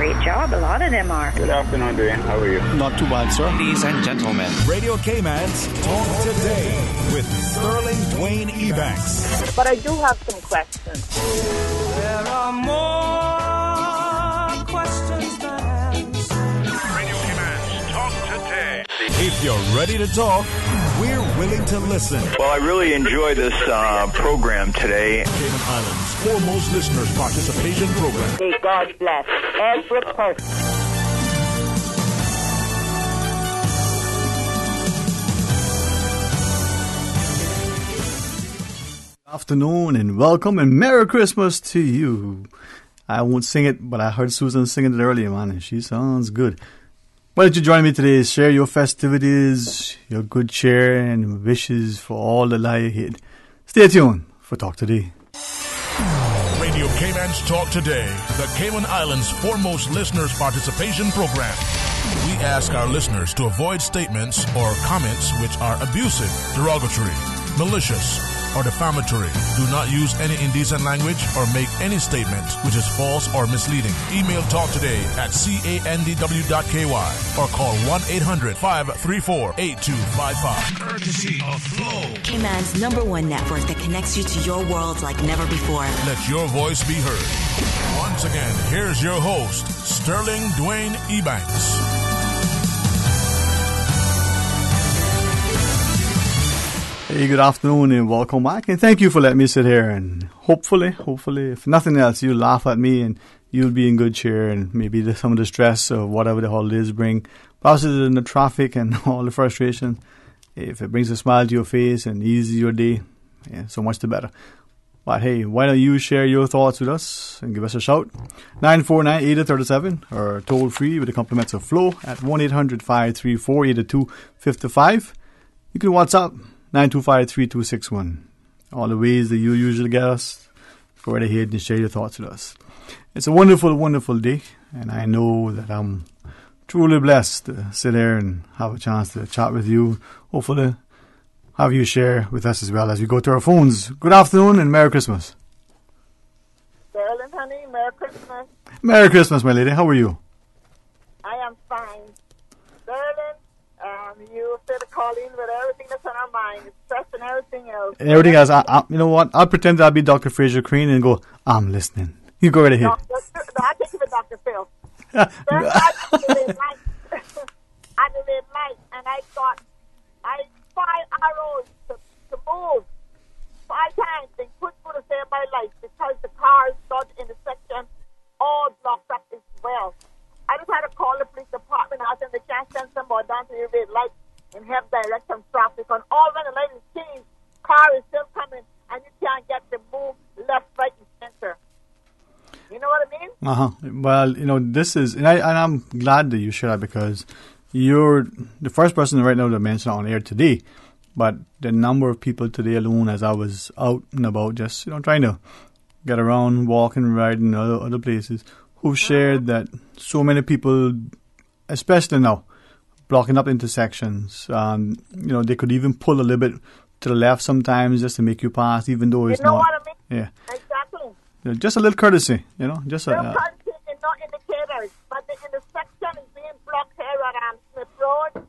great job. A lot of them are. Good afternoon, Dwayne. How are you? Not too bad, sir. Ladies and gentlemen, Radio Cayman's Talk Today with Sterling Dwayne Ebanks. But I do have some questions. There are more questions than answers. Radio Cayman's Talk Today. If you're ready to talk, we're willing to listen. Well, I really enjoy this program today. Cayman Islands' foremost listeners' participation program. May God bless every person. Afternoon and welcome and Merry Christmas to you. I won't sing it, but I heard Susan singing it earlier, man, and she sounds good. Why don't you join me today? Share your festivities, your good cheer, and wishes for all that lie ahead. Stay tuned for Talk Today. Radio Cayman's Talk Today, the Cayman Islands' foremost listeners' participation program. We ask our listeners to avoid statements or comments which are abusive, derogatory, malicious, or defamatory. Do not use any indecent language or make any statement which is false or misleading. Email Talk Today at candw.ky or call 1-800-534-8255. Courtesy of Flow, Cayman's #1 network that connects you to your world like never before. Let your voice be heard. Once again, here's your host, Sterling Dwayne Ebanks. Hey, good afternoon and welcome back, and thank you for letting me sit here, and hopefully, if nothing else, you'll laugh at me and you'll be in good cheer, and maybe some of the stress of whatever the holidays bring, processes in the traffic and all the frustration, if it brings a smile to your face and eases your day, yeah, so much the better. But hey, why don't you share your thoughts with us and give us a shout? 949-8037 or toll free with the compliments of Flow at 1-800-534-8255. You can WhatsApp 925-3261. All the ways that you usually get us, go right ahead and share your thoughts with us. It's a wonderful, wonderful day, and I know that I'm truly blessed to sit here and have a chance to chat with you. Hopefully, have you share with us as well as we go to our phones. Good afternoon and Merry Christmas. Sterling, honey, Merry Christmas. Merry Christmas, my lady. How are you? I am fine. Sterling, you said call in with everything that's on our mind, stress and everything else. Everything else. You know what? I'll pretend I'll be Dr. Fraser Crane and go, I'm listening. You go right ahead. No, I think of it, Dr. Phil. I did it night, and I thought, 5 arrows to move 5 times and put through to save my life because the cars got in the section all blocked up as well. I just had to call the police department out and they can't send somebody down to the red light and help direct some traffic. On all when the light is changed, car is still coming and you can't get to move left, right, and center. You know what I mean? Well, you know, this is, and I'm glad that you share that because you're the first person right now to mention on air today. But the number of people today alone, as I was out and about, just trying to get around, walking, riding, other places, who shared that so many people, especially now, blocking up intersections. They could even pull a little bit to the left sometimes just to make you pass, even though it's not. You know what I mean? Yeah. Exactly. Just a little courtesy, just a. No courtesy and no indicators, but the intersection is being blocked here at Smith Road.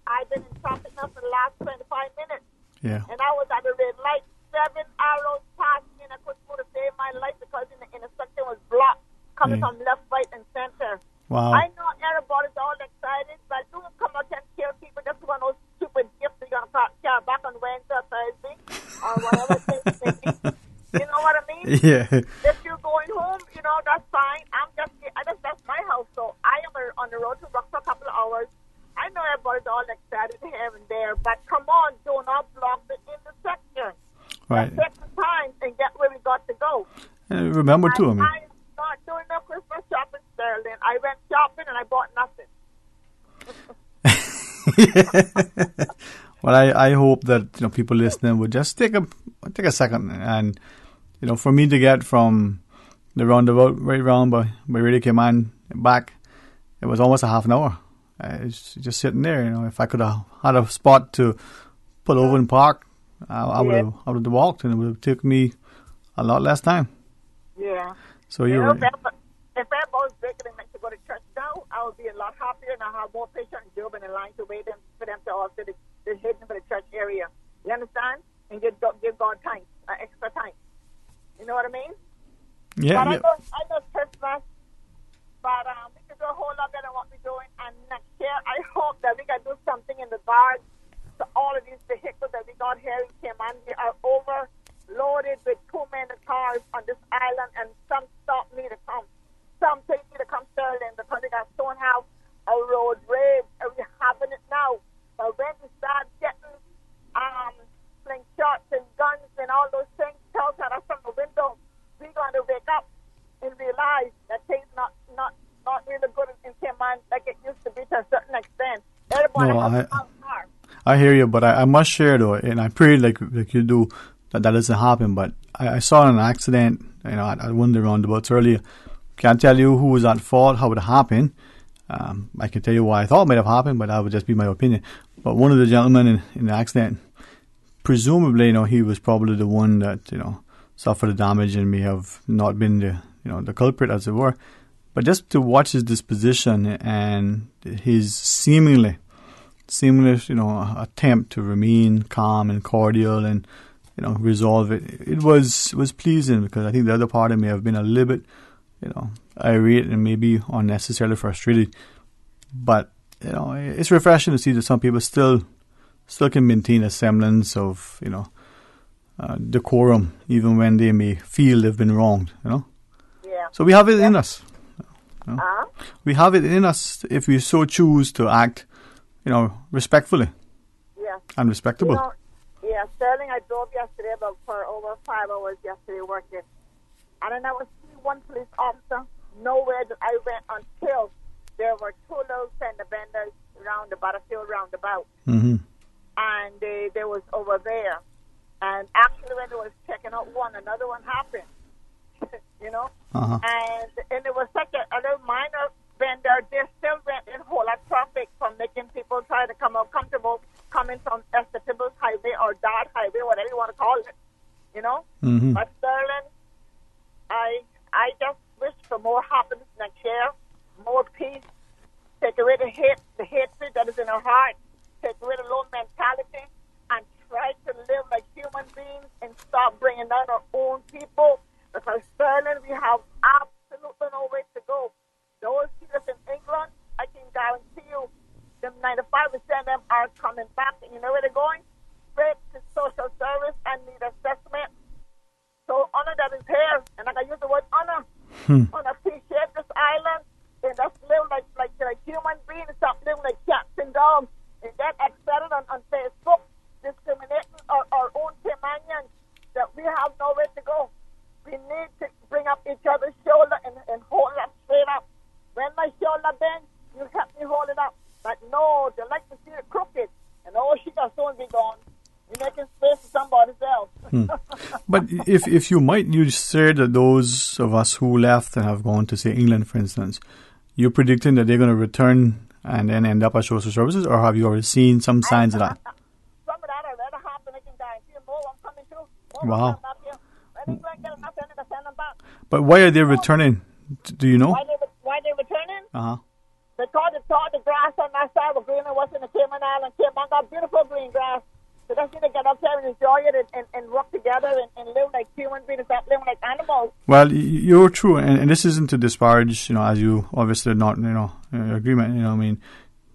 I've been in traffic now for the last 25 minutes. Yeah. And I was at the red light. 7 arrows passed me and I couldn't go to save my life because the intersection was blocked, coming from left, right, and center. Wow. I know everybody's all excited, but don't come out and kill people just one of those stupid gifts you're going to carry back on Wednesday or Thursday or whatever things may be. You know what I mean? Yeah. If you're going home, that's fine. That's my house, so I am on the road to work for a couple of hours. I know everybody's all excited here and there, but come on, do not block the intersection. Right. Take the time and get where we got to go. And remember, too, I'm not doing no Christmas shopping, Sterling. I went shopping and I bought nothing. Well, I hope that people listening would just take a second, and for me to get from the roundabout right round by Radio Cayman back, it was almost a half an hour. It's just sitting there. If I could have had a spot to pull over and park, I would have walked, and it would have taken me a lot less time. Yeah. So you're right. If everybody have more patients in Job in the line to wait for them to also the hidden for the church area. You understand? And give God time, extra time. You know what I mean? Yeah. But I know Christmas, but we can do a whole lot better than what we're doing. And next year, I hope that we can do something in regards to all of these vehicles that we got here in Cayman. We are overloaded with too many cars on this island, and some stop me to come. Some take me to come Sterling because they got Stonehouse, a road rage, and we're having it now. But when we start getting slingshots and guns and all those things shouted at us from the window, we're going to wake up and realize that things not really good in Cayman like it used to be to a certain extent. Everybody has a car. I hear you, but I must share though, and I pray like you do that doesn't happen. But I saw an accident, at one of the roundabouts earlier. Can't tell you who was at fault, how it happened. I can tell you why I thought it might have happened, but that would just be my opinion. But one of the gentlemen in the accident, presumably, he was probably the one that suffered the damage and may have not been the culprit, as it were. But just to watch his disposition and his seemingly attempt to remain calm and cordial and resolve it was pleasing, because I think the other party may have been a little bit irate and maybe unnecessarily frustrated. But it's refreshing to see that some people still can maintain a semblance of decorum even when they may feel they've been wronged. Yeah. So we have it in us. We have it in us if we so choose to act, respectfully. Yeah. And respectable. Sterling, I drove yesterday for over 5 hours yesterday working. And I never see one police officer. Nowhere that I went until there were two little fender benders around the Butterfield roundabout. Mm-hmm. And they was over there. And actually when they was checking out one, another one happened. Uh-huh. And it was such a little minor bender. They still went in whole lot of traffic from making people try to come out comfortable coming from Esther Tibbles Highway or Dart Highway, whatever you want to call it. Mm-hmm. But Sterling, I just wish for more happiness next year, more peace. Take away the hatred that is in our heart. Take away the low mentality and try to live like human beings and stop bringing down our own people. Because Sterling, we have absolutely no way to go. Those people in England, I can guarantee you, them 95% of them are coming back. And you know where they're going? Straight to social service and need assessment. So honor that is here, and I can use the word honor. Honor, appreciate this island, and let's live like human beings, stop living like cats and dogs, and get excited on Facebook, discriminating our own Caymanians, that we have nowhere to go. We need to bring up each other's shoulder and hold it up straight up. When my shoulder bends, you help me hold it up. But no, they like to see it crooked, and she got soon be gone. You're making space for somebody else. But if you might, you said that those of us who left and have gone to, say, England, for instance, you're predicting that they're going to return and then end up at social services, or have you already seen some signs of that? Some of that already happened. I can guarantee you more. I'm coming too. Wow. Send them back. But why are they returning? Do you know? Why they returning? Uh-huh. Because they thought the grass on that side was green and was in the Cayman Island. Cayman got beautiful green grass. So that's going to get up there and enjoy it and work together and live like human beings, stop living like animals. Well, you're true, and this isn't to disparage, as you obviously not, your agreement, I mean,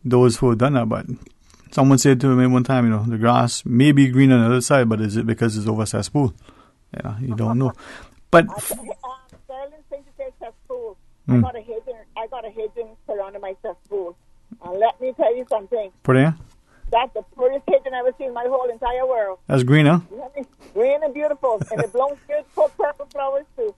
those who have done that, but someone said to me one time, the grass may be green on the other side, but is it because it's over cesspool? You don't know. But Sterling, since you say cesspool, I got a hedging surrounding my cesspool. And let me tell you something. Put in? That's the prettiest hedge I've ever seen in my whole entire world. That's green, huh? Green and beautiful. And it blooms good, purple flowers too.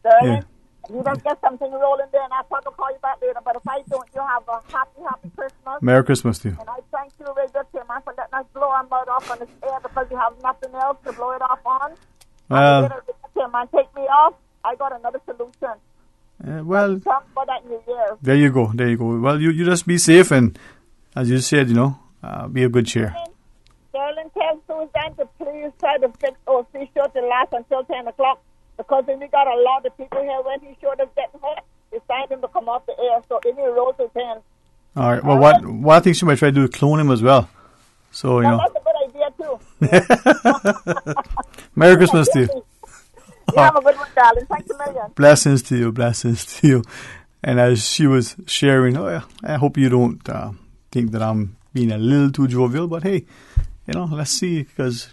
Sterling, you don't get something rolling there, and I'll probably call you back later. But if I don't, you have a happy Christmas. Merry Christmas to you. And I thank you, Radio Cayman, for letting us blow our mud off on this air, because you have nothing else to blow it off on. Well, Cayman, take me off. I got another solution. Well, talk about that New Year. There you go. Well, you just be safe, and as you said, be a good cheer. Sterling tells Susan to please try to fix OC show to last until 10 o'clock, because then we got a lot of people here. When he showed us getting hot, it's time him to come off the air. So any road to 10, All right. Well, what I think she might try to do is clone him as well. So, you know. That's a good idea, too. Merry Christmas to you. You have a good one, darling. Thanks a million. Blessings to you. And as she was sharing, I hope you don't think that I'm being a little too jovial, but hey, you know, let's see, because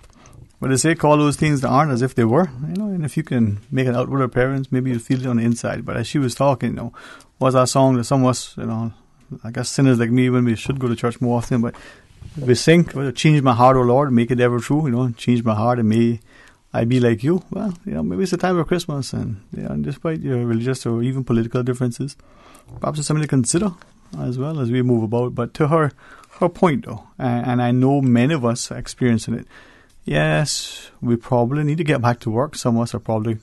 when they say call those things that aren't as if they were, you know, and if you can make it out with our parents, maybe you'll feel it on the inside. But as she was talking, you know, was our song that some of us, you know, I guess sinners like me, when we should go to church more often, but we sing, change my heart, O Lord, make it ever true, you know, change my heart and may I be like you. Well, you know, maybe it's the time of Christmas, and you know, despite your religious or even political differences, perhaps it's something to consider as well as we move about. But to her point though, and I know many of us are experiencing it, yes, we probably need to get back to work. Some of us are probably,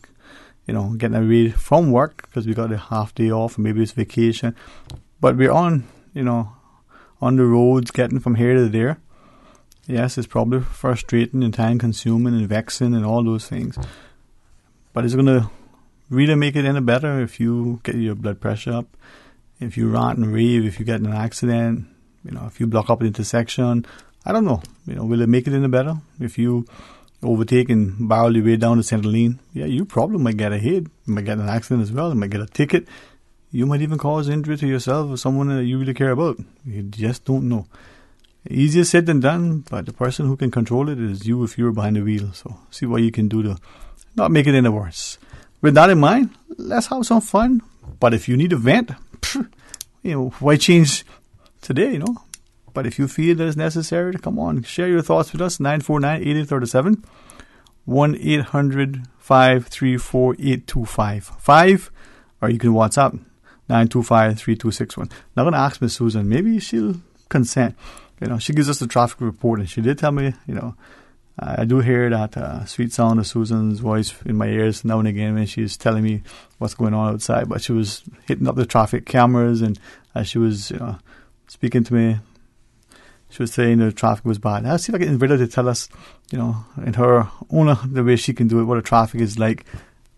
you know, getting away from work because we got a half day off, and maybe it's vacation, but we're on, you know, on the roads getting from here to there. Yes, it's probably frustrating and time-consuming and vexing and all those things. But it's going to really make it any better if you get your blood pressure up, if you rant and rave, if you get in an accident, you know, if you block up an intersection. I don't know. You know, will it make it any better? If you overtake and barrel your way down the center lane, yeah, you probably might get a hit. You might get in an accident as well. You might get a ticket. You might even cause injury to yourself or someone that you really care about. You just don't know. Easier said than done, but the person who can control it is you if you're behind the wheel. So see what you can do to not make it any worse. With that in mind, let's have some fun. But if you need a vent, you know, why change today, you know? But if you feel that it's necessary, to come on, share your thoughts with us, 949-8837, 1-800-534-8255, or you can WhatsApp, 925-3261. Now I'm going to ask Miss Susan, maybe she'll consent. You know, she gives us the traffic report, and she did tell me, you know, I do hear that sweet sound of Susan's voice in my ears now and again when she's telling me what's going on outside. But she was hitting up the traffic cameras, and as she was, you know, speaking to me, she was saying the traffic was bad. I'll see if I can invite her to tell us, you know, in her own the way she can do it, what the traffic is like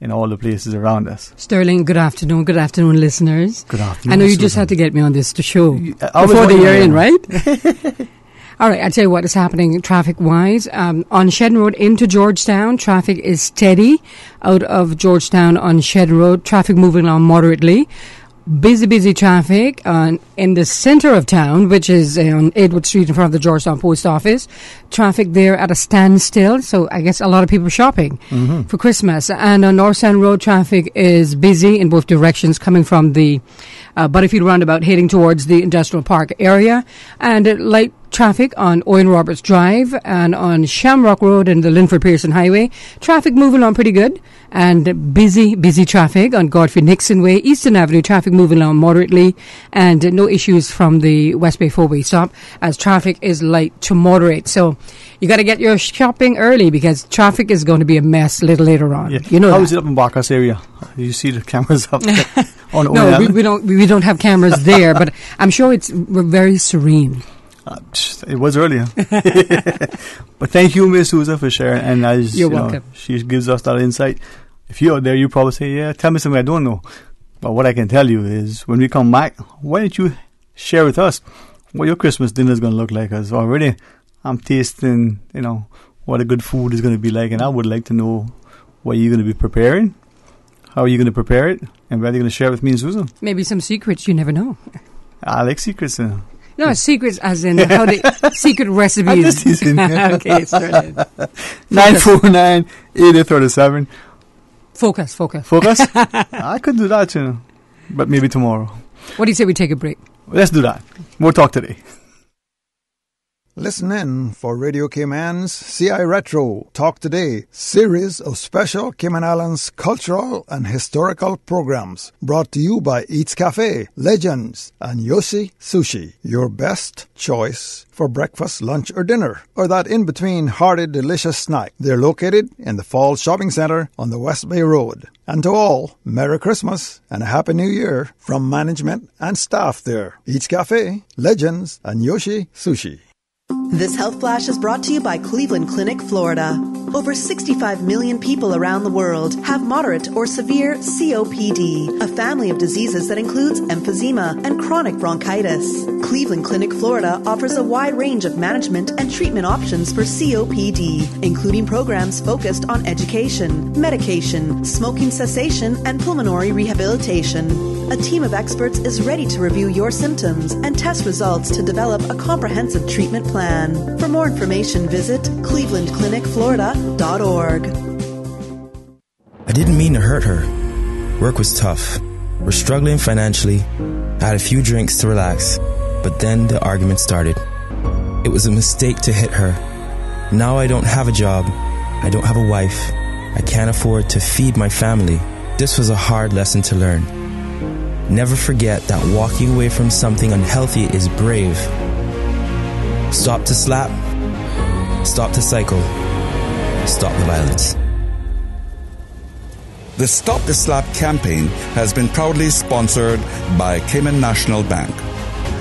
in all the places around us. Sterling, good afternoon. Good afternoon, listeners. Good afternoon. I know you Susan. just had to get me on this to show Before the year in, right? All right, I'll tell you what is happening traffic-wise. On Shedden Road into Georgetown, traffic is steady. Out of Georgetown on Shedden Road, traffic moving along moderately. Busy traffic in the center of town, which is on Edward Street in front of the Georgetown Post Office. Traffic there at a standstill, so I guess a lot of people are shopping for Christmas. And on North Sound Road, traffic is busy in both directions coming from the Butterfield roundabout heading towards the Industrial Park area. And light traffic on Owen Roberts Drive and on Shamrock Road and the Linford Pearson Highway. Traffic moving on pretty good. And busy traffic on Godfrey Nixon Way, Eastern Avenue, traffic moving along moderately, and no issues from the West Bay four-way stop as traffic is light to moderate. So you got to get your shopping early because traffic is going to be a mess a little later on. Yeah. You know how is it up in Barkas area? You see the cameras up there on No, we don't have cameras there, but I'm sure we're very serene. It was earlier. But thank you, Miss Susan, for sharing. And as You're welcome. She gives us that insight. If you're out there, you probably say, yeah, tell me something I don't know. But what I can tell you is when we come back, why don't you share with us what your Christmas dinner is going to look like? Because already I'm tasting, you know, what a good food is going to be like. And I would like to know what you're going to be preparing. How are you going to prepare it? And what are you going to share with me and Susan? Maybe some secrets, you never know. I like secrets. No, secrets as in how the secret recipes. I'm just teasing. Okay, started. 949-8837. Focus. Focus? I could do that, you know. But maybe tomorrow. What do you say we take a break? Let's do that. More talk today. Listen in for Radio Cayman's CI Retro Talk Today series of special Cayman Islands cultural and historical programs brought to you by Eats Cafe, Legends, and Yoshi Sushi. Your best choice for breakfast, lunch, or dinner, or that in-between hearty, delicious snack. They're located in the Fall Shopping Center on the West Bay Road. And to all, Merry Christmas and a Happy New Year from management and staff there. Eats Cafe, Legends, and Yoshi Sushi. This health flash is brought to you by Cleveland Clinic, Florida. Over 65 million people around the world have moderate or severe COPD, a family of diseases that includes emphysema and chronic bronchitis. Cleveland Clinic Florida offers a wide range of management and treatment options for COPD, including programs focused on education, medication, smoking cessation, and pulmonary rehabilitation. A team of experts is ready to review your symptoms and test results to develop a comprehensive treatment plan. For more information, visit clevelandclinicflorida.org. I didn't mean to hurt her. Work was tough. We're struggling financially. I had a few drinks to relax, but then the argument started. It was a mistake to hit her. Now I don't have a job. I don't have a wife. I can't afford to feed my family. This was a hard lesson to learn. Never forget that walking away from something unhealthy is brave. Stop to slap. Stop to cycle. Stop the violence. The Stop the Slap campaign has been proudly sponsored by Cayman National Bank.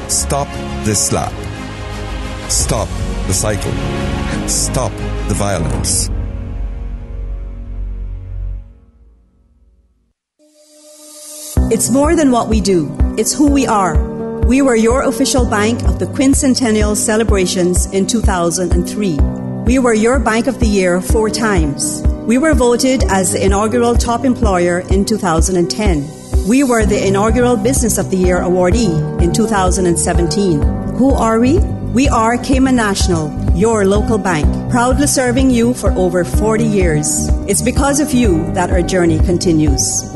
Stop the slap. Stop the cycle. Stop the violence. It's more than what we do. It's who we are. We were your official bank of the quincentennial celebrations in 2003. We were your Bank of the Year 4 times. We were voted as the inaugural top employer in 2010. We were the inaugural Business of the Year awardee in 2017. Who are we? We are Cayman National, your local bank, proudly serving you for over 40 years. It's because of you that our journey continues.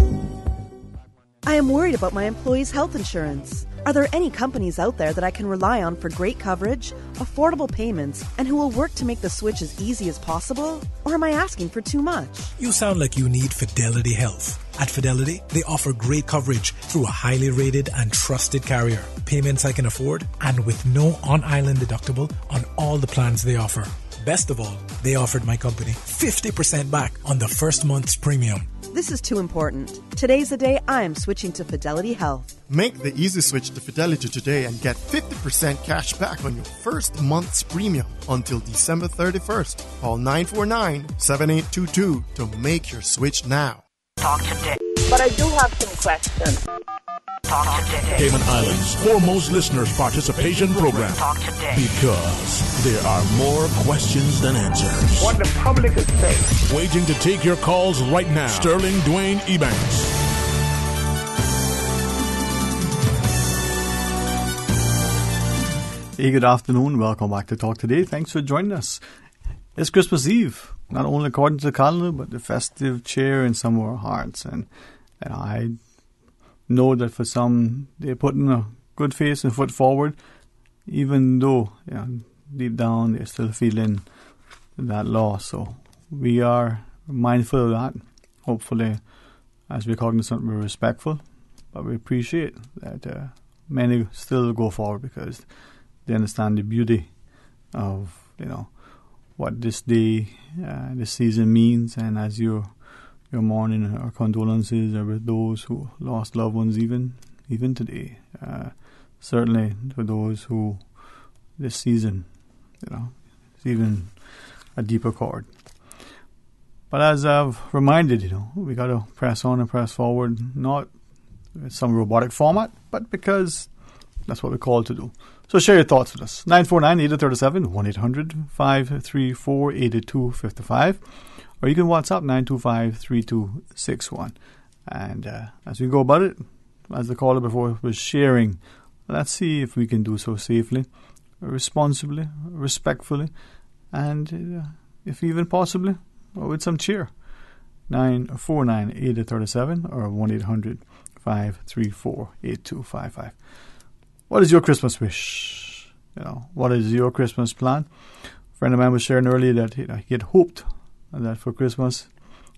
I am worried about my employees' health insurance. Are there any companies out there that I can rely on for great coverage, affordable payments, and who will work to make the switch as easy as possible? Or am I asking for too much? You sound like you need Fidelity Health. At Fidelity, they offer great coverage through a highly rated and trusted carrier, payments I can afford, and with no on-island deductible on all the plans they offer. Best of all, they offered my company 50% back on the first month's premium. This is too important. Today's the day I am switching to Fidelity Health. Make the easy switch to Fidelity today and get 50% cash back on your first month's premium until December 31st. Call 949-7822 to make your switch now. Talk today. But I do have some questions. Talk today. Cayman Islands' foremost listeners' participation program. Talk today. Because there are more questions than answers. What the public is saying. Waiting to take your calls right now. Sterling Dwayne Ebanks. Hey, good afternoon. Welcome back to Talk Today. Thanks for joining us. It's Christmas Eve, not only according to the calendar, but the festive cheer in some of our hearts. And I know that for some, they're putting a good face and foot forward, even though deep down they're still feeling that loss. So we are mindful of that. Hopefully, as we're cognizant, we're respectful, but we appreciate that many still go forward because they understand the beauty of what this day, this season means. And as you're mourning, our condolences are with those who lost loved ones even today. Certainly for those who this season, it's even a deeper chord. But as I've reminded, we got to press on and press forward, not in some robotic format, but because that's what we're called to do. So share your thoughts with us. 949-8037, 1-800-534-8255. Or you can WhatsApp 925-3261. And as we go about it, as the caller before was sharing, let's see if we can do so safely, responsibly, respectfully, and if even possibly, with some cheer. 949-8037 or 1-800-534-8255. What is your Christmas wish? What is your Christmas plan? A friend of mine was sharing earlier that he had hoped that for Christmas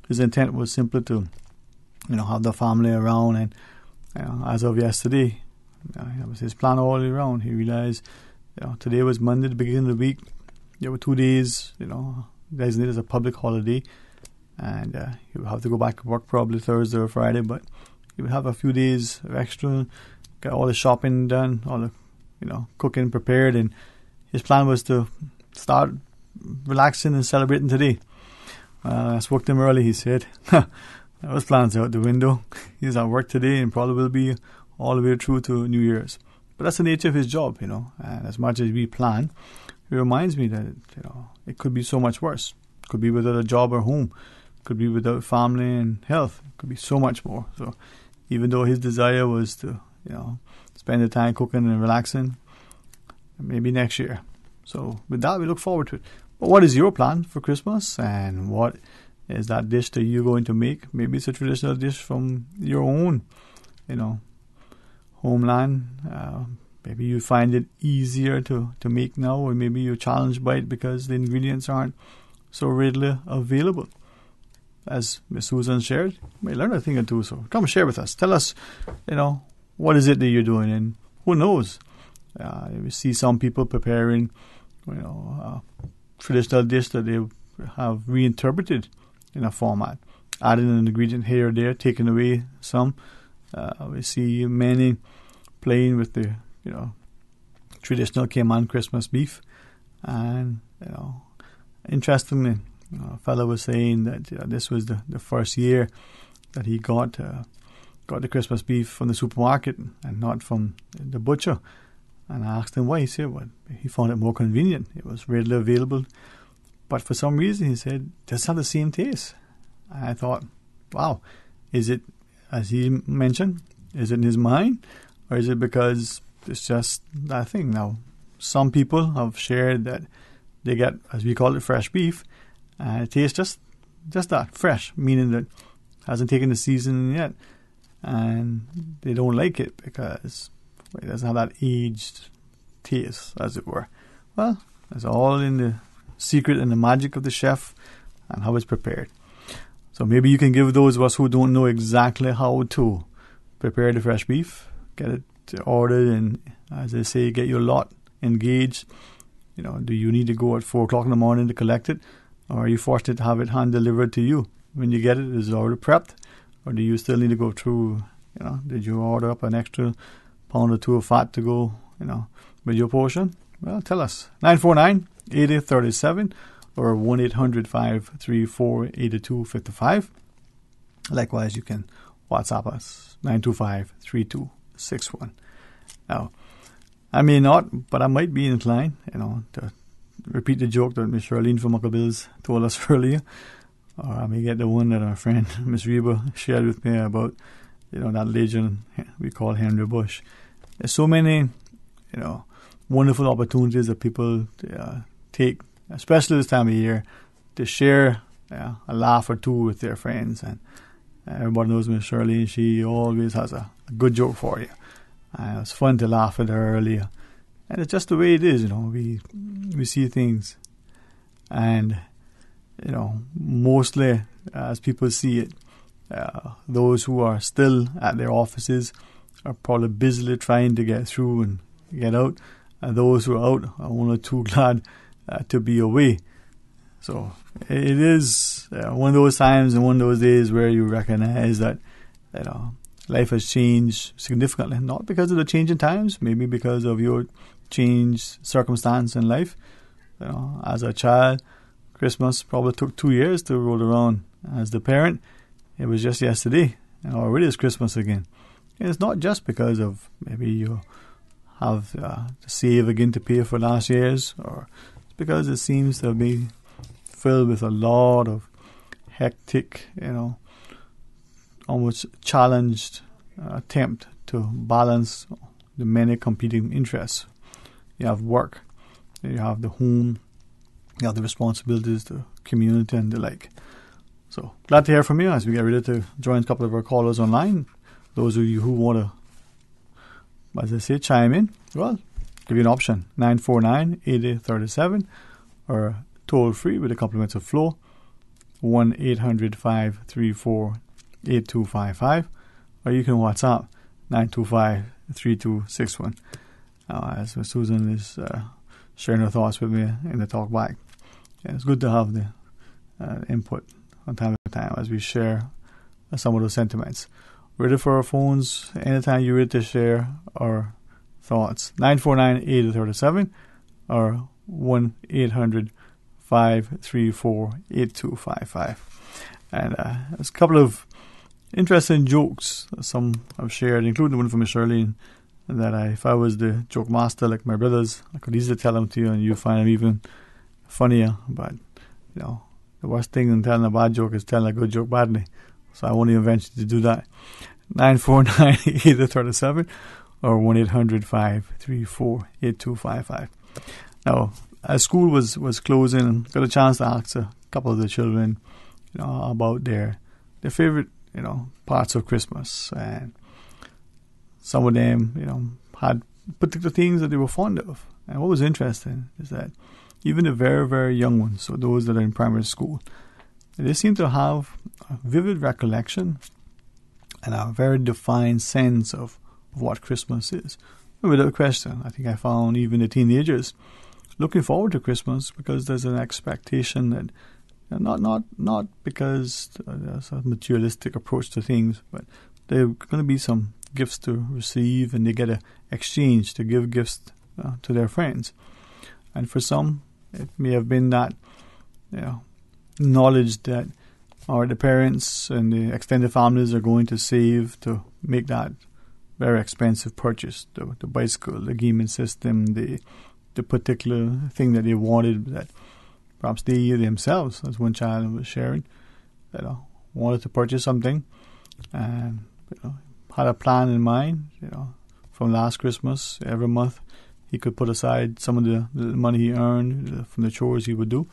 his intent was simply to have the family around, and as of yesterday that was his plan all around. He realized today was Monday, the beginning of the week. There were 2 days designated as a public holiday, and he would have to go back to work probably Thursday or Friday, but he would have a few days of extra, get all the shopping done, all the cooking prepared, and his plan was to start relaxing and celebrating today. I spoke to him early. He said those plans out the window. He's at work today and probably will be all the way through to New Year's. But that's the nature of his job, And as much as we plan, it reminds me that, it could be so much worse. It could be without a job or home. It could be without family and health. It could be so much more. So even though his desire was to, spend the time cooking and relaxing, maybe next year. So with that, we look forward to it. But what is your plan for Christmas? And what is that dish that you're going to make? Maybe it's a traditional dish from your own, homeland. Maybe you find it easier to make now, or maybe you're challenged by it because the ingredients aren't so readily available. As Miss Susan shared, you may learn a thing or two. So come share with us. Tell us, what is it that you're doing, and who knows? We see some people preparing, a traditional dish that they have reinterpreted in a format, adding an ingredient here or there, taking away some. We see many playing with the, traditional Cayman Christmas beef, and interestingly, a fellow was saying that this was the first year that he got the Christmas beef from the supermarket and not from the butcher. And I asked him why. He said, well, he found it more convenient. It was readily available. But for some reason, he said, it doesn't have the same taste. And I thought, wow, is it, as he mentioned, is it in his mind? Or is it because it's just that thing? Now, some people have shared that they get, as we call it, fresh beef. And it tastes just that, fresh, meaning that it hasn't taken the seasoning yet. And they don't like it because it doesn't have that aged taste, as it were. Well, it's all in the secret and the magic of the chef and how it's prepared. So maybe you can give those of us who don't know exactly how to prepare the fresh beef, get it ordered, and as they say, get your lot engaged. Do you need to go at 4 o'clock in the morning to collect it? Or are you fortunate to have it hand delivered to you? When you get it, is it already prepped? Or do you still need to go through, did you order up an extra pound or two of fat to go, with your portion? Well, tell us. 949-8037 or 1-800-534-8255. Likewise, you can WhatsApp us, 925-3261. Now, I may not, but I might be inclined, to repeat the joke that Miss Charlene from Uncle Bill's told us earlier. Or I may get the one that our friend Miss Reba shared with me about, that legend we call Henry Bush. There's so many, wonderful opportunities that people take, especially this time of year, to share a laugh or two with their friends. And everybody knows Miss Shirley, she always has a good joke for you. It's fun to laugh at her earlier. And it's just the way it is, we see things. And, mostly as people see it, those who are still at their offices are probably busily trying to get through and get out. And those who are out are only too glad to be away. So it is one of those times and one of those days where you recognize that, life has changed significantly. Not because of the change in times, maybe because of your changed circumstance in life. As a child, Christmas probably took 2 years to roll around. As the parent, it was just yesterday, and already it's Christmas again. And it's not just because of maybe you have to save again to pay for last year's, or it's because it seems to be filled with a lot of hectic, almost challenged attempt to balance the many competing interests. You have work, you have the home, you have the responsibilities, the community, and the like. So glad to hear from you as we get ready to join a couple of our callers online. Those of you who want to, as I say, chime in, well, give you an option, 949-8037, or toll free with the compliments of Flo, 1-800-534-8255, or you can WhatsApp 925-3261. As Susan is sharing her thoughts with me in the talk back. It's good to have the input from time to time as we share some of those sentiments. Ready for our phones anytime you're ready to share our thoughts. 949-8037 or 1-800-534-8255. And there's a couple of interesting jokes some have shared, including the one from Miss Shirley, that if I was the joke master like my brothers, I could easily tell them to you and you find them even funnier. But, the worst thing in telling a bad joke is telling a good joke badly. So I won't even venture to do that. 949-8037 or 1-800-534-8255. Now, as school was closing, got a chance to ask a couple of the children, about their favorite, parts of Christmas. And some of them, had particular things that they were fond of. And what was interesting is that even the very, very young ones, so those that are in primary school, they seem to have a vivid recollection and a very defined sense of what Christmas is. And without question, I think I found even the teenagers looking forward to Christmas because there's an expectation that, not because there's a materialistic approach to things, but there are going to be some gifts to receive and they get an exchange to give gifts to their friends. And for some, it may have been that knowledge that the parents and the extended families are going to save to make that very expensive purchase, the bicycle, the gaming system, the particular thing that they wanted that perhaps they themselves, as one child was sharing, wanted to purchase something and had a plan in mind. From last Christmas, every month he could put aside some of the money he earned from the chores he would do.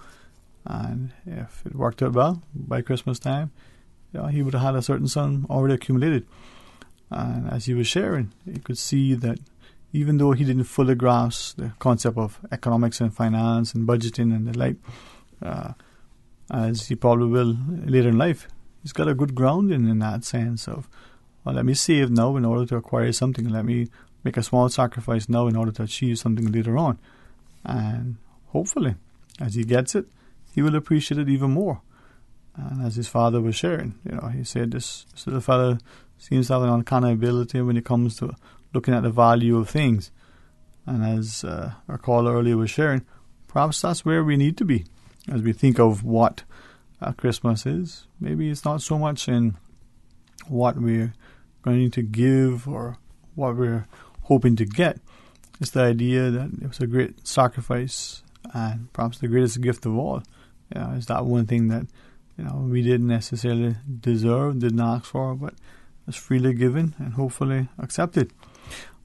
And if it worked out well, by Christmas time, he would have had a certain sum already accumulated. And as he was sharing, you could see that even though he didn't fully grasp the concept of economics and finance and budgeting and the like, as he probably will later in life, he's got a good grounding in that sense of, let me save now in order to acquire something. Let me make a small sacrifice now in order to achieve something later on. And hopefully, as he gets it, he will appreciate it even more. And as his father was sharing, he said this little fellow seems to have an uncanny ability when it comes to looking at the value of things. And as our caller earlier was sharing, perhaps that's where we need to be as we think of what Christmas is. Maybe it's not so much in what we're going to give or what we're hoping to get. It's the idea that it was a great sacrifice and perhaps the greatest gift of all. Is that one thing that we didn't necessarily deserve, didn't ask for, but was freely given and hopefully accepted.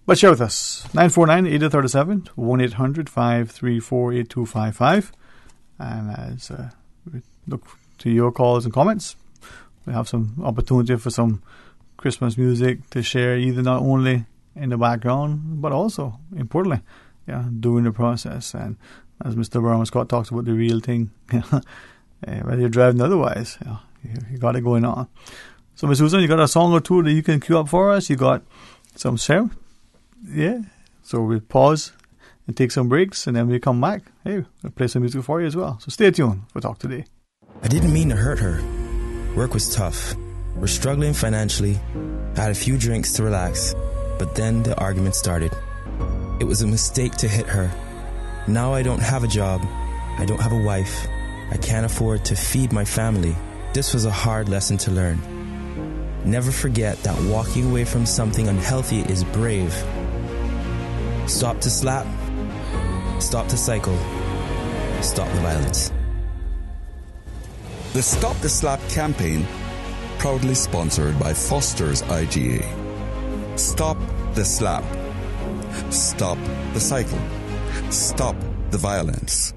But share with us, 949-8037, 1-800-534-8255. And as we look to your calls and comments, we have some opportunity for some Christmas music to share, either not only in the background, but also, importantly, during the process. And as Mr. Burma Scott talks about the real thing, whether you're driving otherwise, you got it going on. So, Ms. Susan, you got a song or two that you can cue up for us? You got some share? Yeah. So we'll pause and take some breaks, and then we come back. Hey, we'll play some music for you as well. So stay tuned for Talk Today. I didn't mean to hurt her. Work was tough. We're struggling financially. I had a few drinks to relax, but then the argument started. It was a mistake to hit her. Now I don't have a job. I don't have a wife. I can't afford to feed my family. This was a hard lesson to learn. Never forget that walking away from something unhealthy is brave. Stop to slap. Stop to cycle. Stop the violence. The Stop the Slap campaign, proudly sponsored by Foster's IGA. Stop the slap. Stop the cycle. Stop the violence.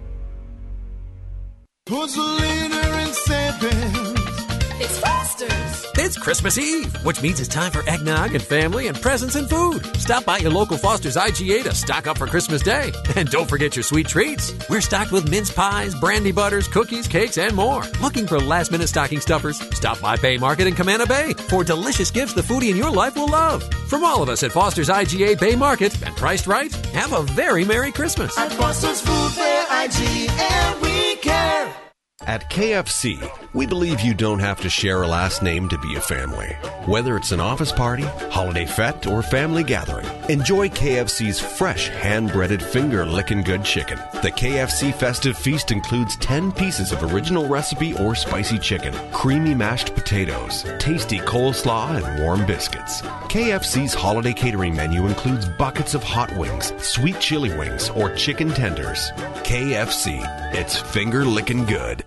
Who's the leader in savings? It's Foster's. It's Christmas Eve, which means it's time for eggnog and family and presents and food. Stop by your local Foster's IGA to stock up for Christmas Day. And don't forget your sweet treats. We're stocked with mince pies, brandy butters, cookies, cakes, and more. Looking for last-minute stocking stuffers? Stop by Bay Market in Camana Bay for delicious gifts the foodie in your life will love. From all of us at Foster's IGA Bay Market, and priced right, have a very Merry Christmas. At Foster's Food Fair IGA, we care. At KFC, we believe you don't have to share a last name to be a family. Whether it's an office party, holiday fete, or family gathering, enjoy KFC's fresh hand-breaded finger-licking good chicken. The KFC Festive Feast includes 10 pieces of original recipe or spicy chicken, creamy mashed potatoes, tasty coleslaw, and warm biscuits. KFC's holiday catering menu includes buckets of hot wings, sweet chili wings, or chicken tenders. KFC, it's finger-licking good.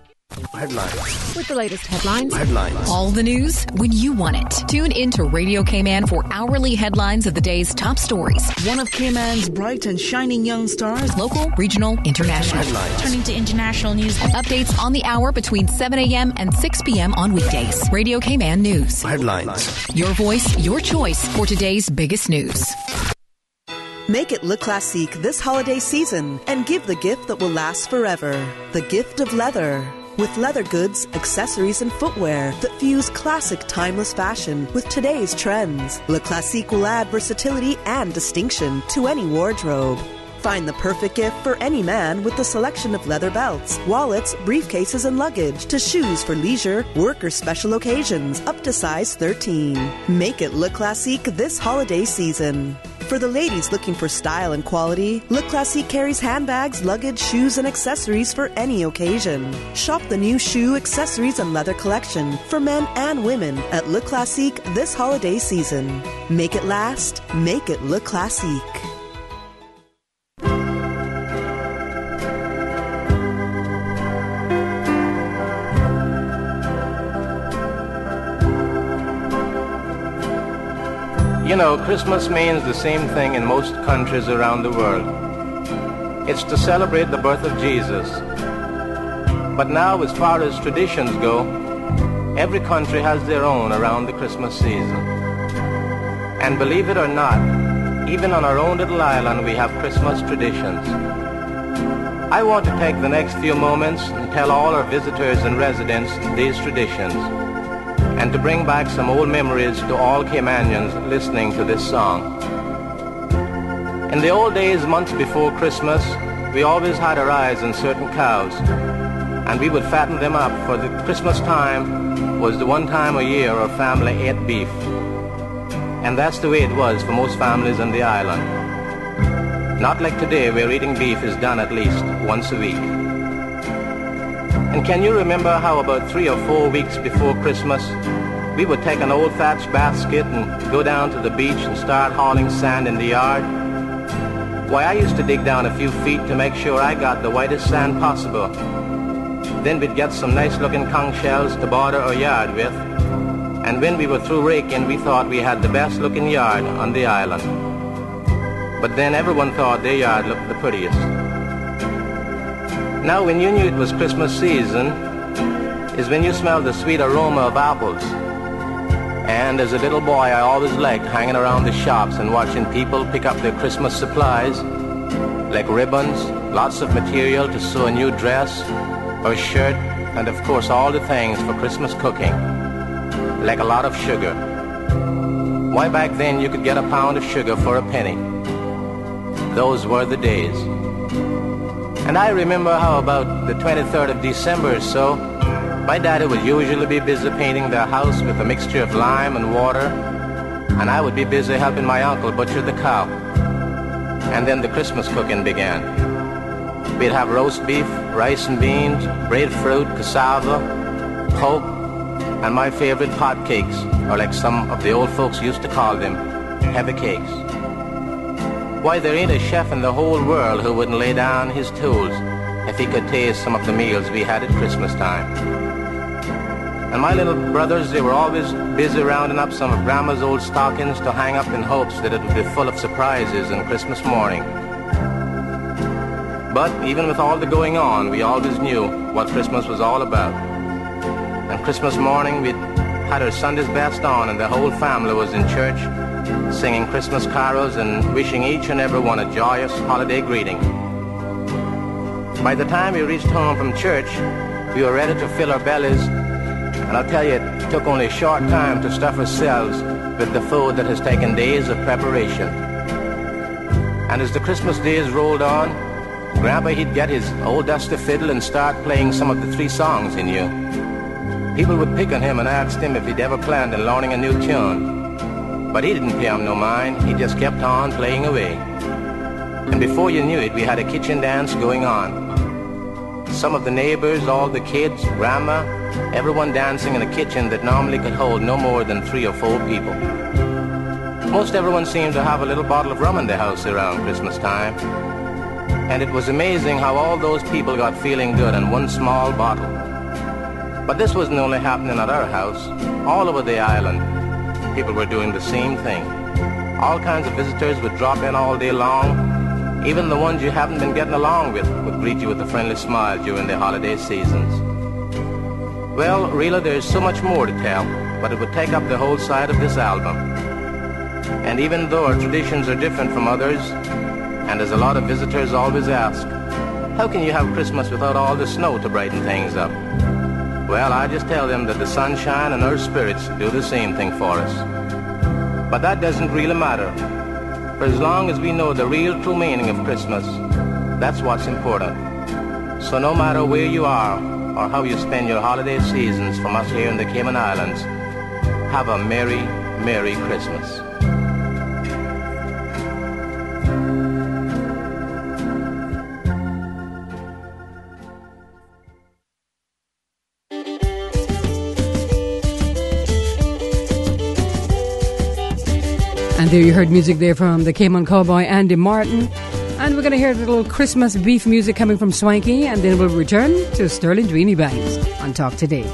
Headlines. With the latest headlines. Headlines. All the news when you want it. Tune in to Radio K-Man for hourly headlines of the day's top stories. One of K-Man's bright and shining young stars. Local, regional, international. Headlines. Turning to international news. Updates on the hour between 7 a.m. and 6 p.m. on weekdays. Radio K-Man News. Headlines. Your voice, your choice for today's biggest news. Make it Le Classique this holiday season and give the gift that will last forever. The gift of leather. With leather goods, accessories, and footwear that fuse classic timeless fashion with today's trends, Le Classique will add versatility and distinction to any wardrobe. Find the perfect gift for any man with the selection of leather belts, wallets, briefcases, and luggage to shoes for leisure, work, or special occasions up to size 13. Make it Le Classique this holiday season. For the ladies looking for style and quality, Le Classique carries handbags, luggage, shoes, and accessories for any occasion. Shop the new shoe, accessories, and leather collection for men and women at Le Classique this holiday season. Make it last. Make it Le Classique. You know, Christmas means the same thing in most countries around the world. It's to celebrate the birth of Jesus. But now, as far as traditions go, every country has their own around the Christmas season. And believe it or not, even on our own little island we have Christmas traditions. I want to take the next few moments and tell all our visitors and residents these traditions, and to bring back some old memories to all Caymanians listening to this song. In the old days, months before Christmas, we always had our eyes on certain cows, and we would fatten them up, for the Christmas time was the one time a year our family ate beef. And that's the way it was for most families on the island. Not like today, where eating beef is done at least once a week. And can you remember how about 3 or 4 weeks before Christmas, we would take an old thatch basket and go down to the beach and start hauling sand in the yard? Why, I used to dig down a few feet to make sure I got the whitest sand possible. Then we'd get some nice looking conch shells to border our yard with. And when we were through raking, we thought we had the best looking yard on the island. But then everyone thought their yard looked the prettiest. Now, when you knew it was Christmas season is when you smelled the sweet aroma of apples. And as a little boy, I always liked hanging around the shops and watching people pick up their Christmas supplies, like ribbons, lots of material to sew a new dress or shirt, and of course all the things for Christmas cooking, like a lot of sugar. Why, back then you could get a pound of sugar for a penny. Those were the days. And I remember how about the 23rd of December or so, my daddy would usually be busy painting their house with a mixture of lime and water, and I would be busy helping my uncle butcher the cow. And then the Christmas cooking began. We'd have roast beef, rice and beans, breadfruit, cassava, hope, and my favorite pot cakes, or like some of the old folks used to call them, heavy cakes. Why, there ain't a chef in the whole world who wouldn't lay down his tools if he could taste some of the meals we had at Christmas time. And my little brothers, they were always busy rounding up some of Grandma's old stockings to hang up in hopes that it would be full of surprises on Christmas morning. But even with all the going on, we always knew what Christmas was all about. And Christmas morning, we'd had our Sunday's best on, and the whole family was in church, singing Christmas carols and wishing each and every one a joyous holiday greeting. By the time we reached home from church, we were ready to fill our bellies, and I'll tell you, it took only a short time to stuff ourselves with the food that has taken days of preparation. And as the Christmas days rolled on, Grandpa, he'd get his old dusty fiddle and start playing some of the 3 songs he knew. People would pick on him and ask him if he'd ever planned on learning a new tune. But he didn't pay him no mind. He just kept on playing away. And before you knew it, we had a kitchen dance going on. Some of the neighbors, all the kids, Grandma, everyone dancing in a kitchen that normally could hold no more than 3 or 4 people. Most everyone seemed to have a little bottle of rum in their house around Christmas time. And it was amazing how all those people got feeling good on one small bottle. But this wasn't only happening at our house. All over the island, people were doing the same thing. All kinds of visitors would drop in all day long. Even the ones you haven't been getting along with would greet you with a friendly smile during the holiday seasons. Well, really, there's so much more to tell, but it would take up the whole side of this album. And even though our traditions are different from others, and as a lot of visitors always ask, how can you have Christmas without all the snow to brighten things up? Well, I just tell them that the sunshine and our spirits do the same thing for us. But that doesn't really matter. For as long as we know the real true meaning of Christmas, that's what's important. So no matter where you are or how you spend your holiday seasons from us here in the Cayman Islands, have a Merry, Merry Christmas. And there you heard music there from the Cayman Cowboy, Andy Martin. And we're going to hear a little Christmas beef music coming from Swanky, and then we'll return to Sterling Dwayne Ebanks on Talk Today.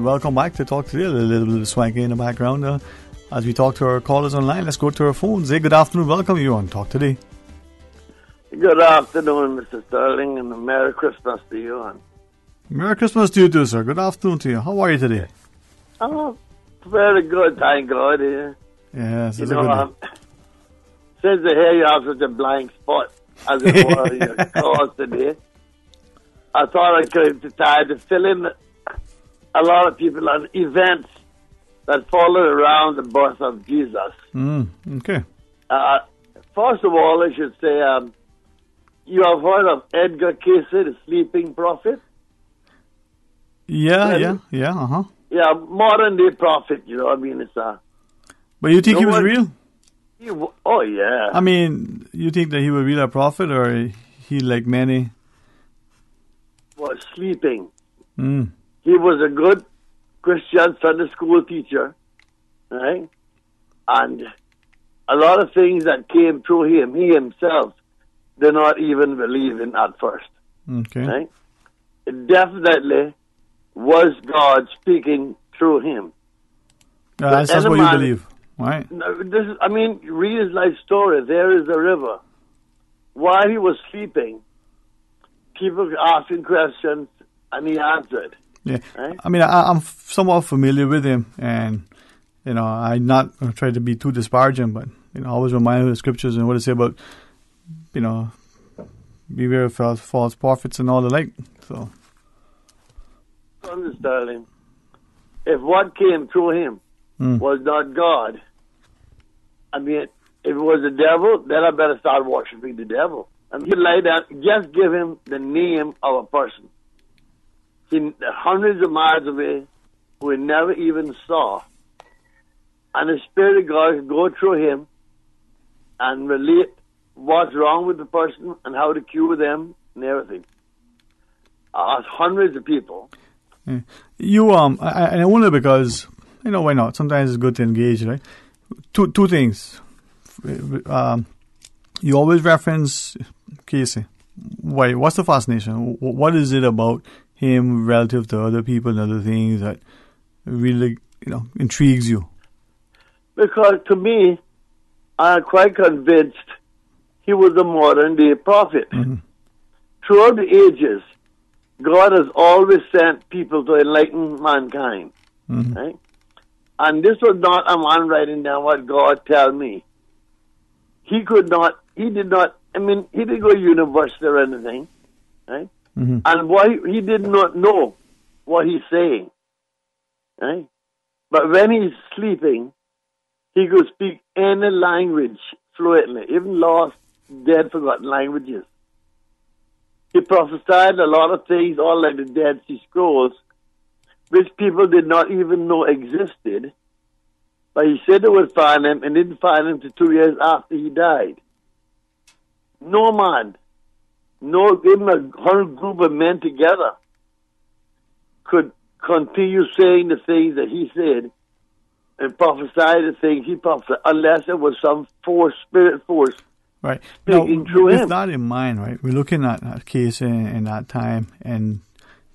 Welcome back to Talk Today. A little bit of swanky in the background as we talk to our callers online. Let's go to our phones. Hey, good afternoon. Welcome you on Talk Today. Good afternoon, Mr. Sterling, and a Merry Christmas to you. And Merry Christmas to you too, sir. Good afternoon to you. How are you today? Oh, very good, thank God. Yeah. Yes, you know, since I hear you have such a blank spot, as it were, in your calls today, I thought I could try to fill in a lot of people on events that followed around the birth of Jesus. Okay. First of all, I should say, you have heard of Edgar Cayce, the sleeping prophet? Yeah, Yeah, modern day prophet, you know, I mean, it's But you think he was real? Oh, yeah. I mean, you think that he was really a prophet, or he, like many, was sleeping? He was a good Christian Sunday school teacher, right? And a lot of things that came through him, he himself did not even believe in at first. Okay. Right? It definitely was God speaking through him. That's what you believe, right? This is, I mean, read his life story. There is a river. While he was sleeping, people were asking questions, and he answered. Yeah, right? I mean, I'm somewhat familiar with him, and I not try to be too disparaging, but I always remind of the scriptures and what it say about beware of false prophets and all the like. So, understanding, if what came through him was not God, I mean, if it was the devil, then I better start worshiping the devil. And he like that, just give him the name of a person. Hundreds of miles away, who he never even saw. And the Spirit of God can go through him and relate what's wrong with the person and how to cure them and everything. Hundreds of people. Yeah. You I wonder because why not? Sometimes it's good to engage, right? Two things. You always reference Casey. Why? What's the fascination? What is it about him relative to other people and other things that really intrigues you? Because to me, I'm quite convinced he was a modern day prophet. Mm-hmm. Throughout the ages, God has always sent people to enlighten mankind. Mm-hmm. Right? And this was not a man writing down what God tell me. He didn't go to university or anything. Right? Mm-hmm. And he did not know what he's saying. Right? But when he's sleeping, he could speak any language fluently, even lost, dead, forgotten languages. He prophesied a lot of things, all like the Dead Sea Scrolls, which people did not even know existed. But he said they would find them, and didn't find them till 2 years after he died. No man, even a whole group of men together could continue saying the things that he said and prophesy the things he prophesied, unless it was some spirit force. Right. Now, with that in mind, right, we're looking at a case in that time and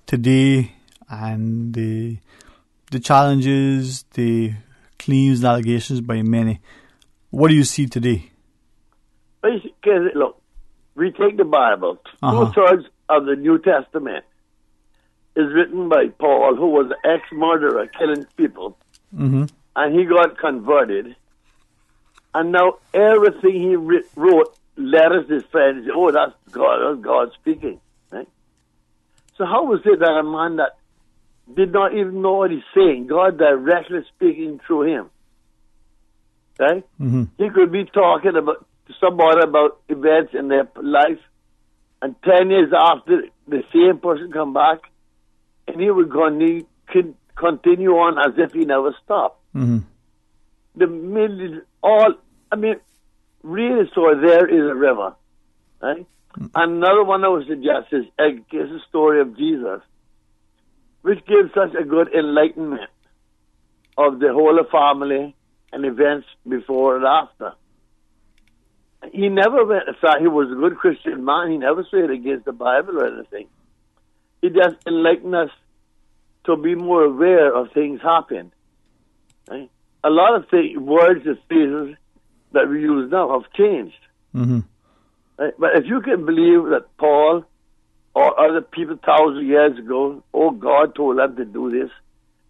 today, and the challenges, the claims and allegations by many. What do you see today? Basically, look, we take the Bible. 2/3 of the New Testament is written by Paul, who was an ex-murderer killing people. Mm-hmm. And he got converted. And now everything he wrote, letters to his friends, that's God speaking. Right? So how was it that a man that did not even know what he's saying, God directly speaking through him, right? Mm-hmm. He could be talking to somebody about events in their life, and 10 years after, the same person come back, and he would continue on as if he never stopped. Mm-hmm. Really, so there is a river, right? Mm-hmm. Another one I would suggest is the story of Jesus, which gives such a good enlightenment of the whole family and events before and after. He never went aside. He was a good Christian man. He never said against the Bible or anything. He just enlightened us to be more aware of things happen. Right? A lot of words and phrases that we use now have changed. Mm-hmm. Right? But if you can believe that Paul or other people thousands of years ago, God told them to do this,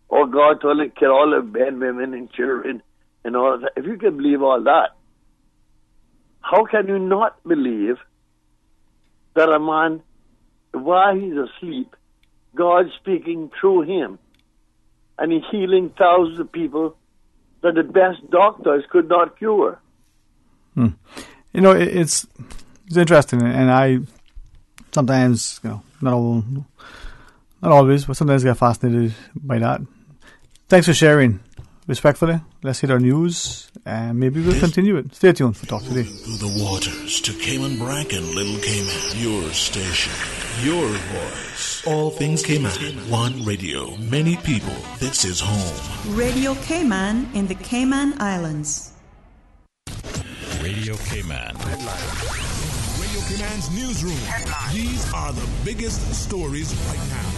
or God told them to kill all the men, women, and children, and all of that. If you can believe all that, how can you not believe that a man, while he's asleep, God's speaking through him, and he's healing thousands of people that the best doctors could not cure? It's interesting, and I sometimes, not always, but sometimes get fascinated by that. Thanks for sharing. Respectfully, let's hit our news, and maybe we'll continue it. Stay tuned for Talk Today. Through the waters to Cayman Brack and Little Cayman. Your station, your voice. All things Cayman. One radio, many people. This is home. Radio Cayman in the Cayman Islands. Radio Cayman. Radio Cayman's newsroom. Headline. These are the biggest stories right now.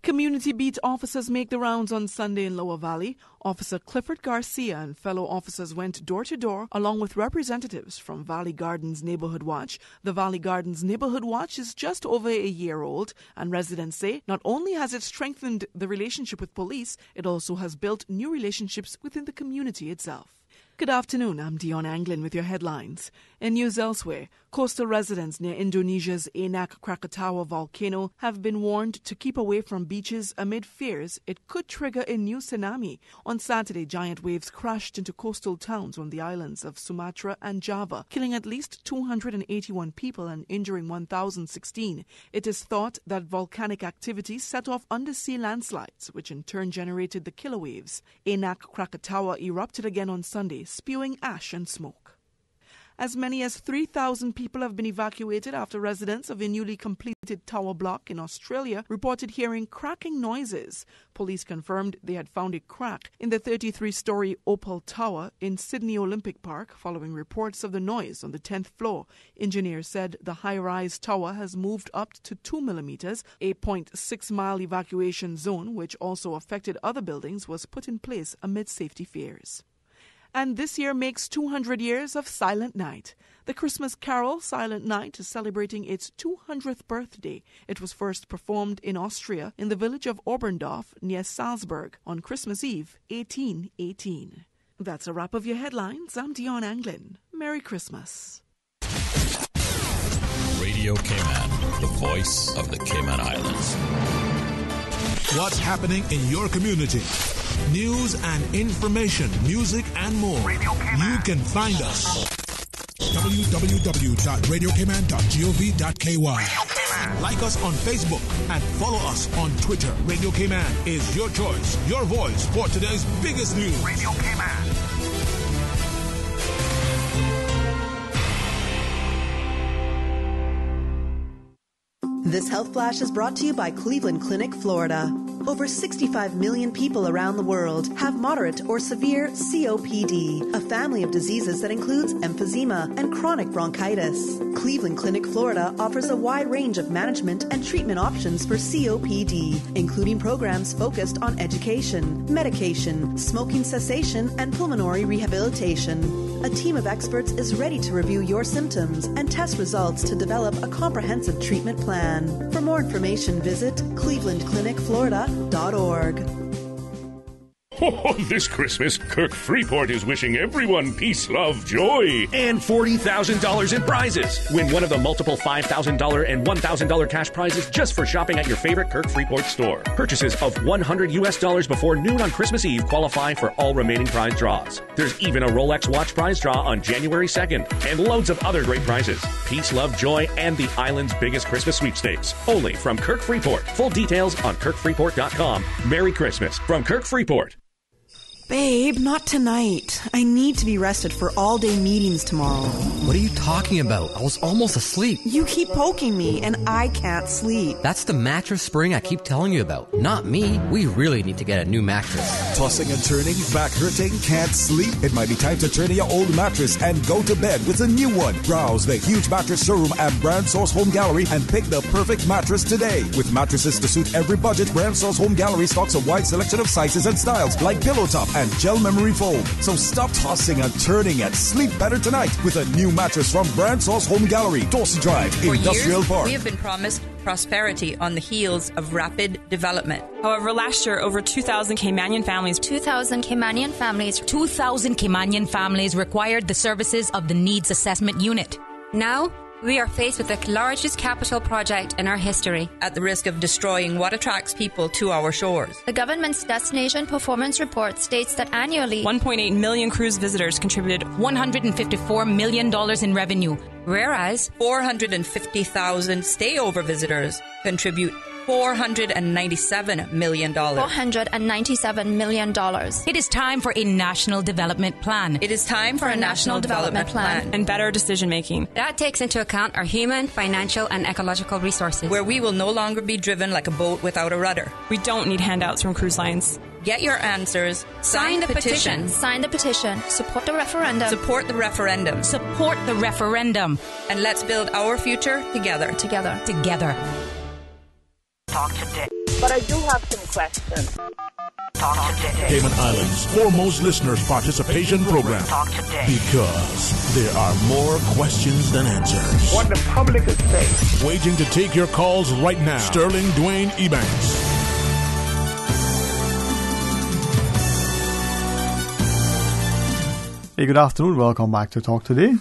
Community beat officers make the rounds on Sunday in Lower Valley. Officer Clifford Garcia and fellow officers went door to door along with representatives from Valley Gardens Neighborhood Watch. The Valley Gardens Neighborhood Watch is just over a year old, and residents say not only has it strengthened the relationship with police, it also has built new relationships within the community itself. Good afternoon, I'm Dion Anglin with your headlines. In news elsewhere, coastal residents near Indonesia's Enak Krakatau volcano have been warned to keep away from beaches amid fears it could trigger a new tsunami. On Saturday, giant waves crashed into coastal towns on the islands of Sumatra and Java, killing at least 281 people and injuring 1,016. It is thought that volcanic activity set off undersea landslides, which in turn generated the killer waves. Enak Krakatau erupted again on Sunday, spewing ash and smoke. As many as 3,000 people have been evacuated after residents of a newly completed tower block in Australia reported hearing cracking noises. Police confirmed they had found a crack in the 33-story Opal Tower in Sydney Olympic Park following reports of the noise on the 10th floor. Engineers said the high-rise tower has moved up to 2 millimeters. A 0.6-mile evacuation zone, which also affected other buildings, was put in place amid safety fears. And this year makes 200 years of Silent Night. The Christmas carol Silent Night is celebrating its 200th birthday. It was first performed in Austria in the village of Oberndorf near Salzburg on Christmas Eve, 1818. That's a wrap of your headlines. I'm Dion Anglin. Merry Christmas. Radio Cayman, the voice of the Cayman Islands. What's happening in your community? News and information, music and more. You can find us. www.radiocayman.gov.ky. Like us on Facebook and follow us on Twitter. Radio Cayman is your choice, your voice for today's biggest news. Radio Cayman. This health flash is brought to you by Cleveland Clinic, Florida. Over 65 million people around the world have moderate or severe COPD, a family of diseases that includes emphysema and chronic bronchitis. Cleveland Clinic, Florida offers a wide range of management and treatment options for COPD, including programs focused on education, medication, smoking cessation, and pulmonary rehabilitation. A team of experts is ready to review your symptoms and test results to develop a comprehensive treatment plan. For more information, visit clevelandclinicflorida.org. Oh, this Christmas, Kirk Freeport is wishing everyone peace, love, joy, and $40,000 in prizes. Win one of the multiple $5,000 and $1,000 cash prizes just for shopping at your favorite Kirk Freeport store. Purchases of $100 before noon on Christmas Eve qualify for all remaining prize draws. There's even a Rolex watch prize draw on January 2nd, and loads of other great prizes. Peace, love, joy, and the island's biggest Christmas sweepstakes. Only from Kirk Freeport. Full details on kirkfreeport.com. Merry Christmas from Kirk Freeport. Babe, not tonight. I need to be rested for all-day meetings tomorrow. What are you talking about? I was almost asleep. You keep poking me, and I can't sleep. That's the mattress spring I keep telling you about. Not me. We really need to get a new mattress. Tossing and turning, back hurting, can't sleep? It might be time to turn in your old mattress and go to bed with a new one. Browse the huge mattress showroom at Brand Source Home Gallery and pick the perfect mattress today. With mattresses to suit every budget, Brand Source Home Gallery stocks a wide selection of sizes and styles like Pillow Top and gel memory foam. So stop tossing and turning and sleep better tonight with a new mattress from Brand Source Home Gallery, Dorsey Drive, Industrial Park. We have been promised prosperity on the heels of rapid development. However, last year, over 2,000 Caymanian families required the services of the Needs Assessment Unit. Now, we are faced with the largest capital project in our history. At the risk of destroying what attracts people to our shores. The government's Destination Performance Report states that annually 1.8 million cruise visitors contributed $154 million in revenue, whereas 450,000 stayover visitors contribute $497 million. $497 million. It is time for a national development plan. It is time for a national development plan. And better decision making. That takes into account our human, financial, and ecological resources. Where we will no longer be driven like a boat without a rudder. We don't need handouts from cruise lines. Get your answers. Sign the petition. Sign the petition. Support the referendum. Support the referendum. Support the referendum. And let's build our future together. Together. Together. Talk today. But I do have some questions. Talk today. Cayman Islands' foremost listeners' participation program. Talk today. Because there are more questions than answers. What the public is saying. Waiting to take your calls right now. Sterling Dwayne Ebanks. Hey, good afternoon. Welcome back to Talk Today.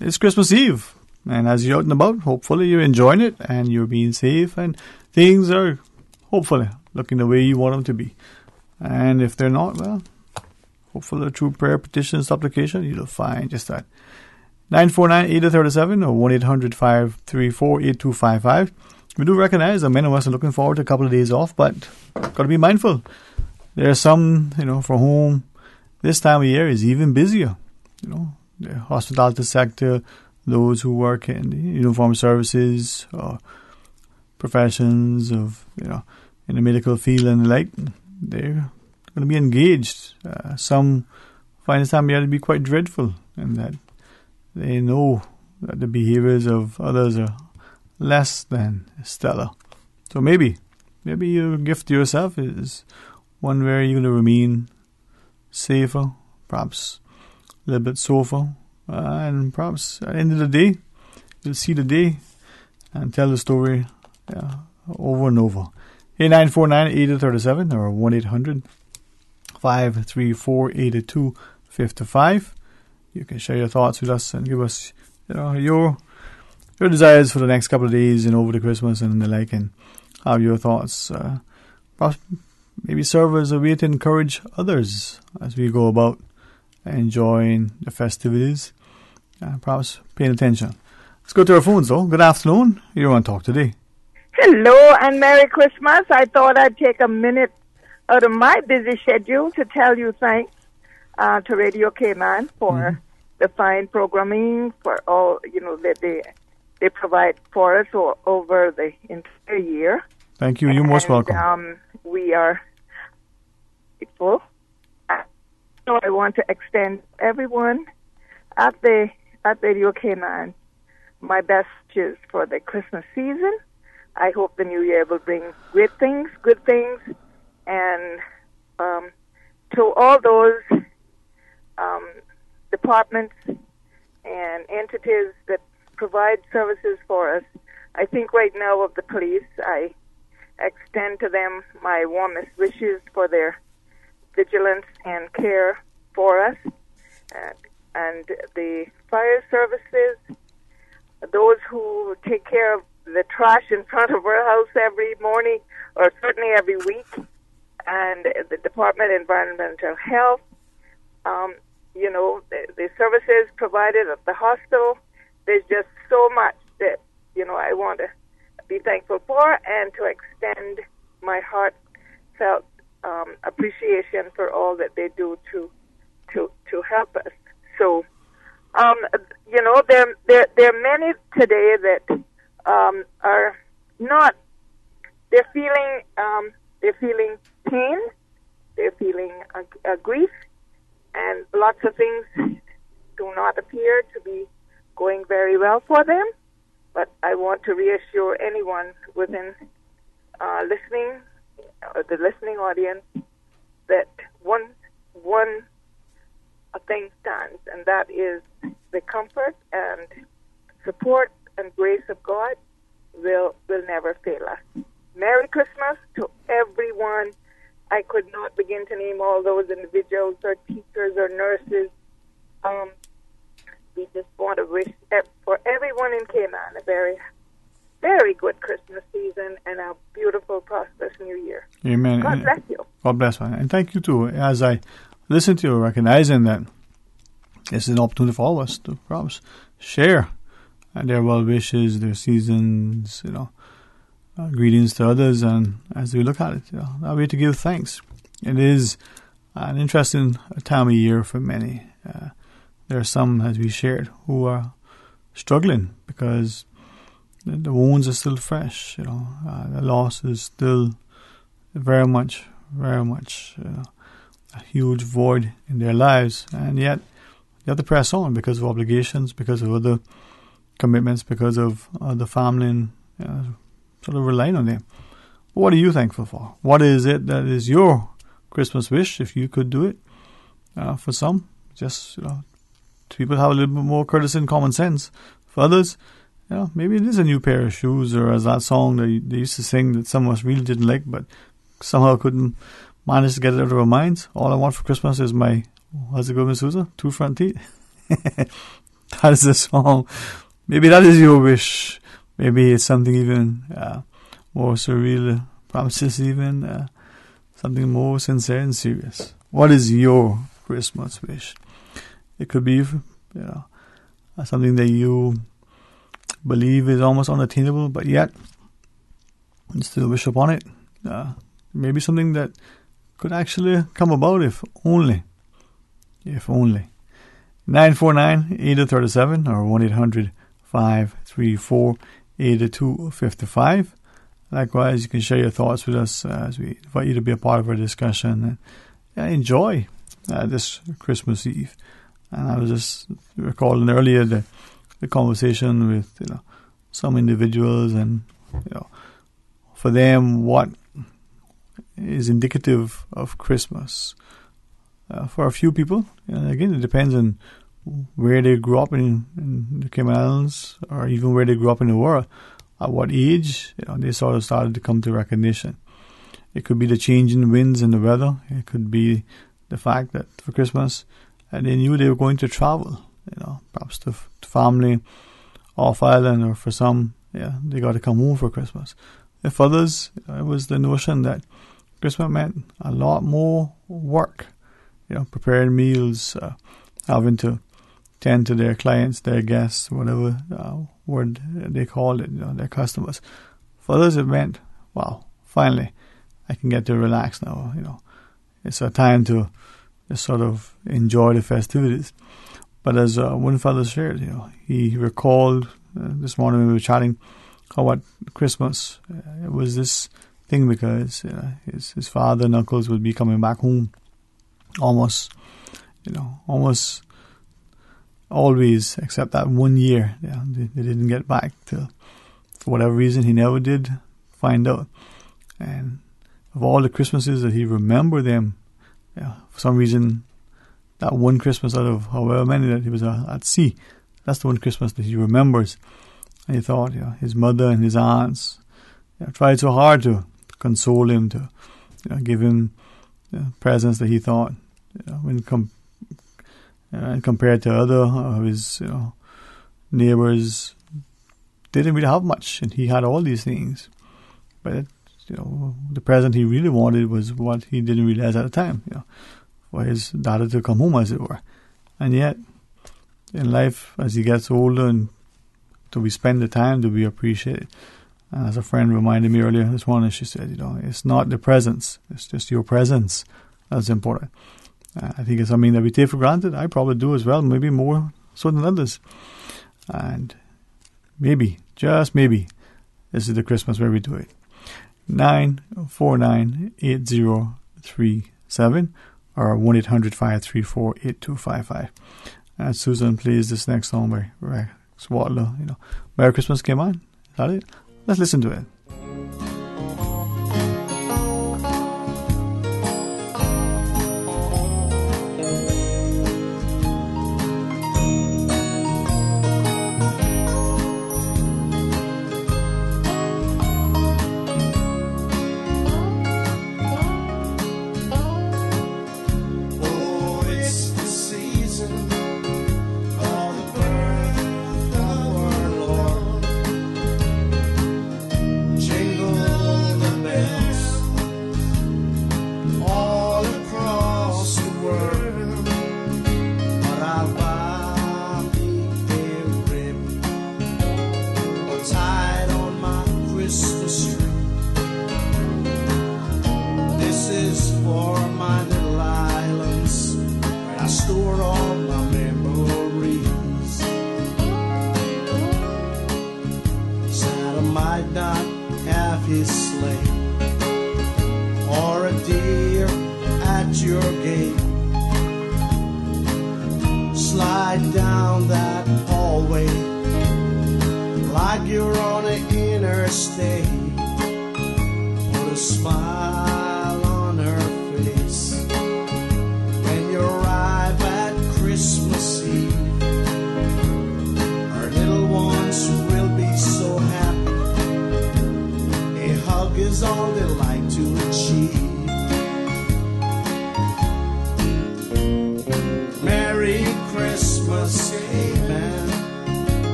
It's Christmas Eve, and as you're out and about, hopefully you're enjoying it and you're being safe and things are hopefully looking the way you want them to be. And if they're not, well, hopefully through prayer, petition, supplication, you'll find just that. 949-8037 or 1-800-534-8255. We do recognize that many of us are looking forward to a couple of days off, but got to be mindful. There are some, for whom this time of year is even busier. The hospitality sector, those who work in the uniform services or professions of, in the medical field and the like, they're going to be engaged. Some find this time of year to be quite dreadful in that they know that the behaviors of others are less than stellar. So maybe your gift to yourself is one where you're going to remain safer, perhaps a little bit sober, and perhaps at the end of the day, you'll see the day and tell the story over and over. 949-8037 or 1-800-534-8255. You can share your thoughts with us and give us your desires for the next couple of days and over the Christmas and the like, and have your thoughts perhaps maybe serve as a way to encourage others as we go about enjoying the festivities, perhaps paying attention. Let's go to our phones though. Good afternoon. You're on Talk Today. Hello and Merry Christmas. I thought I'd take a minute out of my busy schedule to tell you thanks to Radio Cayman for the fine programming, for all that they provide for us over the entire year. Thank you. You're most welcome. We are grateful. So I want to extend everyone at Radio Cayman my best wishes for the Christmas season. I hope the new year will bring great things, good things, and to all those departments and entities that provide services for us. I think right now of the police, I extend to them my warmest wishes for their vigilance and care for us. And the fire services, those who take care of the trash in front of our house every morning, or certainly every week, and the Department of Environmental Health, the services provided at the hospital. There's just so much that, I want to be thankful for, and to extend my heartfelt appreciation for all that they do to help us. So, there are many today that are not. They're feeling pain. They're feeling grief, and lots of things do not appear to be going very well for them. But I want to reassure anyone within listening, or the listening audience, that one thing stands, and that is the comfort and support and grace of God will never fail us. Merry Christmas to everyone. I could not begin to name all those individuals or teachers or nurses. We just want to wish for everyone in Cayman a very, very good Christmas season and a beautiful, prosperous New Year. Amen. God bless you. God bless you. And thank you too. As I listen to you, recognizing that this is an opportunity for all of us to perhaps share their well wishes, their seasons, greetings to others, and as we look at it, that way to give thanks. It is an interesting time of year for many. There are some, as we shared, who are struggling because the wounds are still fresh. The loss is still very much a huge void in their lives, and yet they have to press on because of obligations, because of other commitments, because of the family, and sort of relying on them. But what are you thankful for? What is it that is your Christmas wish, if you could do it? For some, just people have a little bit more courtesy and common sense. For others, maybe it is a new pair of shoes, or as that song that they used to sing that some of us really didn't like, but somehow couldn't manage to get it out of our minds. All I want for Christmas is my What's it go, Miss Susan? 2 front teeth? That is the song. Maybe that is your wish. Maybe it's something even more surreal. Promises even something more sincere and serious. What is your Christmas wish? It could be, something that you believe is almost unattainable, but yet you still wish upon it. Maybe something that could actually come about if only. 949-8037 or 1-800-534-8255. Likewise, you can share your thoughts with us as we invite you to be a part of our discussion and enjoy this Christmas Eve. And I was just recalling earlier the conversation with some individuals, and for them, what is indicative of Christmas. For a few people, again, it depends on where they grew up in the Cayman Islands, or even where they grew up in the world. At what age they sort of started to come to recognition. It could be the change in winds and the weather. It could be the fact that for Christmas they knew they were going to travel, perhaps to family off island, or for some, they got to come home for Christmas. For others, it was the notion that Christmas meant a lot more work, preparing meals, having to tend to their clients, their guests, whatever word they call it, their customers. For others, it meant, wow, finally, I can get to relax now. It's a time to just sort of enjoy the festivities. But as one fellow shared, he recalled this morning when we were chatting how what Christmas it was this thing because his father and uncles would be coming back home almost always, except that 1 year. They didn't get back till, for whatever reason, he never did find out. And of all the Christmases that he remembered them, for some reason, that one Christmas out of however many that he was at sea, that's the one Christmas that he remembers. And he thought, his mother and his aunts tried so hard to console him, to give him presents that he thought, when and compared to other of his neighbors, didn't really have much, and he had all these things. But the present he really wanted was what he didn't realize at the time, for his daughter to come home, as it were. And yet, in life, as he gets older, and do we spend the time, do we appreciate it? And as a friend reminded me earlier this morning, she said, it's not the presents, it's just your presence that's important. I think it's something that we take for granted. I probably do as well, maybe more so than others. And maybe, just maybe, this is the Christmas where we do it. 949-8037 or 1-800-534-8255. And Susan plays this next song by Rex Watler. Merry Christmas came on. Is that it? Let's listen to it.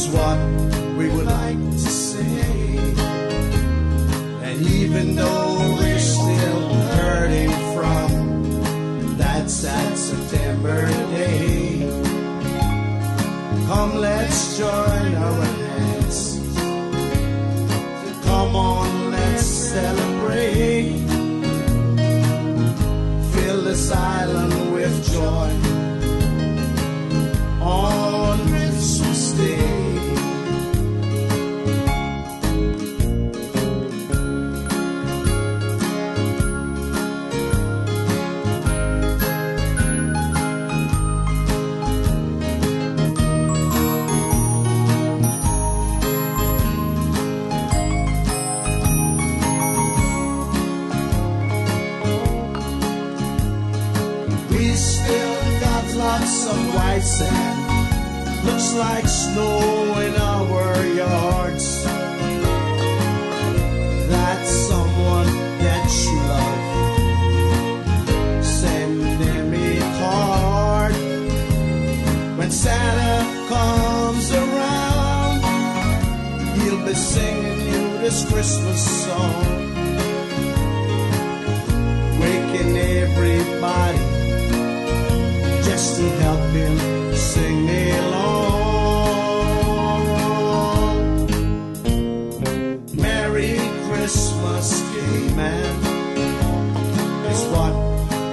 is what we would like to say. And even though we're still hurting from that sad September day, come, let's join our hands. Come on, let's celebrate. Fill this island with joy on Christmas Day. Some white sand, looks like snow in our yards. That's someone that you love. Send them a card. When Santa comes around, he'll be singing you this Christmas song, waking everybody just to help him sing along. Merry Christmas, gay man, is what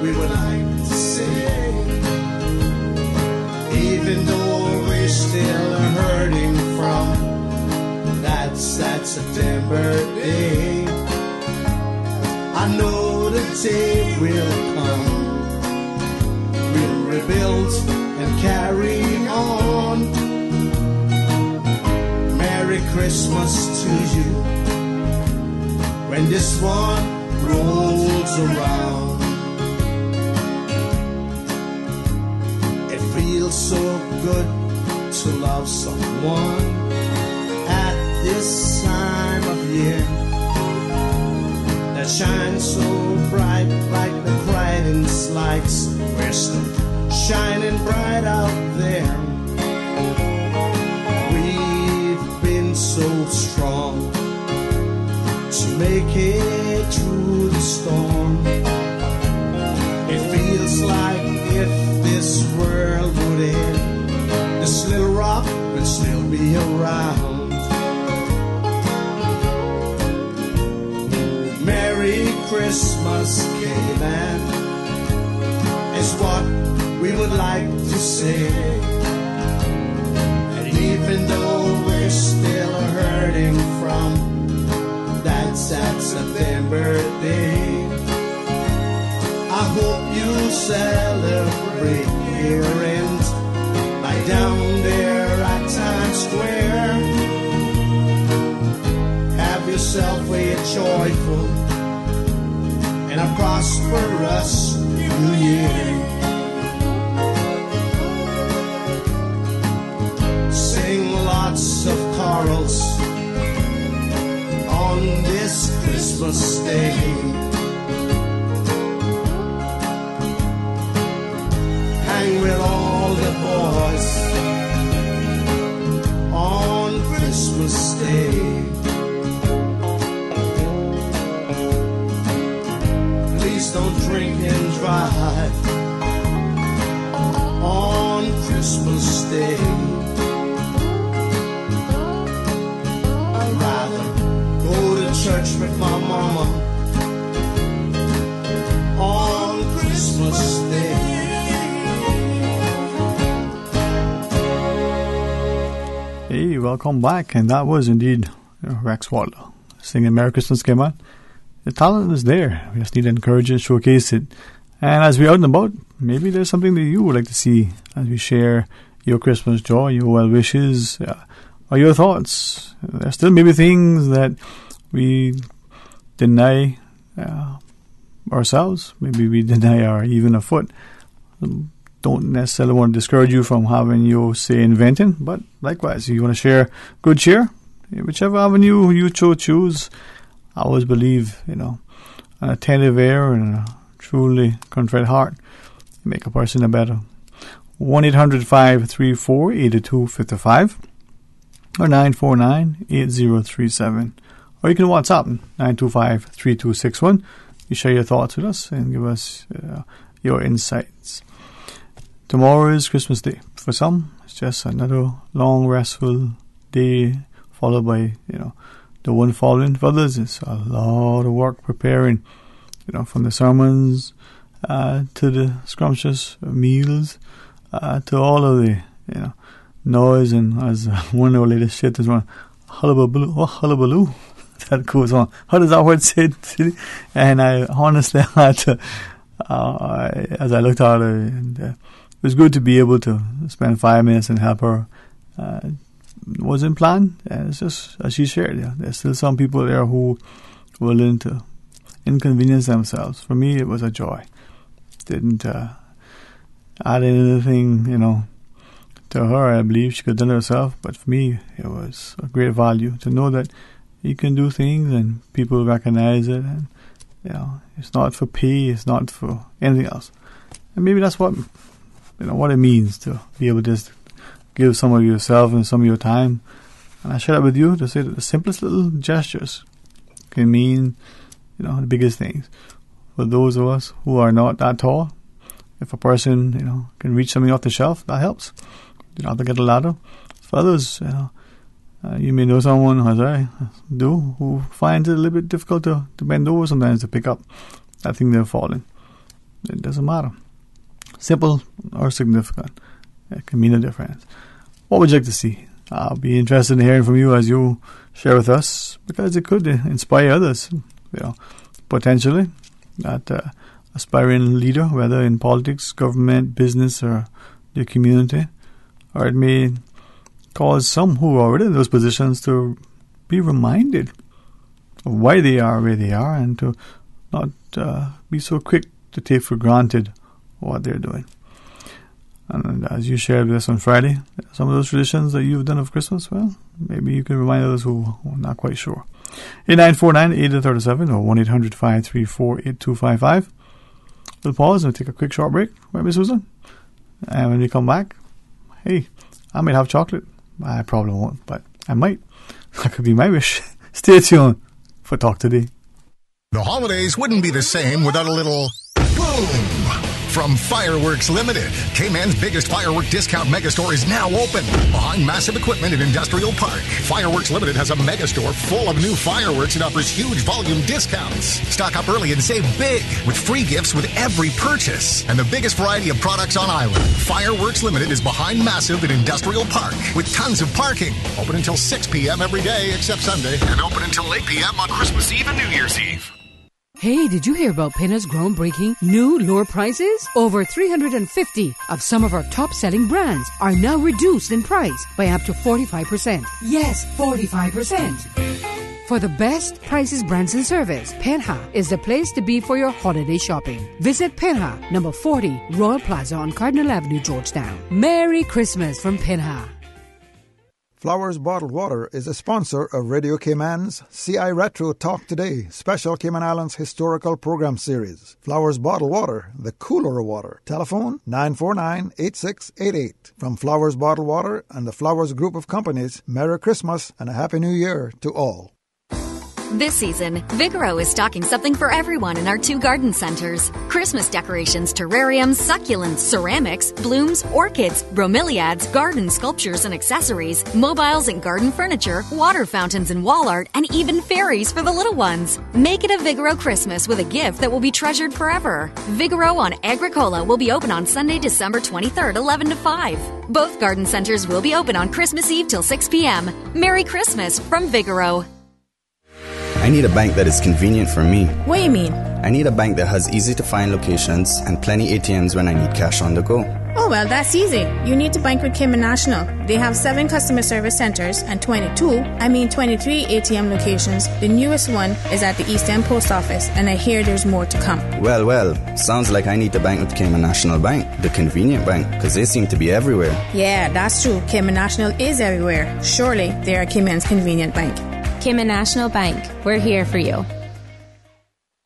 we would like to say. Even though we're still hurting from that sad September day, I know the day will come. We'll rebuild and carry on. Merry Christmas to you when this one rolls around. It feels so good to love someone at this time of year that shines so bright like the brightest lights. We're still shining bright out there. We've been so strong to make it through the storm. It feels like if this world would end, this little rock would still be around. Merry Christmas, Cayman, is what we would like to say. And even though we're still hurting from that sad September day, I hope you celebrate here and lie down there at Times Square. Have yourself a joyful and a prosperous New Year. Sing lots of carols on this Christmas Day. Hang with all the boys on Christmas Day. Please don't drink and drive on Christmas Day. I'd rather go to church with my mama on Christmas Day. Hey, welcome back. And that was indeed Rex Waller singing Merry Christmas, Came On. The talent is there. We just need to encourage it, showcase it. And as we're out and about, maybe there's something that you would like to see as we share your Christmas joy, your well wishes, or your thoughts. There's still maybe things that we deny ourselves. Maybe we deny our even a foot. Don't necessarily want to discourage you from having your say in venting, but likewise, if you want to share good cheer, whichever avenue you choose. I always believe, an attentive ear and a truly contrite heart make a person a better. 1-800-534-8255. or 949-8037. Or you can WhatsApp 925-3261. You share your thoughts with us and give us your insights. Tomorrow is Christmas Day. For some, it's just another long, restful day, followed by, the one following. For others, it's a lot of work preparing, from the sermons to the scrumptious meals to all of the, noise, and as one of our latest shit is one, hullabaloo, that goes on. How does that word say? And I honestly had to, as I looked at her, and it was good to be able to spend 5 minutes and help her. Wasn't planned. It's just, as she shared, there's still some people there who were willing to inconvenience themselves. For me, it was a joy. Didn't add anything, to her. I believe she could have done it herself, but for me, it was a great value to know that you can do things and people recognize it, and it's not for pay, it's not for anything else. And maybe that's what what it means to be able to just give some of yourself and some of your time. And I share that with you to say that the simplest little gestures can mean the biggest things. For those of us who are not that tall, if a person can reach something off the shelf, that helps. You don't have to get a ladder. For others, you may know someone, as I do, who finds it a little bit difficult to bend over sometimes to pick up that thing they're falling. It doesn't matter. Simple or significant, it can mean a difference. What would you like to see? I'll be interested in hearing from you as you share with us, because it could inspire others, potentially, that aspiring leader, whether in politics, government, business, or your community. Or it may cause some who are already in those positions to be reminded of why they are where they are, and to not be so quick to take for granted what they're doing. And as you shared with us on Friday, some of those traditions that you've done of Christmas, well, maybe you can remind others who are not quite sure. 8949-8037 or 1-800-534-8255. We'll pause and take a quick short break, right, Miss Susan? And when we come back, hey, I might have chocolate. I probably won't, but I might. That could be my wish. Stay tuned for Talk Today. The holidays wouldn't be the same without a little boom from Fireworks Limited. K-Man's biggest firework discount megastore is now open behind Massive Equipment in Industrial Park. Fireworks Limited has a megastore full of new fireworks and offers huge volume discounts. Stock up early and save big with free gifts with every purchase and the biggest variety of products on island. Fireworks Limited is behind Massive in Industrial Park with tons of parking. Open until 6 p.m. every day except Sunday, and open until 8 p.m. on Christmas Eve and New Year's Eve. Hey, did you hear about Pinna's groundbreaking new lower prices? Over 350 of some of our top-selling brands are now reduced in price by up to 45%. Yes, 45%. For the best prices, brands and service, Penha is the place to be for your holiday shopping. Visit Penha, number 40, Royal Plaza on Cardinal Avenue, Georgetown. Merry Christmas from Penha. Flowers Bottled Water is a sponsor of Radio Cayman's CI Retro Talk Today, special Cayman Islands historical program series. Flowers Bottled Water, the cooler of water. Telephone 949-8688. From Flowers Bottled Water and the Flowers Group of Companies, Merry Christmas and a Happy New Year to all. This season, Vigoro is stocking something for everyone in our 2 garden centers. Christmas decorations, terrariums, succulents, ceramics, blooms, orchids, bromeliads, garden sculptures and accessories, mobiles and garden furniture, water fountains and wall art, and even fairies for the little ones. Make it a Vigoro Christmas with a gift that will be treasured forever. Vigoro on Agricola will be open on Sunday, December 23rd, 11 to 5. Both garden centers will be open on Christmas Eve till 6 p.m. Merry Christmas from Vigoro. I need a bank that is convenient for me. What do you mean? I need a bank that has easy-to-find locations and plenty ATMs when I need cash on the go. Oh, well, that's easy. You need to bank with Cayman National. They have 7 customer service centers and 23 ATM locations. The newest one is at the East End Post Office, and I hear there's more to come. Well, sounds like I need to bank with Cayman National Bank, the convenient bank, because they seem to be everywhere. Yeah, that's true. Cayman National is everywhere. Surely they are Cayman's convenient bank. Cayman National Bank. We're here for you.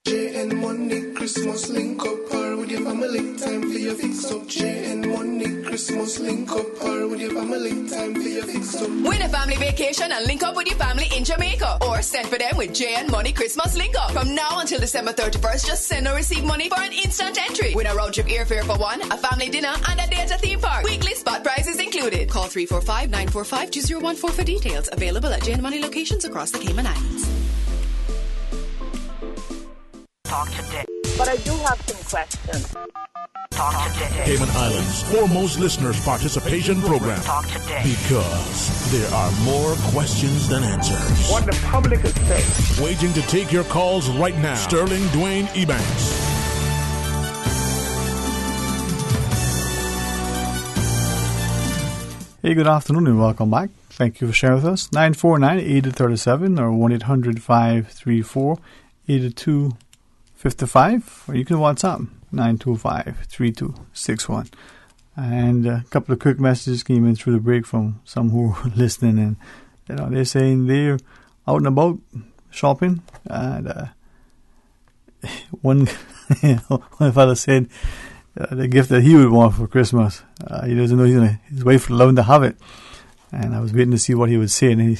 JN Money Christmas link up par with your family. Time for your fix up. JN Money Christmas link up par with your family. link time for your fix up. Win a family vacation and link up with your family in Jamaica. Or send for them with JN Money Christmas Link Up. From now until December 31st, just send or receive money for an instant entry. Win a road trip airfare for one, a family dinner, and a day at a theme park. Weekly spot prizes included. Call 345-945-2014 for details. Available at JN Money locations across the Cayman Islands. Talk today. But I do have some questions. Talk today. Cayman Islands' foremost listeners' participation program. Talk today. Because there are more questions than answers. What the public is saying. Waiting to take your calls right now. Sterling Dwayne Ebanks. Hey, good afternoon and welcome back. Thank you for sharing with us. 949-8037 or 1-800-534-8255, or you can WhatsApp 925-3261. And a couple of quick messages came in through the break from some who were listening, and they're saying they're out and about shopping, and one fellow said the gift that he would want for Christmas, he doesn't know his wife would love him to have it. And I was waiting to see what he would say, and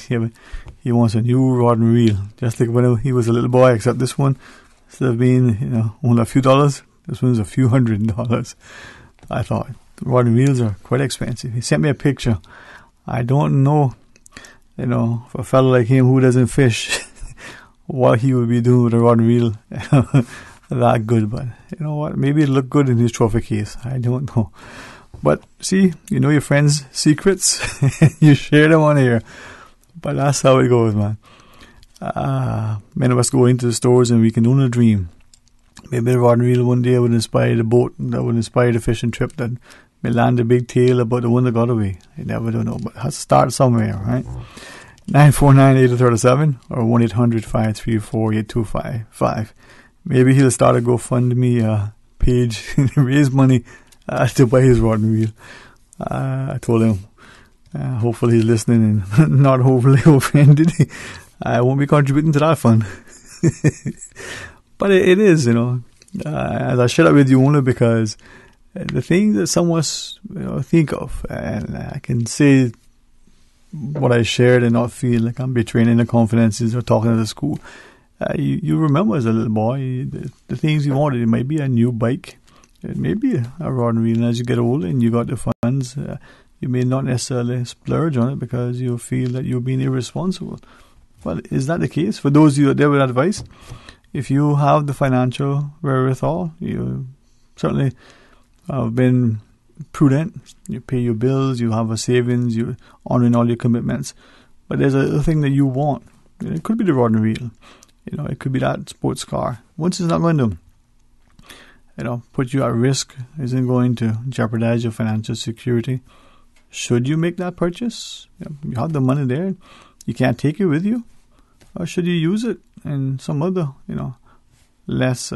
he wants a new rod and reel, just like when he was a little boy, except this one, instead of being only a few dollars, this one's a few $100s. I thought the rod and reels are quite expensive. He sent me a picture. I don't know, for a fellow like him who doesn't fish, what he would be doing with a rod and reel that good. But you know what? Maybe it'll look good in his trophy case. I don't know. But see, your friends' secrets, you share them on here. But that's how it goes, man. Many of us go into the stores and we can only dream. Maybe the rod and reel one day would inspire the boat, that would inspire the fishing trip, that may land a big tale about the one that got away. You never don't know, but it has to start somewhere, right? 949-8037 or 1-800-534-8255. Maybe he'll start a GoFundMe page and raise money to buy his rod and reel. I told him, hopefully he's listening and not hopefully offended. I won't be contributing to that fund. But it is, as I share that with you only because the things that some of us think of, and I can say what I shared and not feel like I'm betraying any confidences or talking at the school. You remember as a little boy, the things you wanted. It might be a new bike, it may be a rod and reel, and as you get older and you got the funds, you may not necessarily splurge on it because you feel that you're being irresponsible. Well, is that the case? For those of you out there with advice, if you have the financial wherewithal, you certainly have been prudent, you pay your bills, you have a savings, you're honoring all your commitments, but there's a thing that you want. It could be the rod and reel, it could be that sports car. Once it's not going to put you at risk, isn't going to jeopardize your financial security, should you make that purchase? You have the money there, you can't take it with you, or should you use it in some other, less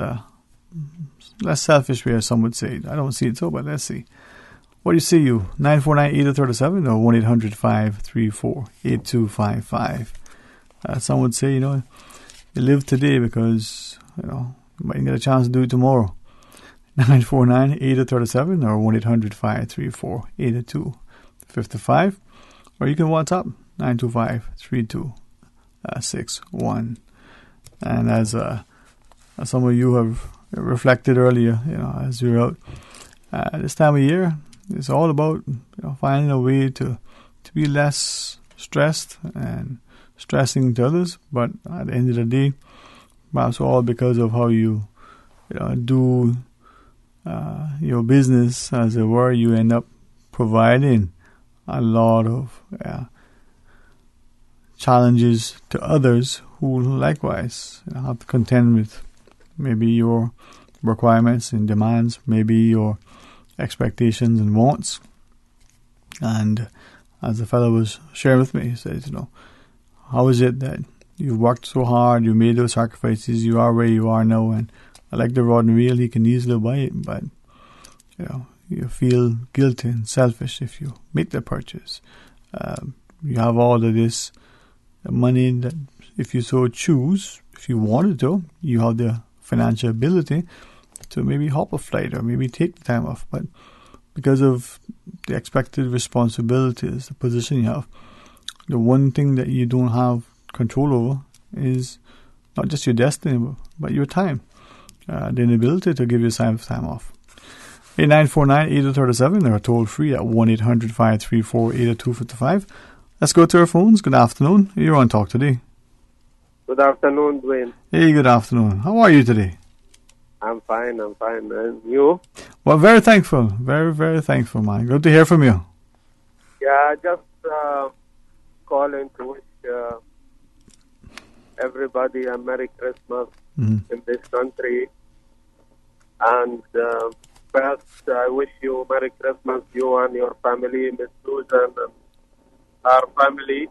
selfish way, as some would say? I don't see it so, but let's see. What do you see, you? 949-8037 or 1-800-534-8255. Some would say, you live today because, you might get a chance to do it tomorrow. 949-8037 or 1-800-534-8255. Or you can WhatsApp 925-3261. And as some of you have reflected earlier, as you're out this time of year, it's all about finding a way to be less stressed and stressing to others. But at the end of the day, perhaps all because of how you do your business, as it were, you end up providing a lot of challenges to others who likewise have to contend with maybe your requirements and demands, maybe your expectations and wants. And as the fellow was sharing with me, he says, how is it that you've worked so hard, you made those sacrifices, you are where you are now, and I like the rod and reel, he can easily buy it, but you feel guilty and selfish if you make the purchase. You have all of this money that, if you so choose, if you wanted to, you have the financial ability to maybe hop a flight or maybe take the time off. But because of the expected responsibilities, the position you have, the one thing that you don't have control over is not just your destiny, but your time, the inability to give yourself time off. 8949-8037, they're toll free at 1-800-534-8255. Let's go to our phones. Good afternoon. You're on Talk Today. Good afternoon, Dwayne. Hey, good afternoon. How are you today? I'm fine. And you? Well, very thankful. Very, very thankful, man. Good to hear from you. Yeah, just calling to wish everybody a Merry Christmas in this country. And first, I wish you Merry Christmas, you and your family, Miss Susan and our family.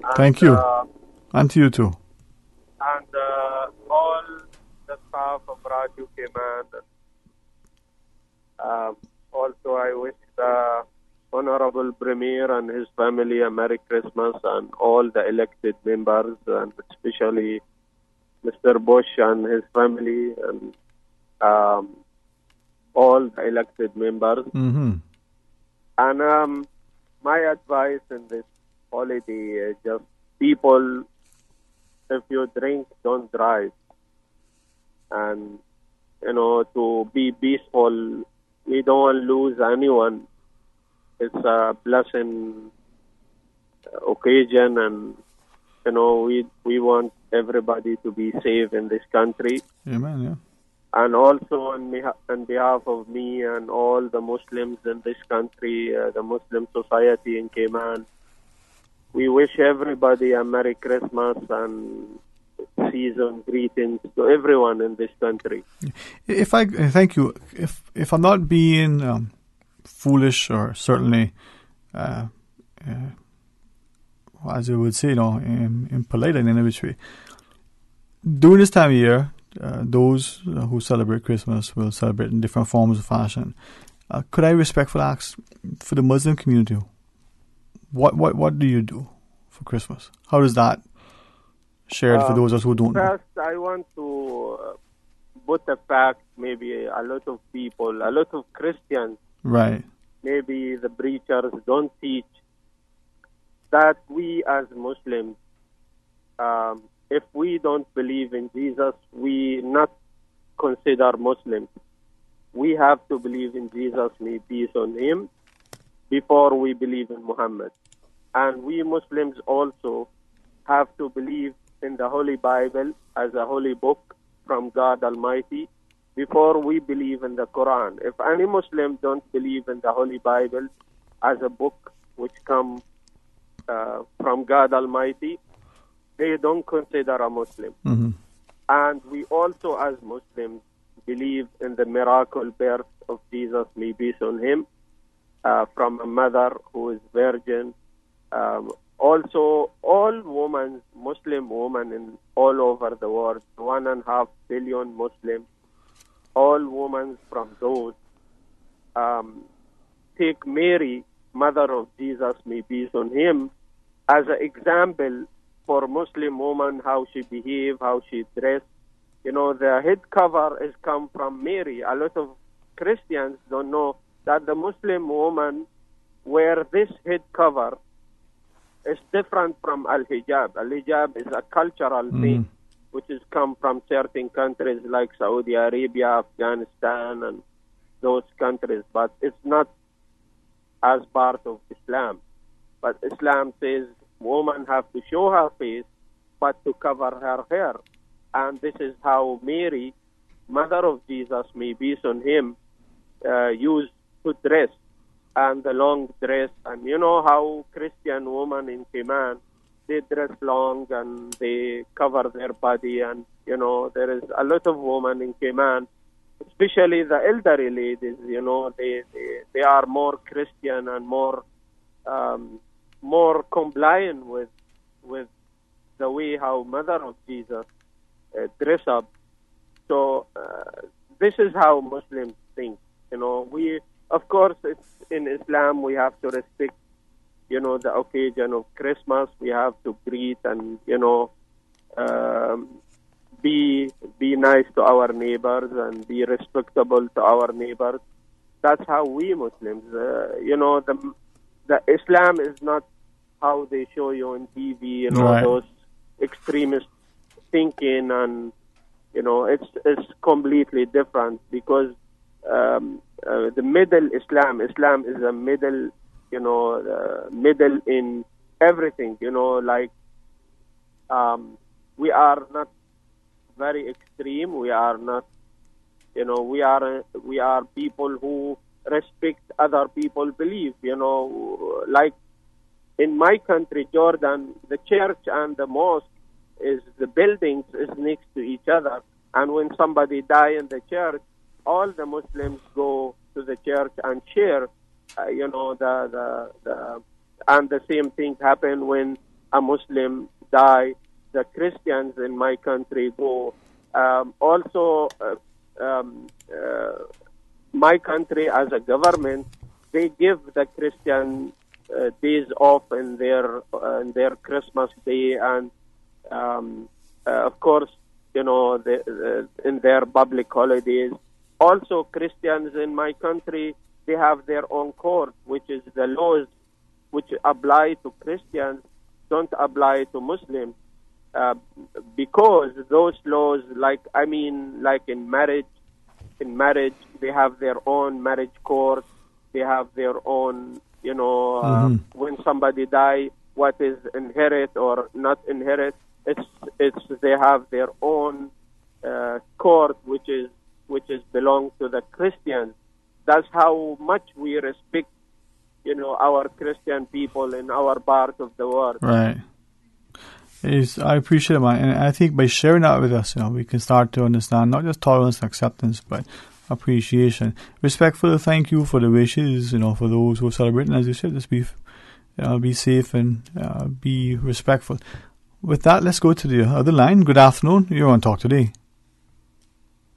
And, thank you. And to you too. And all the staff of Radio Cayman. Also, I wish the Honorable Premier and his family a Merry Christmas, and all the elected members, and especially Mr. Bush and his family, and all the elected members. And my advice in this holiday is just people, if you drink, don't drive. And, to be peaceful, we don't want to lose anyone. It's a blessing occasion, and, we want everybody to be safe in this country. Amen, yeah. And also on behalf of me and all the Muslims in this country, the Muslim society in Cayman, we wish everybody a Merry Christmas and season greetings to everyone in this country. Thank you. If I'm not being foolish, or certainly, as you would say, impolite in any which way, during this time of year, those who celebrate Christmas will celebrate in different forms of fashion. Could I respectfully ask, for the Muslim community, what do you do for Christmas? How does that share for those of us who don't know? First, I want to put a fact, maybe a lot of people, a lot of Christians, right, maybe the preachers don't teach that we as Muslims, if we don't believe in Jesus, we not consider Muslims. We have to believe in Jesus, may peace on him, before we believe in Muhammad. And we Muslims also have to believe in the Holy Bible as a holy book from God Almighty before we believe in the Quran. If any Muslim don't believe in the Holy Bible as a book which come from God Almighty, they don't consider a Muslim. And we also as Muslims believe in the miracle birth of Jesus, may peace on him, from a mother who is virgin. Also, all women, Muslim women in all over the world, 1.5 billion Muslims, all women from those, take Mary, mother of Jesus, may peace on him, as an example for Muslim woman, how she behave, how she dress. The head cover is come from Mary. A lot of Christians don't know that the Muslim woman wear this head cover is different from al-hijab. Al-hijab is a cultural thing which has come from certain countries like Saudi Arabia, Afghanistan, and those countries, but it's not as part of Islam. But Islam says woman have to show her face, but to cover her hair. And this is how Mary, mother of Jesus, may peace on him, used to dress, and the long dress. And you know how Christian women in Cayman, they dress long and they cover their body. And, there is a lot of women in Cayman, especially the elderly ladies, they are more Christian and more compliant with the way how mother of Jesus dress up. So this is how Muslims think. We, of course, it's in Islam we have to respect, the occasion of Christmas. We have to greet and be nice to our neighbors and be respectable to our neighbors. That's how we Muslims, the Islam is not how they show you on TV, Right. those extremist thinking, and it's completely different, because the middle Islam is a middle, middle in everything, like we are not very extreme. We are not, we are people who respect other people's belief. Like in my country, Jordan, the church and the mosque the buildings is next to each other, and when somebody die in the church, all the Muslims go to the church and share. And the same thing happen when a Muslim die. The Christians in my country go. My country as a government, they give the Christian days off in their Christmas day, and of course, in their public holidays. Also, Christians in my country, they have their own court, which is the laws which apply to Christians don't apply to Muslims, because those laws, like in marriage, they have their own marriage court. They have their own, when somebody die, what is inherit or not inherit. They have their own court, which is belong to the Christians. That's how much we respect, our Christian people in our part of the world. Right. I appreciate it, man. And I think by sharing that with us, we can start to understand not just tolerance and acceptance, but appreciation. Respectful, thank you for the wishes, for those who are celebrating. As you said, just be safe and be respectful. With that, let's go to the other line. Good afternoon. You're on Talk Today.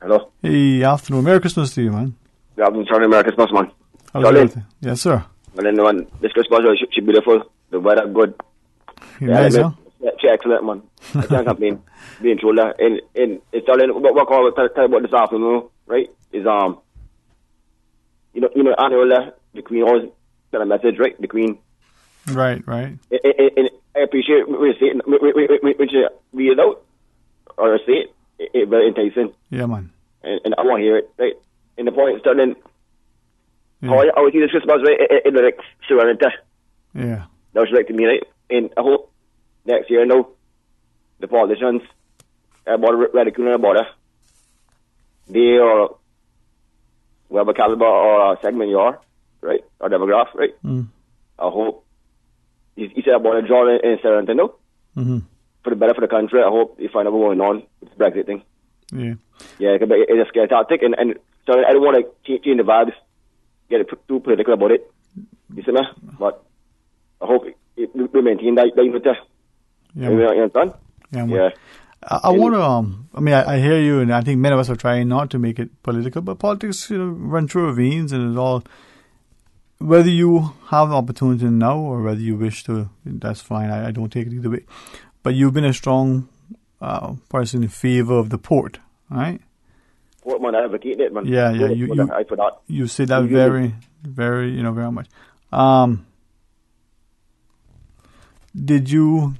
Hello. Hey, afternoon. Merry Christmas to you, man. Good afternoon, Charlie. Merry Christmas, man. How's Charlie? Yes, sir. And then this Christmas should be beautiful. The weather good. Nice, huh? Excellent, man. I can't complain. Being true, and it's all in what I tell you about this afternoon, right? Is Annual, the Queen always got a message, right? The Queen. Right. And I appreciate when you say it, when you read it out or say it. It's very enticing. Yeah, man. And I want to hear it, right? And the point is starting. How I would see this Christmas, right? In the next serenity. Yeah. That was right to me, right? And I hope next year, the politicians about ridiculing about it, they or whatever caliber or segment you are, right? Or demographic, right? I hope he said about a draw in serenity, for the better for the country. I hope you find out what's going on with the Brexit thing. Yeah. Yeah, it's a scary tactic, and so I don't want to change the vibes, get too political about it. You see me? But I hope we maintain that unity. Yeah, you understand? Yeah. I want to. I hear you, and I think many of us are trying not to make it political, but politics, run through our veins, and it's all. Whether you have the opportunity now or whether you wish to, that's fine. I don't take it either way. But you've been a strong person in favor of the port, right? Port, man, I advocate it, man. Yeah. You say that very, very, very much. Did you?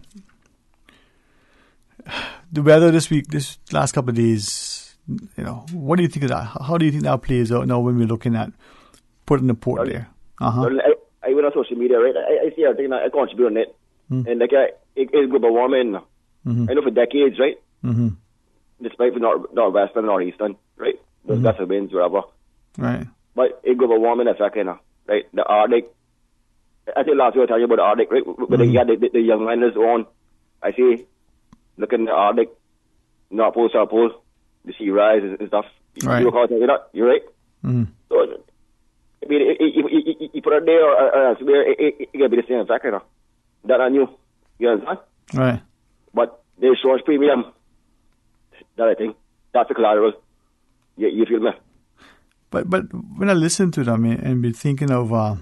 The weather this last couple of days, what do you think of that? How do you think that plays out now when we're looking at putting the port there? Well, I went on social media, right? I see everything. I contribute on it, and it's global warming. I know for decades, right? Despite the northwestern and northeastern, right? Those gusty winds, wherever. Right. But it's global warming effect, right? The Arctic. I think last year I told you about the Arctic, right? But they got the young miners on. I see, looking at the Arctic, North Pole, South Pole, the sea rise and stuff. Right. You're right. So, I mean, you put it there or elsewhere, it can be the same effect, That I knew. You understand? Right. But the insurance premium, that I think, that's the collateral. You feel me? But when I listen to them and be thinking of how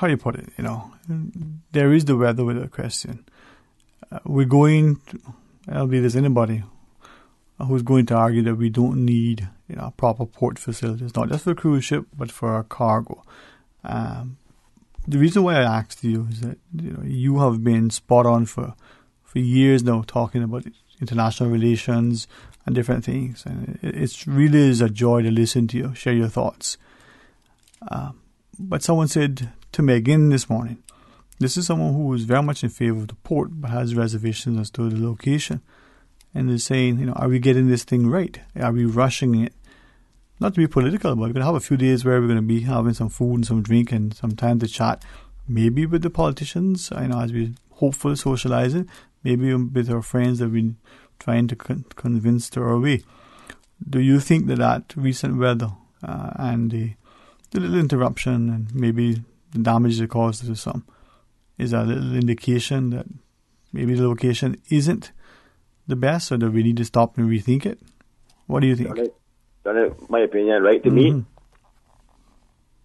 do you put it? There is the weather with a question. We're going. I don't believe there's anybody who's going to argue that we don't need proper port facilities, not just for cruise ship, but for our cargo. The reason why I asked you is that you have been spot on for years now, talking about international relations and different things, and it really is a joy to listen to you share your thoughts. But someone said to Megan this morning, this is someone who is very much in favor of the port but has reservations as to the location, and is saying, are we getting this thing right? Are we rushing it? Not to be political, but we're going to have a few days where we're going to be having some food and some drink and some time to chat, maybe with the politicians, as we hopefully socializing, maybe with our friends that we've been trying to convince to our way. Do you think that recent weather and the little interruption and maybe the damage it caused to some is a little indication that maybe the location isn't the best, or that we need to stop and rethink it? What do you think? That's my opinion, right? To me,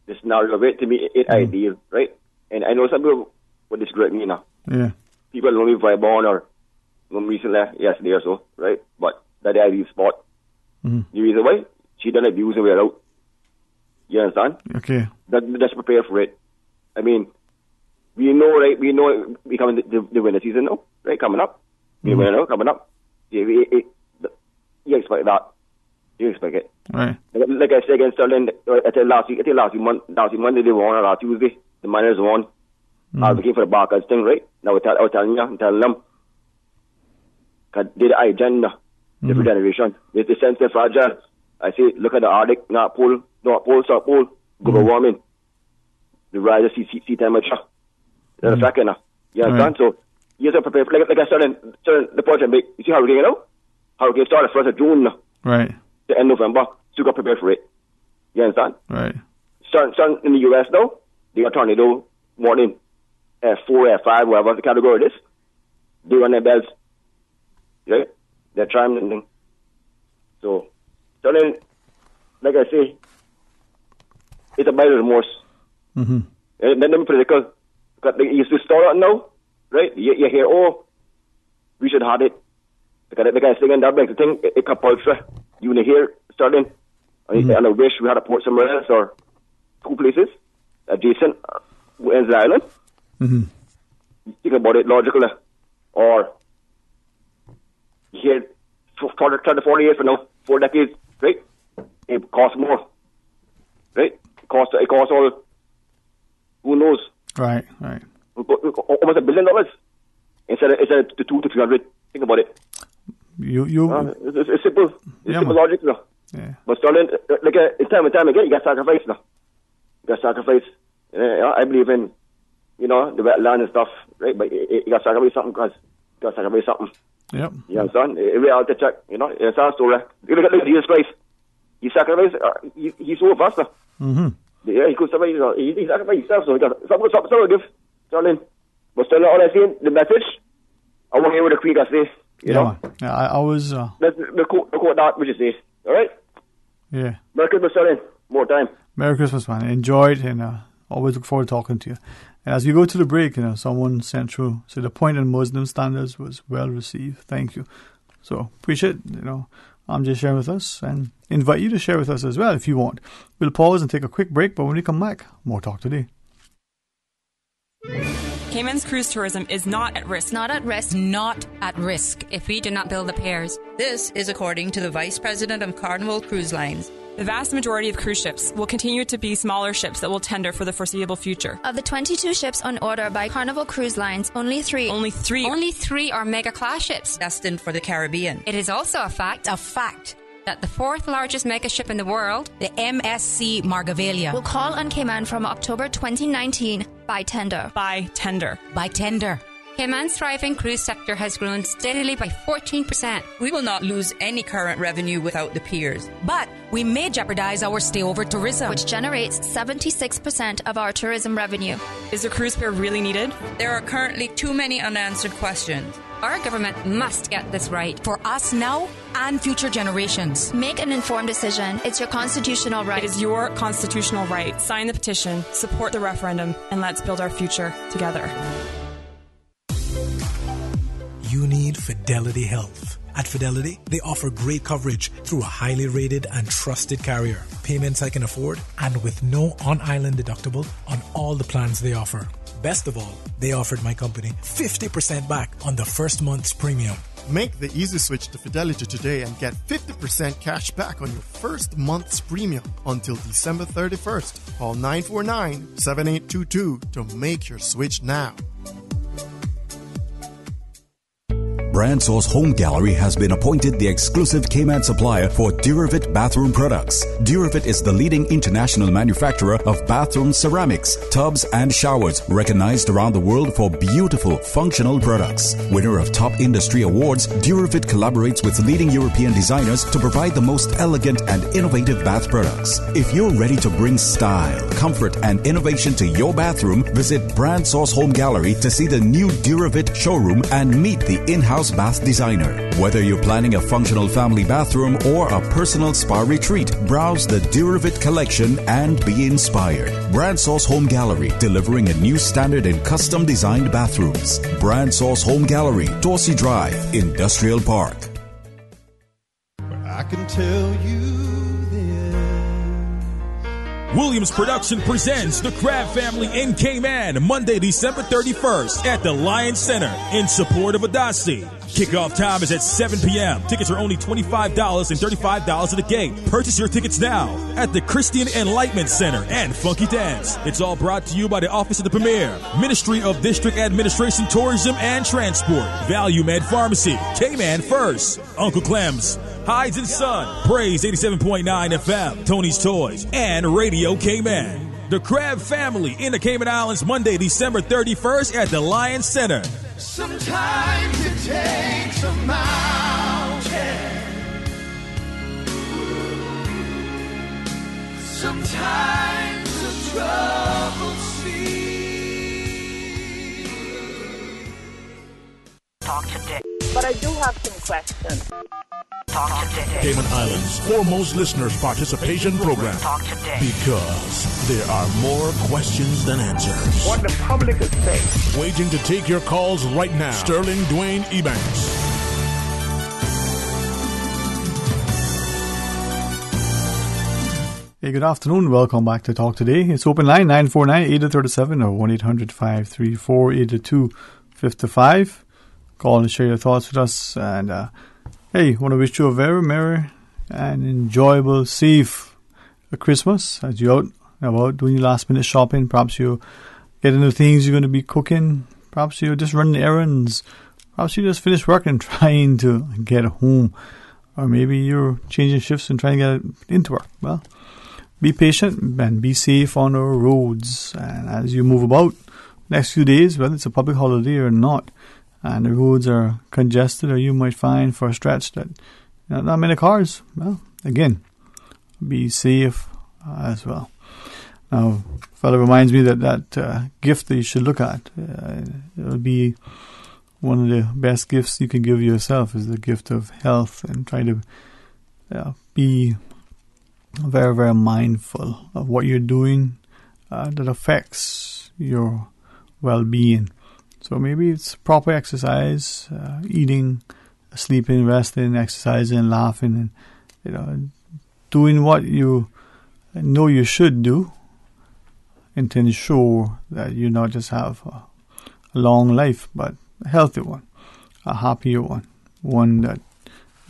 the scenario of it, to me, it's ideal, right? And I know some people would disagree with me now. Yeah. People know me by born or recently, yesterday or so, right? But that's the ideal spot. The reason why? She done abuse and we're out. You understand? Okay. Just prepare for it. I mean, we know, right? We know we coming the winter season now, right? Coming up. You know, coming up. You expect that. You expect it. Right. Like I said against Sterling, I tell last Monday they won, or last Tuesday, the miners won. I was looking for the Barclays thing, right? Now I was telling them, because they're the agenda, different generation. It's the sense of fragile. I say, look at the Arctic, South Pole, global warming, the rise of sea temperature. They're affecting us. You understand? So, you have to prepare. Like I said, the project, you see hurricane, Hurricane started 1st of June. Right. The end of November, so you got prepared for it. You understand? Right. Starting in the US now, they got tornado warning, 4, 5, whatever the category it is. They run their bells. Right? They're trying and thing. So, starting, like I say, it's a buyer's remorse. And then they're political. You to start out now, right? You hear, we should have it. Like I say, that makes the thing, it's compulsory. You want to hear starting, and I wish we had a port somewhere else or two places adjacent in the island. Think about it logically. Or you hear 30, 40 years from now, 4 decades, right? It costs more, right? It costs all, who knows? Right. Almost $1 billion instead of the 200 to 300. Think about it. It's simple. It's simple logic now. Yeah. But starting, it's time and time again, you got sacrifice now. You got sacrifice. I believe in, the wetland and stuff, right? But you got to sacrifice something because you got to sacrifice something. Yep. You understand? Reality check, it's our story. You look at Jesus Christ. He sacrificed, he's so fast now. Yeah, he could survive, he sacrificed himself, so he got something to give, Sterling. But Sterling, all I see, the message, I want to hear what the Queen got to say. Yeah, I was... the quote that, which you say, alright? Yeah. Merry Christmas, Sterling. More time. Merry Christmas, man. Enjoyed, and always look forward to talking to you. And as we go to the break, someone sent through, so the point on Muslim standards was well received. Thank you. So, appreciate, I'm just sharing with us, and invite you to share with us as well if you want. We'll pause and take a quick break, but when we come back, more talk today. Cayman's cruise tourism is not at risk. Not at risk. Not at risk if we do not build the piers. This is according to the Vice President of Carnival Cruise Lines. The vast majority of cruise ships will continue to be smaller ships that will tender for the foreseeable future. Of the 22 ships on order by Carnival Cruise Lines, only three are mega class ships destined for the Caribbean. It is also a fact that the fourth largest mega ship in the world, the MSC Margavalia, will call on Cayman from October 2019 by tender. By tender. Cayman's thriving cruise sector has grown steadily by 14%. We will not lose any current revenue without the piers. But we may jeopardize our stayover tourism, which generates 76% of our tourism revenue. Is a cruise pier really needed? There are currently too many unanswered questions. Our government must get this right for us now and future generations. Make an informed decision. It's your constitutional right. It is your constitutional right. Sign the petition, support the referendum, and let's build our future together. You need Fidelity Health. At Fidelity, they offer great coverage through a highly rated and trusted carrier. Payments I can afford, and with no on-island deductible on all the plans they offer. Best of all, they offered my company 50% back on the first month's premium. Make the easy switch to Fidelity today and get 50% cash back on your first month's premium until December 31st. Call 949-7822 to make your switch now. Brandsource Home Gallery has been appointed the exclusive Cayman supplier for Duravit bathroom products. Duravit is the leading international manufacturer of bathroom ceramics, tubs, and showers, recognized around the world for beautiful, functional products. Winner of top industry awards, Duravit collaborates with leading European designers to provide the most elegant and innovative bath products. If you're ready to bring style, comfort, and innovation to your bathroom, visit Brandsource Home Gallery to see the new Duravit showroom and meet the in-house bath designer. Whether you're planning a functional family bathroom or a personal spa retreat, browse the Duravit collection and be inspired. Brandsource Home Gallery, delivering a new standard in custom designed bathrooms. Brandsource Home Gallery, Dorsey Drive, Industrial Park. I can tell you Williams Production presents the Crab Family in Cayman, Monday, December 31st at the Lion Center in support of Adasi. Kickoff time is at 7 p.m. Tickets are only $25 and $35 at the gate. Purchase your tickets now at the Christian Enlightenment Center and Funky Dance. It's all brought to you by the Office of the Premier, Ministry of District Administration, Tourism, and Transport, Value Med Pharmacy, Cayman First, Uncle Clem's, Hides and Son, Praise 87.9 FM, Tony's Toys, and Radio Cayman. The Crab Family in the Cayman Islands, Monday, December 31st at the Lion Center. sometimes it takes a mountain. Sometimes a troubled sea. Talk today. But I do have some questions. Talk today. Cayman Islands' foremost listeners' participation program. Talk today. Because there are more questions than answers. What the public is saying. Waiting to take your calls right now. Sterling Dwayne Ebanks. Hey, good afternoon. Welcome back to Talk Today. It's open line 949-8037 or 1-800-534-8255. Call and share your thoughts with us. And hey, want to wish you a very merry and enjoyable, safe Christmas as you're out and about doing your last minute shopping. Perhaps you're getting the things you're going to be cooking. Perhaps you're just running errands. Perhaps you just finished work and trying to get home. Or maybe you're changing shifts and trying to get into work. Well, be patient and be safe on our roads. And as you move about next few days, whether it's a public holiday or not, and the roads are congested, or you might find for a stretch that not many cars, well, again, be safe as well. Now, fellow reminds me that gift that you should look at, it will be one of the best gifts you can give yourself is the gift of health, and try to be very, very mindful of what you're doing that affects your well-being. So maybe it's proper exercise, eating, sleeping, resting, exercising, laughing, and doing what you know you should do, and to ensure that you not just have a long life, but a healthy one, a happier one that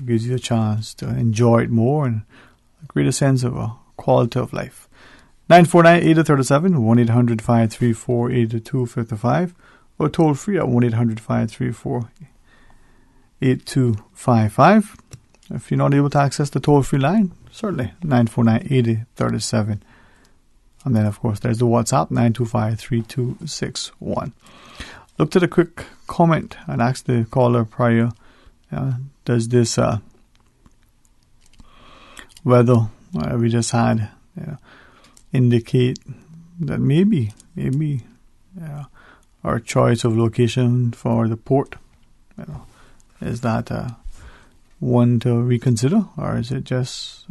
gives you a chance to enjoy it more and a greater sense of a quality of life. 949-8037, 1-800-534-8255. Or toll free at 1-800-534-8255. If you're not able to access the toll free line, certainly 949-8037. And then, of course, there's the WhatsApp 925-3261. Looked at a quick comment and asked the caller prior, does this weather we just had indicate that maybe our choice of location for the port, is that one to reconsider, or is it just,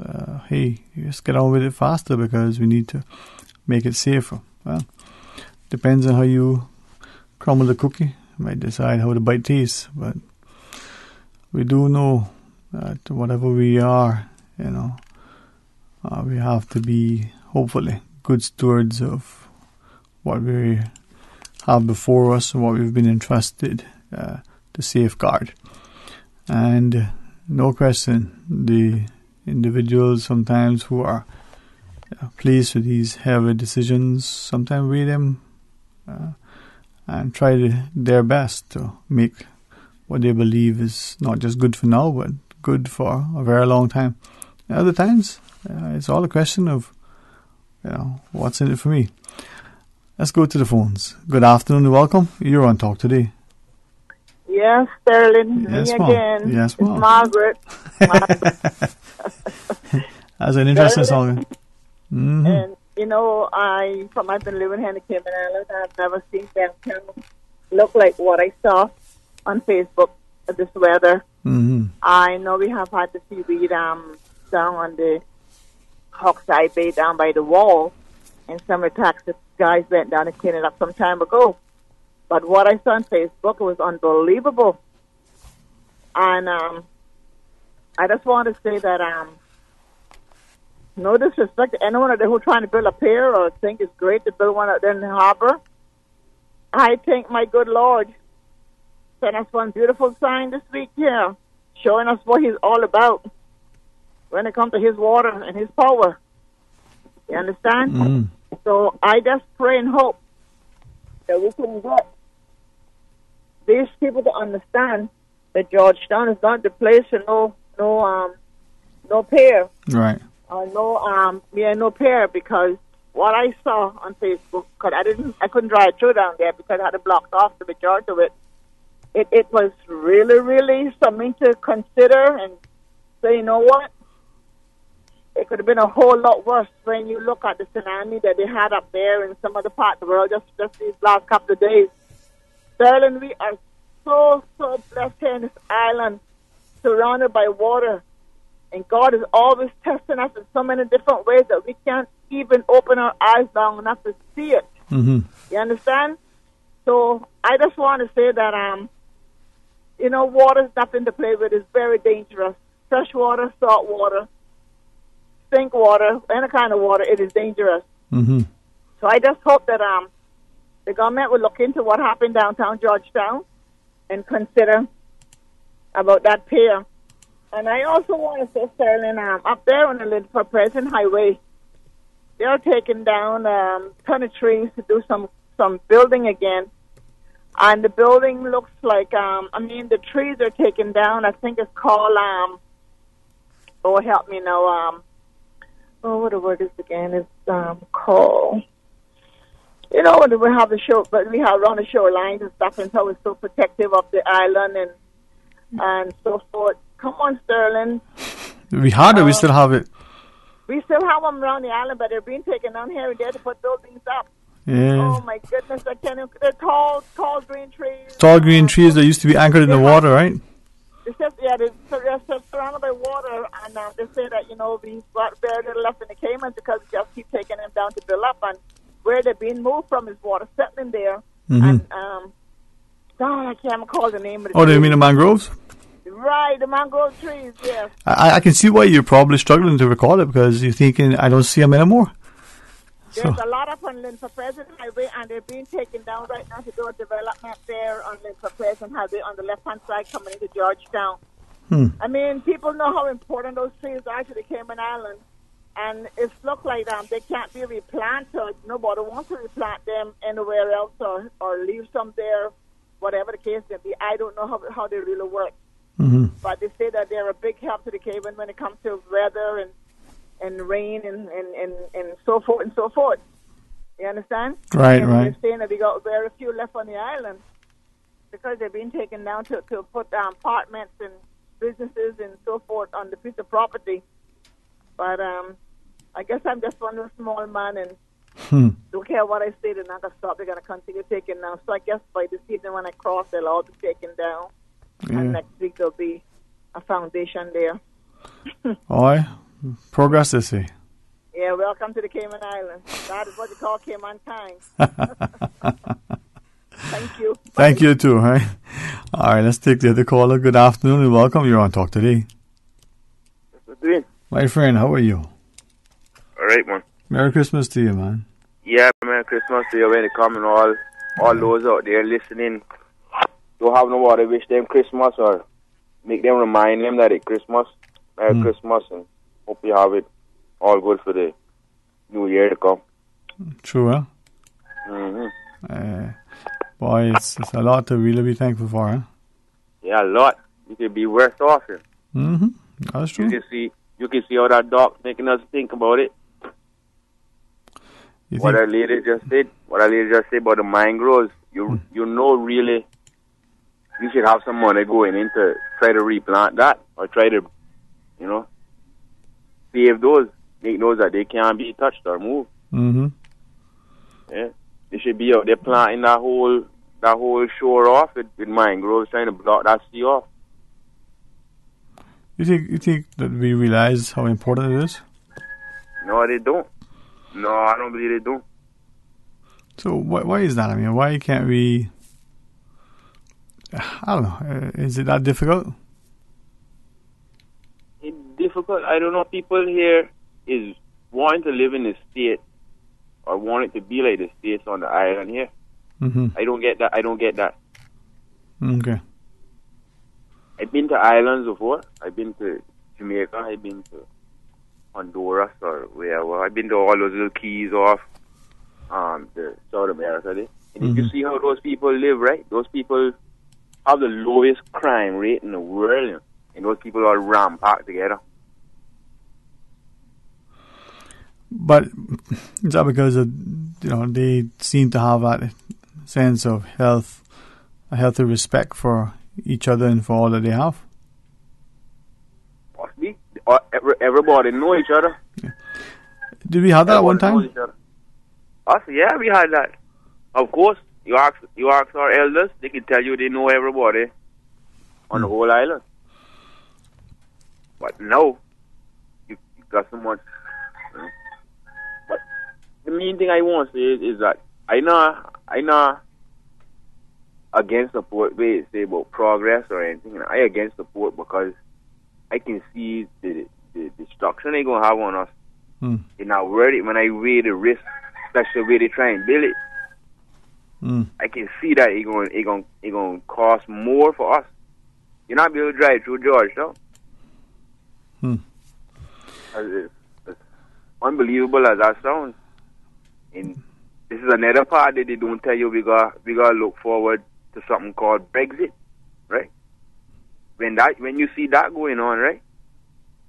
hey, just get on with it faster because we need to make it safer? Well, depends on how you crumble the cookie. You might decide how the bite tastes, but we do know that whatever we are, we have to be, hopefully, good stewards of what we have before us and what we've been entrusted to safeguard. And no question, the individuals sometimes who are pleased with these heavy decisions, sometimes weigh them and try their best to make what they believe is not just good for now, but good for a very long time. And other times, it's all a question of, what's in it for me. Let's go to the phones. Good afternoon and welcome. You're on Talk Today. Yes, Sterling. Yes, me ma'am. again. Yes, ma'am. It's Margaret. That's an interesting song. Mm-hmm. And, I've been living here in the Cayman Islands. I've never seen downtown look like what I saw on Facebook of this weather. Mm-hmm. I know we have had the seaweed down on the Hawkseye Bay down by the wall, and some of the taxi guys went down and cleaned it up some time ago. But what I saw on Facebook was unbelievable. And I just want to say that no disrespect to anyone out there who's trying to build a pier or think it's great to build one out there in the harbor. I think, my good Lord, sent us one beautiful sign this week here, showing us what He's all about when it comes to His water and His power. You understand? Mm-hmm. So I just pray and hope that we can get these people to understand that Georgetown is not the place for no pier. Right. No pier, because what I saw on Facebook, because I couldn't drive through down there because I had it blocked off the majority of it. It was really, really something to consider and say, you know what? It could have been a whole lot worse when you look at the tsunami that they had up there in some other part of the world just these last couple of days. Sterling, we are so blessed here in this island, surrounded by water. And God is always testing us in so many different ways that we can't even open our eyes long enough to see it. Mm-hmm. You understand? So I just want to say that, water is nothing to play with. It's very dangerous. Fresh water, salt water, sink water, any kind of water, it is dangerous. Mm-hmm. So I just hope that the government will look into what happened downtown Georgetown and consider about that pier. And I also want to say, Sterling, up there on the Linford Present Highway, they're taking down a ton of trees to do some building again. And the building looks like, the trees are taken down. I think it's called, help me now. What the word is again? It's called, when we have the show, but we have around the shorelines and stuff, and so it's so protective of the island and so forth. Come on, Sterling. We had it. We still have it. We still have them around the island, but they're being taken down here and there to put buildings up. Yeah. Oh, my goodness. I can't. They're tall green trees. Tall green trees that used to be anchored in the water, right? They're surrounded by water, and they say that, we've got very little left in the Caymans because we just keep taking them down to build up, and where they're being moved from is water settling there. Mm-hmm. And, I can't recall the name of the do you mean the mangroves? Right, the mangrove trees, yes. I can see why you're probably struggling to recall it, because you're thinking, I don't see them anymore. There's a lot up on Linford Present Highway, and they're being taken down right now to do a development there on Linford Present Highway on the left-hand side coming into Georgetown. People know how important those trees are to the Cayman Islands, and it's looked like they can't be replanted. Nobody wants to replant them anywhere else or leave some there, whatever the case may be. I don't know how they really work. Mm-hmm. But they say that they're a big help to the Cayman when it comes to weather and rain and so forth and so forth. You understand? Right. They're saying that they got very few left on the island because they're being taken down to put apartments and businesses and so forth on the piece of property. But I guess I'm just one small man, and don't care what I say, they're not going to stop. They're going to continue taking down. So I guess by this evening when I cross, they'll all be taken down. Yeah. And next week there'll be a foundation there. Aye. Progress, they say. Yeah, welcome to the Cayman Islands. That is what you call Cayman time. Thank you. Thank you too, right? All right, let's take the other caller. Good afternoon and welcome. You're on Talk Today. What's doing? My friend, how are you? All right, man. Merry Christmas to you, man. Yeah, Merry Christmas to you when it come and all those out there listening. Don't have nobody wish them Christmas or make them remind them that it's Christmas. Merry Christmas, and hope you have it all good for the new year to come. True, huh? Mm-hmm. Boy, it's a lot to really be thankful for, huh? Yeah, a lot. You could be worse off here. Mm-hmm. That's true. You can see how that dog making us think about it. What our lady just said about the mangroves, you know really you should have some money going in to try to replant that or try to, save those, make those that they can't be touched or moved. Mm-hmm. Yeah. They should be out there planting that whole shore off with mangroves, trying to block that sea off. You think that we realize how important it is? No, they don't. No, I don't believe they don't. So why is that? I mean, why can't we? I don't know. Is it that difficult? It's difficult. I don't know. People here is wanting to live in the state or wanting to be like the states on the island here. Mm-hmm. I don't get that. Okay. I've been to islands before. I've been to Jamaica. I've been to Honduras or wherever. I've been to all those little keys off the South America there. And if you see how those people live, right? Those people have the lowest crime rate in the world, you know? And those people are rampacked together. But is that because they seem to have that sense of health, a healthy respect for each other and for all that they have? Possibly. Everybody know each other. Yeah. Did we have that at one time? Us, yeah, we had that. Of course, you ask our elders, they can tell you they know everybody on the whole island. But now, you got so much. But the main thing I want to say is that I know against support they say about progress or anything. I against support because I can see the destruction they're gonna have on us. And I worry when I weigh the risk, especially the way they try and build it. I can see that it going cost more for us. You're not be able to drive through Georgetown. As unbelievable as that sounds. And this is another part that they don't tell you. We gotta look forward to something called Brexit, right? When you see that going on, right?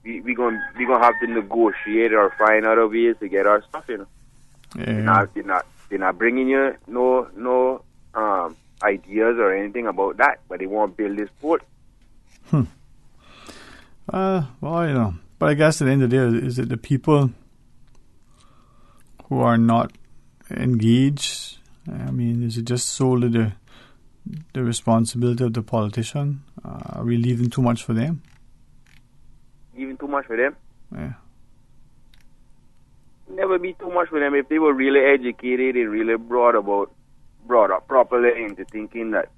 We gonna have to negotiate or find other ways to get our stuff, you know. Yeah. They're not bringing you no ideas or anything about that, but they want to build this port. Well, but I guess at the end of the day, is it the people who are not engaged? I mean, is it just solely the responsibility of the politician? Are we leaving too much for them? Leaving too much for them? Yeah. Never be too much for them. If they were really educated and really brought up properly into thinking that,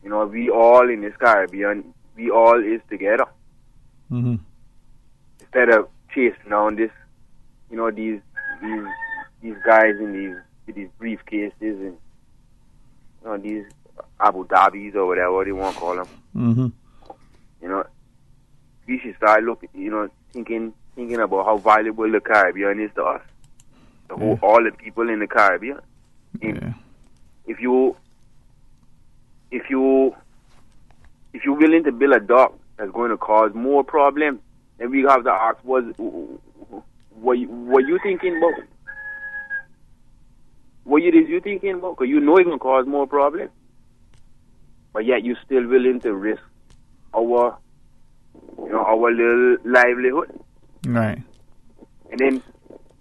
we all in this Caribbean, we all is together. Instead of chasing down this, these guys in these briefcases and these Abu Dhabis or whatever they want to call them. We should start looking, thinking about how valuable the Caribbean is to us, all the people in the Caribbean. And if you willing to build a dock that's going to cause more problems, then we have to ask, what you thinking about? What is you thinking about? Because it's going to cause more problems, but yet you still willing to risk our little livelihood. Right. And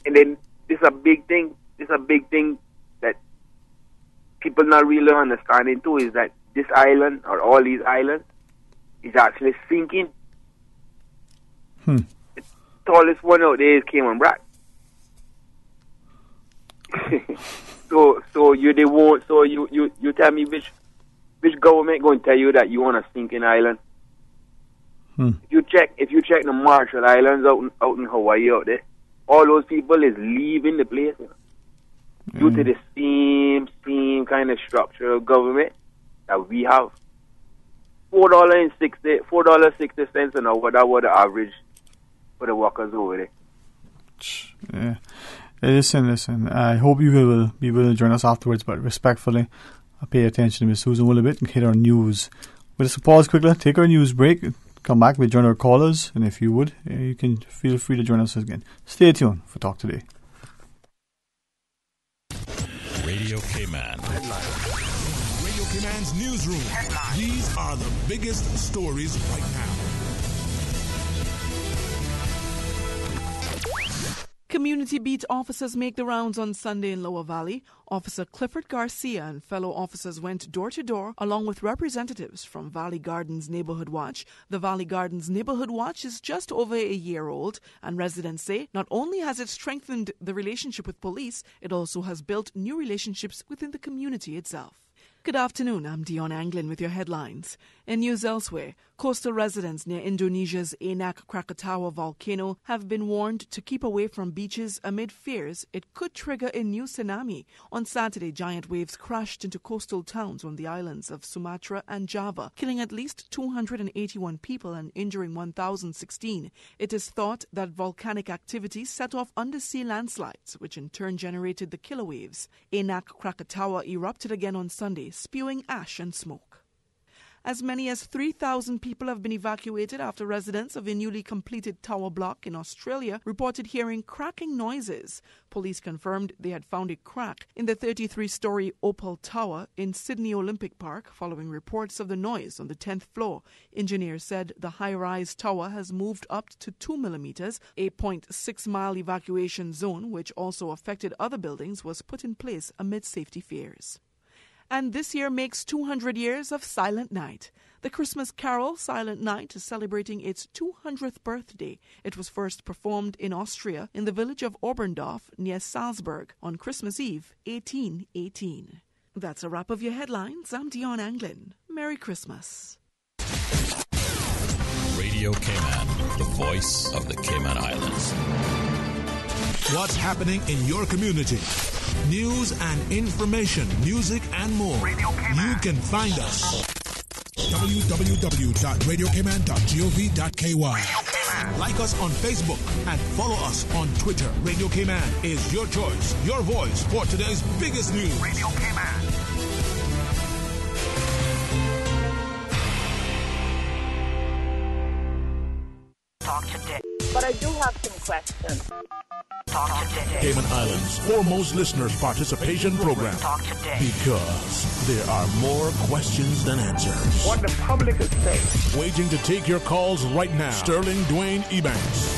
then this is a big thing. This is a big thing that people not really understanding too, is that this island or all these islands is actually sinking. The tallest one out there is Cayman Brack. So they won't. So you tell me which government going to tell you that you want a sinking island? If you check the Marshall Islands out in Hawaii out there, all those people is leaving the place due to the same kind of structure of government that we have. $4.60 an hour. That was the average for the workers over there. Yeah. Listen. I hope you will be able to join us afterwards, but respectfully, pay attention to Miss Susan Will a bit and hit our news. We'll just pause quickly, take our news break, come back, we'll join our callers, and if you would, you can feel free to join us again. Stay tuned for Talk Today. Radio K-Man. Radio K-Man's newsroom. Headline. These are the biggest stories right now. Community beat officers make the rounds on Sunday in Lower Valley. Officer Clifford Garcia and fellow officers went door to door along with representatives from Valley Gardens Neighborhood Watch. The Valley Gardens Neighborhood Watch is just over a year old, and residents say not only has it strengthened the relationship with police, it also has built new relationships within the community itself. Good afternoon, I'm Dion Anglin with your headlines. In news elsewhere, coastal residents near Indonesia's Enak Krakatau volcano have been warned to keep away from beaches amid fears it could trigger a new tsunami. On Saturday, giant waves crashed into coastal towns on the islands of Sumatra and Java, killing at least 281 people and injuring 1,016. It is thought that volcanic activity set off undersea landslides, which in turn generated the killer waves. Enak Krakatau erupted again on Sunday, spewing ash and smoke. As many as 3,000 people have been evacuated after residents of a newly completed tower block in Australia reported hearing cracking noises. Police confirmed they had found a crack in the 33-story Opal Tower in Sydney Olympic Park following reports of the noise on the 10th floor. Engineers said the high-rise tower has moved up to 2 millimeters. A 0.6-mile evacuation zone, which also affected other buildings, was put in place amid safety fears. And this year makes 200 years of Silent Night. The Christmas carol Silent Night is celebrating its 200th birthday. It was first performed in Austria in the village of Oberndorf near Salzburg on Christmas Eve, 1818. That's a wrap of your headlines. I'm Dion Anglin. Merry Christmas. Radio K-Man, the voice of the Cayman Islands. What's happening in your community? News and information, music and more. You can find us. www.radiokman.gov.ky. Like us on Facebook and follow us on Twitter. Radio K-Man is your choice, your voice for today's biggest news. Radio K-Man. Talk today. But I do have some questions. Talk today. Cayman Islands' foremost listeners' participation program. Talk today. Because there are more questions than answers. What the public is saying. Waiting to take your calls right now. Sterling Dwayne Ebanks.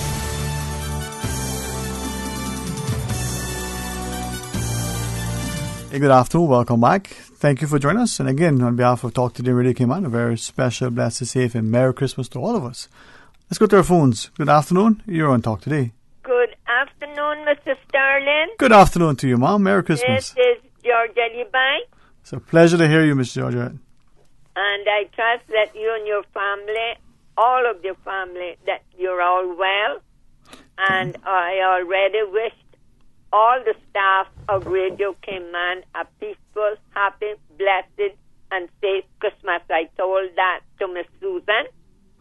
Hey, good afternoon. Welcome back. Thank you for joining us. And again, on behalf of Talk Today Radio Cayman, a very special, blessed, safe, and Merry Christmas to all of us. Let's go to our phones. Good afternoon. You're on Talk Today. Good afternoon, Mr. Sterling. Good afternoon to you, Mom. Merry Christmas. This is Georgia Ebanks. It's a pleasure to hear you, Miss Georgia. And I trust that you and your family, all of your family, that you're all well. And I already wished all the staff of Radio Cayman a peaceful, happy, blessed, and safe Christmas. I told that to Miss Susan,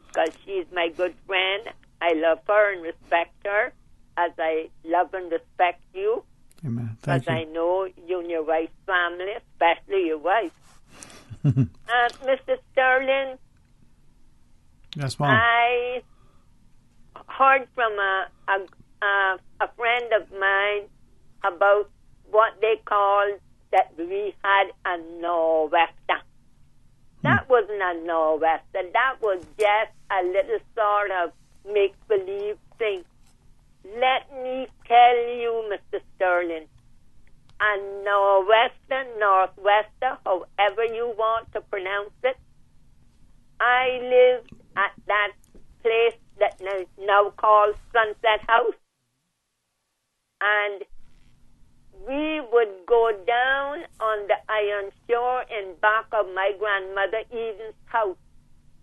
because she's my good friend. I love her and respect her as I love and respect you. Amen. Thank you. Because I know you and your wife's family, especially your wife. Mr. Sterling, yes, Mom. I heard from a friend of mine about what they called that we had a nor'wester. That wasn't a nor'wester. That was just a little sort of make-believe thing. Let me tell you, Mr. Sterling, a northwester, however you want to pronounce it. I lived at that place that is now called Sunset House. And we would go down on the iron shore in back of my grandmother Eden's house.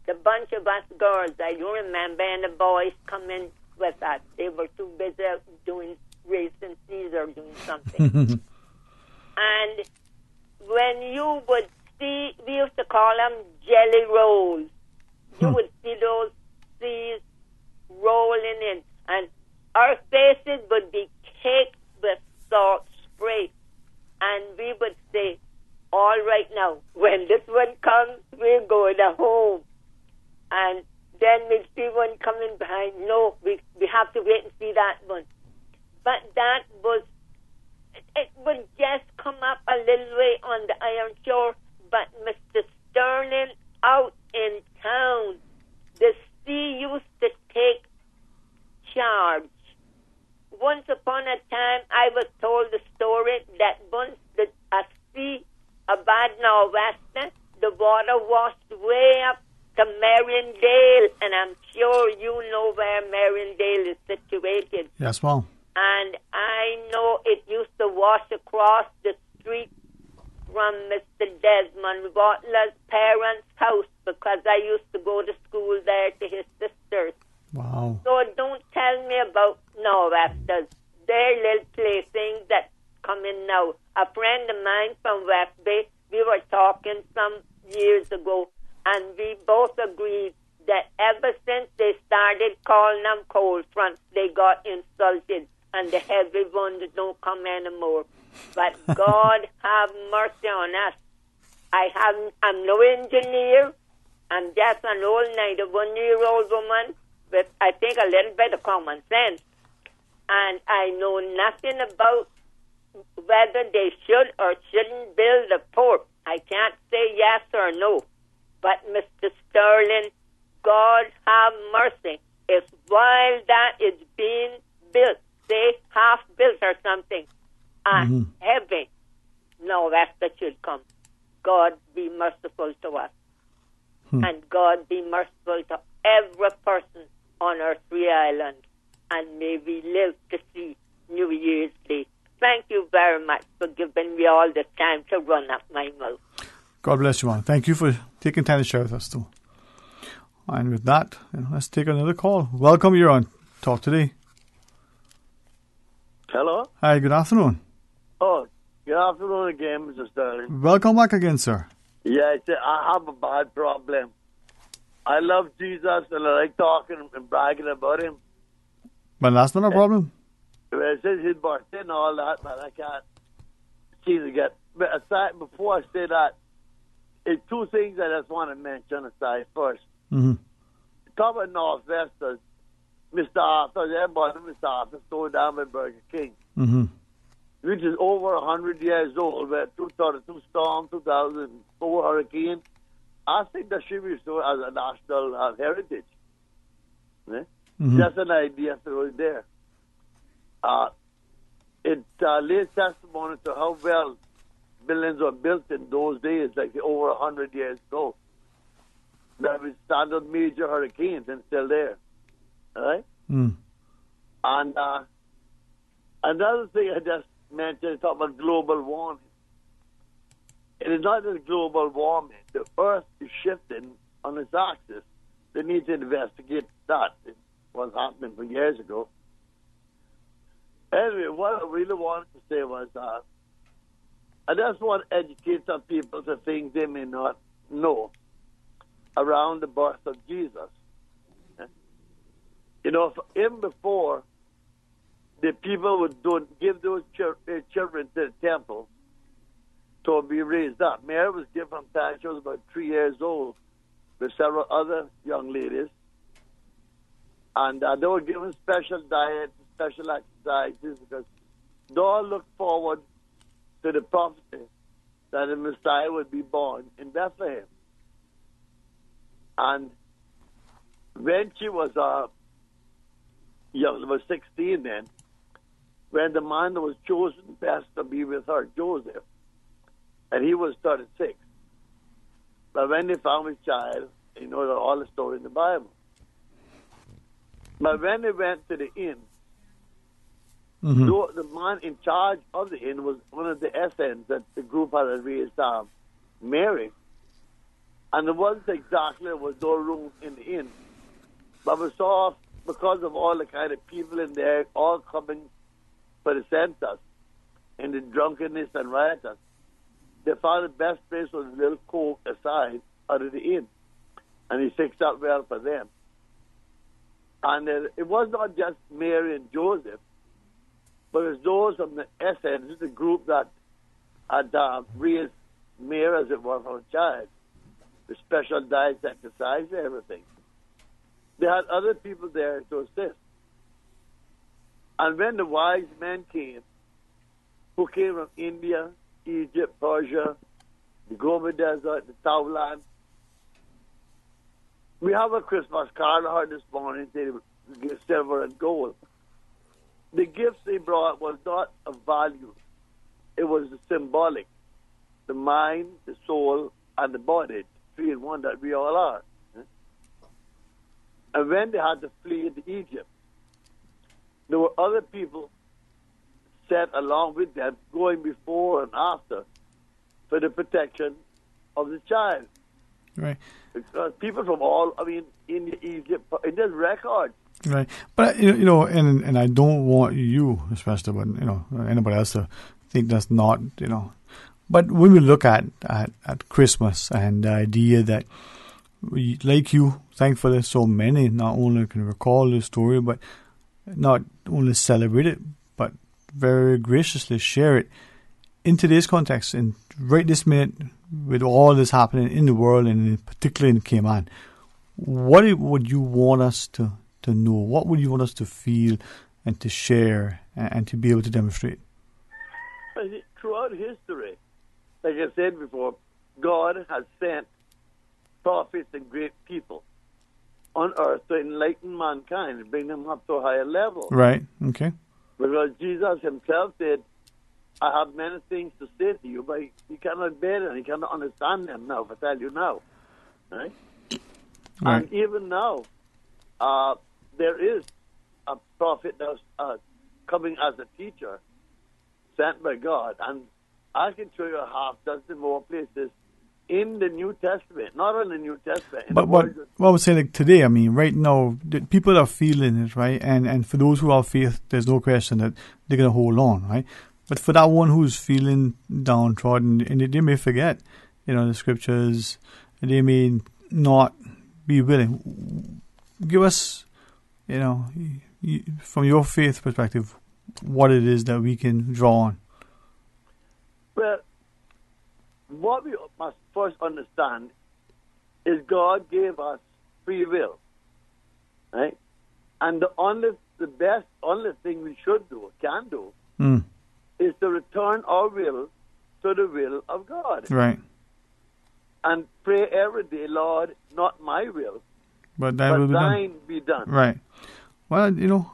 The bunch of us girls, I don't remember, and the boys come in with us. They were too busy doing racing seas or doing something. And when you would see, we used to call them jelly rolls. You would see those seas rolling in, and our faces would be caked with salt spray. And we would say, all right now, when this one comes, we're going home. And then we'll see one coming behind. No, we have to wait and see that one. But that was, it would just come up a little way on the iron shore. But Mr. Sterling, out in town, the sea used to take charge. Once upon a time, I was told the story that once a bad nor'wester, the water washed way up to Mariondale, and I'm sure you know where Mariondale is situated. Yes, ma'am. And I know it used to wash across the street from Mr. Desmond Butler's parents' house, because I used to go to school there to his sisters. Wow. So don't tell me about nor'westers. They're little playthings that come in now. A friend of mine from West Bay, we were talking some years ago, and we both agreed that ever since they started calling them cold fronts, they got insulted, and the heavy ones don't come anymore. But God have mercy on us. I'm no engineer. I'm just an old 91-year-old woman with, I think, a little bit of common sense. And I know nothing about whether they should or shouldn't build a port. I can't say yes or no. But Mr. Sterling, God have mercy. If while that is being built, say half built or something, heavy, nor'wester should come. God be merciful to us. And God be merciful to every person on our three islands. And may we live to see New Year's Day. Thank you very much for giving me all the time to run up my mouth. God bless you, man. Thank you for taking time to share with us, too. And with that, let's take another call. Welcome, you're on Talk Today. Hello? Hi, good afternoon. Oh, good afternoon again, Mr. Sterling. Welcome back again, sir. Yeah, I have a bad problem. I love Jesus and I like talking and bragging about him. But that's not a problem. Well, it says his birthday and all that, but I can't seem to get... But aside, before I say that, it's two things I just want to mention aside first. Talk about Northwesters. Mr. Arthur, everybody, Mr. Arthur, sold down by Burger King, which is over 100 years old. We had 2002 storm, 2004 hurricane. I think that should be stored as a national heritage. Just an idea through it there. It lays testimony to how well buildings were built in those days, like over 100 years ago. There was standard major hurricanes and still there. All right? And another thing I just mentioned, talk about global warming. It is not just global warming. The Earth is shifting on its axis. They need to investigate that. It was happening for years ago. Anyway, what I really wanted to say was I just want to educate some people to things they may not know around the birth of Jesus. Even before, the people would give those children to the temple to be raised up. Mary was given from time she was about 3 years old with several other young ladies. And they were given special diet, special exercises, because they all looked forward to the prophecy that the Messiah would be born in Bethlehem. And when she was was 16 then, when the man that was chosen best to be with her, Joseph, and he was 36. But when they found his child, all the story in the Bible. But when they went to the inn, Mm-hmm. The man in charge of the inn was one of the SNs that the group had raised, Mary. And there wasn't exactly, was no room in the inn. But we saw, because of all the kind of people in there, all coming for the census, and the drunkenness and rioters, they found the best place was a little coke aside out of the inn. And he fixed that well for them. And it was not just Mary and Joseph, but it was those from the SN, the group that had raised Mary, as it were, from a child, with special diets, exercise, and everything. They had other people there to assist. And when the wise men came, who came from India, Egypt, Persia, the Gobi Desert, the Southland, we have a Christmas card I heard this morning, they give silver and gold. The gifts they brought was not of value. It was symbolic. The mind, the soul, and the body, three in one that we all are. And when they had to flee into Egypt, there were other people set along with them, going before and after, for the protection of the child. Right. Because people from all, India, Egypt, there's records. Right. But, and I don't want you, especially, but, anybody else to think that's not, But when we look at Christmas and the idea that, we, like you, thankfully, so many not only can recall the story, but not only celebrate it, but very graciously share it in today's context, and right this minute, with all this happening in the world, and particularly in Cayman, what would you want us to know? What would you want us to feel and to share and to be able to demonstrate? Throughout history, like I said before, God has sent prophets and great people on earth to enlighten mankind and bring them up to a higher level. Right, okay. Because Jesus himself said, I have many things to say to you, but you cannot bear them, you cannot understand them now, if I tell you now. Right? And even now, there is a prophet that's coming as a teacher, sent by God, and I can show you a half dozen more places in the New Testament, not in the New Testament. But what I would say, like today, right now, people are feeling it, right? And for those who have faith, there's no question that they're going to hold on, right? But for that one who's feeling downtrodden, and they may forget, the scriptures, and they may not be willing. Give us, from your faith perspective, what it is that we can draw on. Well, what we must first understand is God gave us free will, right? And the only thing we should do, can do, is to return our will to the will of God. Right. And pray every day, Lord, not my will, but thine be done. Right. Well,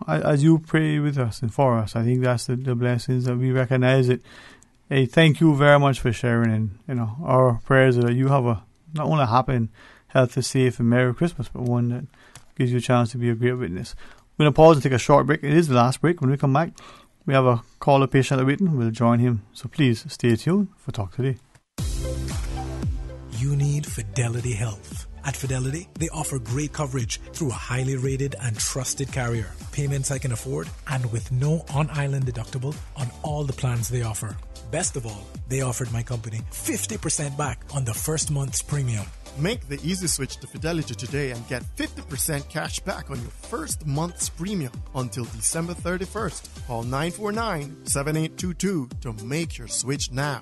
as you pray with us and for us, I think that's the blessings that we recognize it. Hey, thank you very much for sharing, and our prayers are that you have not only a happy and healthy, safe, and Merry Christmas, but one that gives you a chance to be a great witness. We're going to pause and take a short break. It is the last break. When we come back, we have a caller patient waiting. We'll join him. So please stay tuned for Talk Today. You need Fidelity Health. At Fidelity, they offer great coverage through a highly rated and trusted carrier, payments I can afford, and with no on-island deductible on all the plans they offer. Best of all, they offered my company 50% back on the first month's premium. Make the easy switch to Fidelity today and get 50% cash back on your first month's premium until December 31st. Call 949-7822 to make your switch now.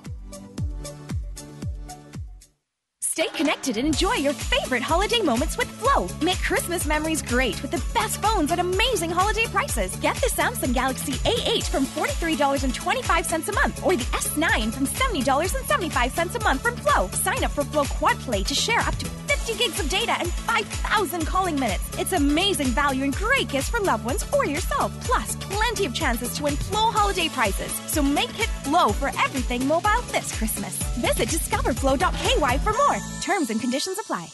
Stay connected and enjoy your favorite holiday moments with Flow. Make Christmas memories great with the best phones at amazing holiday prices. Get the Samsung Galaxy A8 from $43.25 a month or the S9 from $70.75 a month from Flow. Sign up for Flow Quad Play to share up to 50 gigs of data and 5,000 calling minutes. It's amazing value and great gifts for loved ones or yourself. Plus, plenty of chances to win Flow holiday prizes. So make it Flow for everything mobile this Christmas. Visit discoverflow.ky for more. Terms and conditions apply.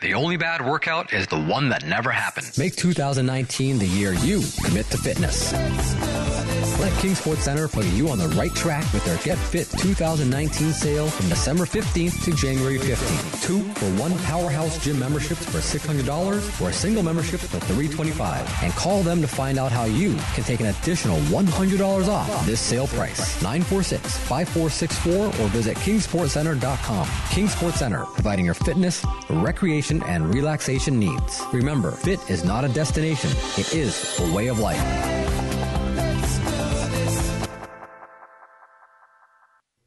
The only bad workout is the one that never happened. Make 2019 the year you commit to fitness. Let Kingsport Center put you on the right track with their Get Fit 2019 sale from December 15th to January 15th. 2-for-1 Powerhouse Gym memberships for $600 or a single membership for $325. And call them to find out how you can take an additional $100 off this sale price. 946-5464 or visit kingsportcenter.com. Kingsport Center, providing your fitness, recreation, and relaxation needs. Remember, fit is not a destination. It is a way of life.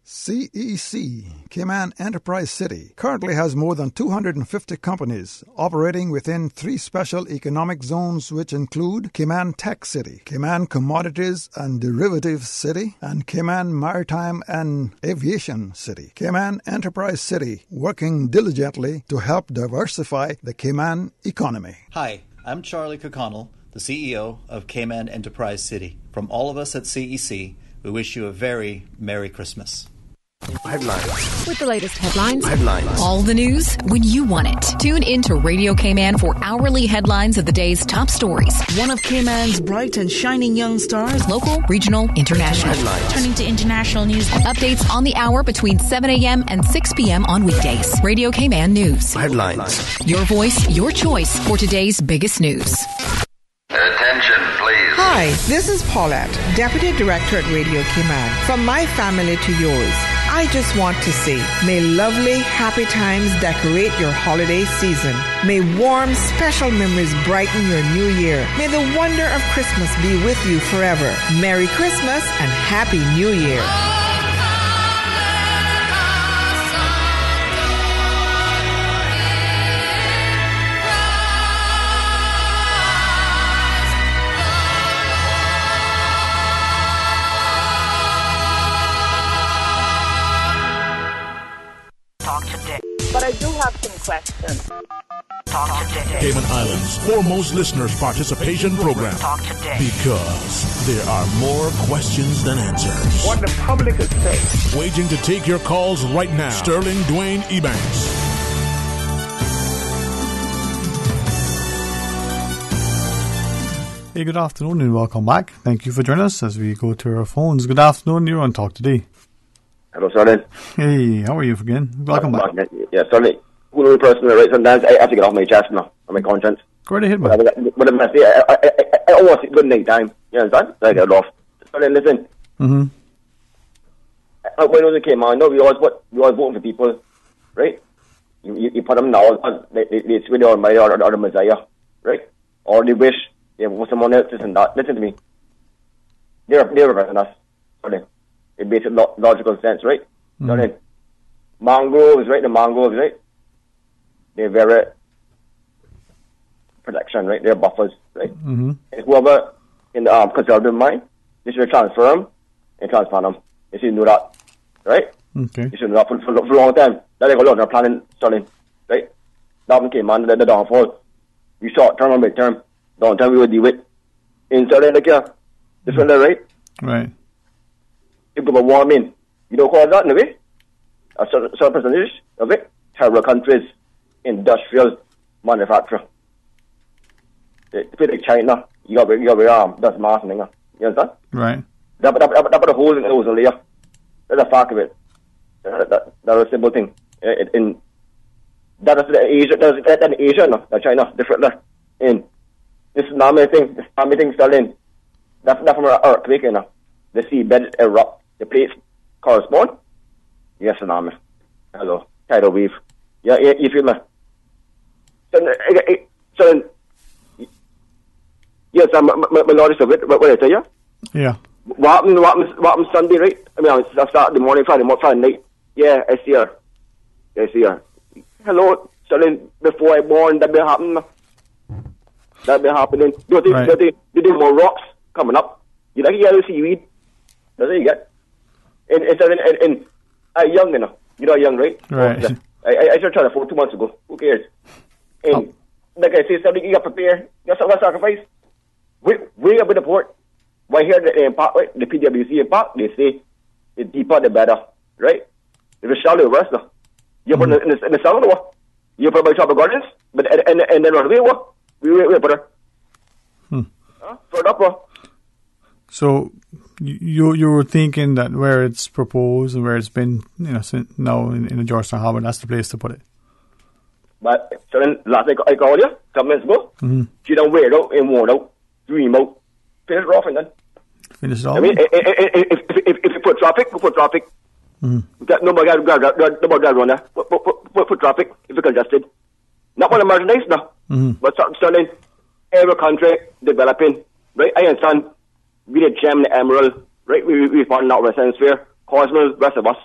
CEC, Cayman Enterprise City, currently has more than 250 companies operating within 3 special economic zones, which include Cayman Tech City, Cayman Commodities and Derivatives City, and Cayman Maritime and Aviation City. Cayman Enterprise City, working diligently to help diversify the Cayman economy. Hi, I'm Charlie Kokonnell, the CEO of Cayman Enterprise City. From all of us at CEC, we wish you a very Merry Christmas. Headlines. With the latest headlines. Headlines. All the news when you want it. Tune in to Radio Cayman for hourly headlines of the day's top stories. One of Cayman's bright and shining young stars. Local, regional, international. Headlines. Turning to international news. Updates on the hour between 7 a.m. and 6 p.m. on weekdays. Radio Cayman News. Headlines. Your voice, your choice for today's biggest news. Attention, please. Hi, this is Paulette, Deputy Director at Radio Cayman. From my family to yours, I just want to say, may lovely, happy times decorate your holiday season. May warm, special memories brighten your new year. May the wonder of Christmas be with you forever. Merry Christmas and Happy New Year. But I do have some questions. Talk today. Cayman Islands' foremost listeners' participation program. Talk today. Because there are more questions than answers. What the public is saying. Waging to take your calls right now. Sterling Dwayne Ebanks. Hey, good afternoon and welcome back. Thank you for joining us as we go to our phones. Good afternoon, you're on Talk Today. Hello, Sterling. Hey, how are you again? Welcome back. Yeah, Sterling. Who the person that writes sometimes I have to get off my chest now, on my conscience. Go right ahead, man. But I'm say, I almost good night time. You understand? So I get it off. Sterling, listen. Mm-hmm. When it came on, no, we always voting for people, right? You put them now, they swing the Almighty or the Messiah, right? Or they wish they for someone else, this and that. Listen to me. They're representing us, Sterling. It makes logical sense, right? Mm-hmm. Mangroves, right? The mangroves, right? They're very protection, right? They're buffers, right? Mm-hmm. And whoever in the conservative mind, they should transfer them and transplant them. They should know that, right? Okay. They should know that for a long time. That's like a lot of planning, Sterling, right? That one came on the downfall. We short term and mid term. Long term we would deal with. In Sterling, like yeah, this one there, right? Right. If global warming, you know cause that in a way? A certain percentage of it, third countries, industrial manufacturer. Like China, you got that's mass thing. You understand? Right. That put a hole in the ozone layer. That's a fact of it. That's a simple thing. That is the Asia. That's an Asia, no, that's China, different there. In this tsunami thing, Sterling. That's from an earthquake, you know. The seabed erupt. The plates correspond. Yes, tsunami. Hello. Tidal wave. Yeah, you feel me? So yes, my knowledge of it, what I tell you? Yeah. What happened Sunday, right? I mean, I started the morning, Friday night. Yeah, I see her. Hello, Sterling, before I born, that been happening. That been happening. Do you think more rocks coming up? You like yellow seaweed? That's what you get. And I'm young, you know. You know, young, right? Right. I started trying to 2 months ago. Who cares? And like I say, something you got prepared. You got sacrifice. Way up in the port. Why here the impact, right? The PWC impact, they say the deeper the better, right? If it's shallow, worse now. You put in the south, what? You put by Tropical Gardens, but and then on the way, what? We put her. Further up, So you were thinking that where it's proposed and where it's been, since now in the Georgetown Harbour, that's the place to put it. But so then last night I called you, some minutes ago. You don't wear it out and worn out, dream out, finish it off and then. Finish it off? I mean, if you put traffic, you put traffic. Nobody got run there. Put traffic if it's congested. Not one of merchandise, no. But something, every country developing, right? I understand. We the gem, the emerald, right? We found out West Hemisphere, Cosmos, rest of us,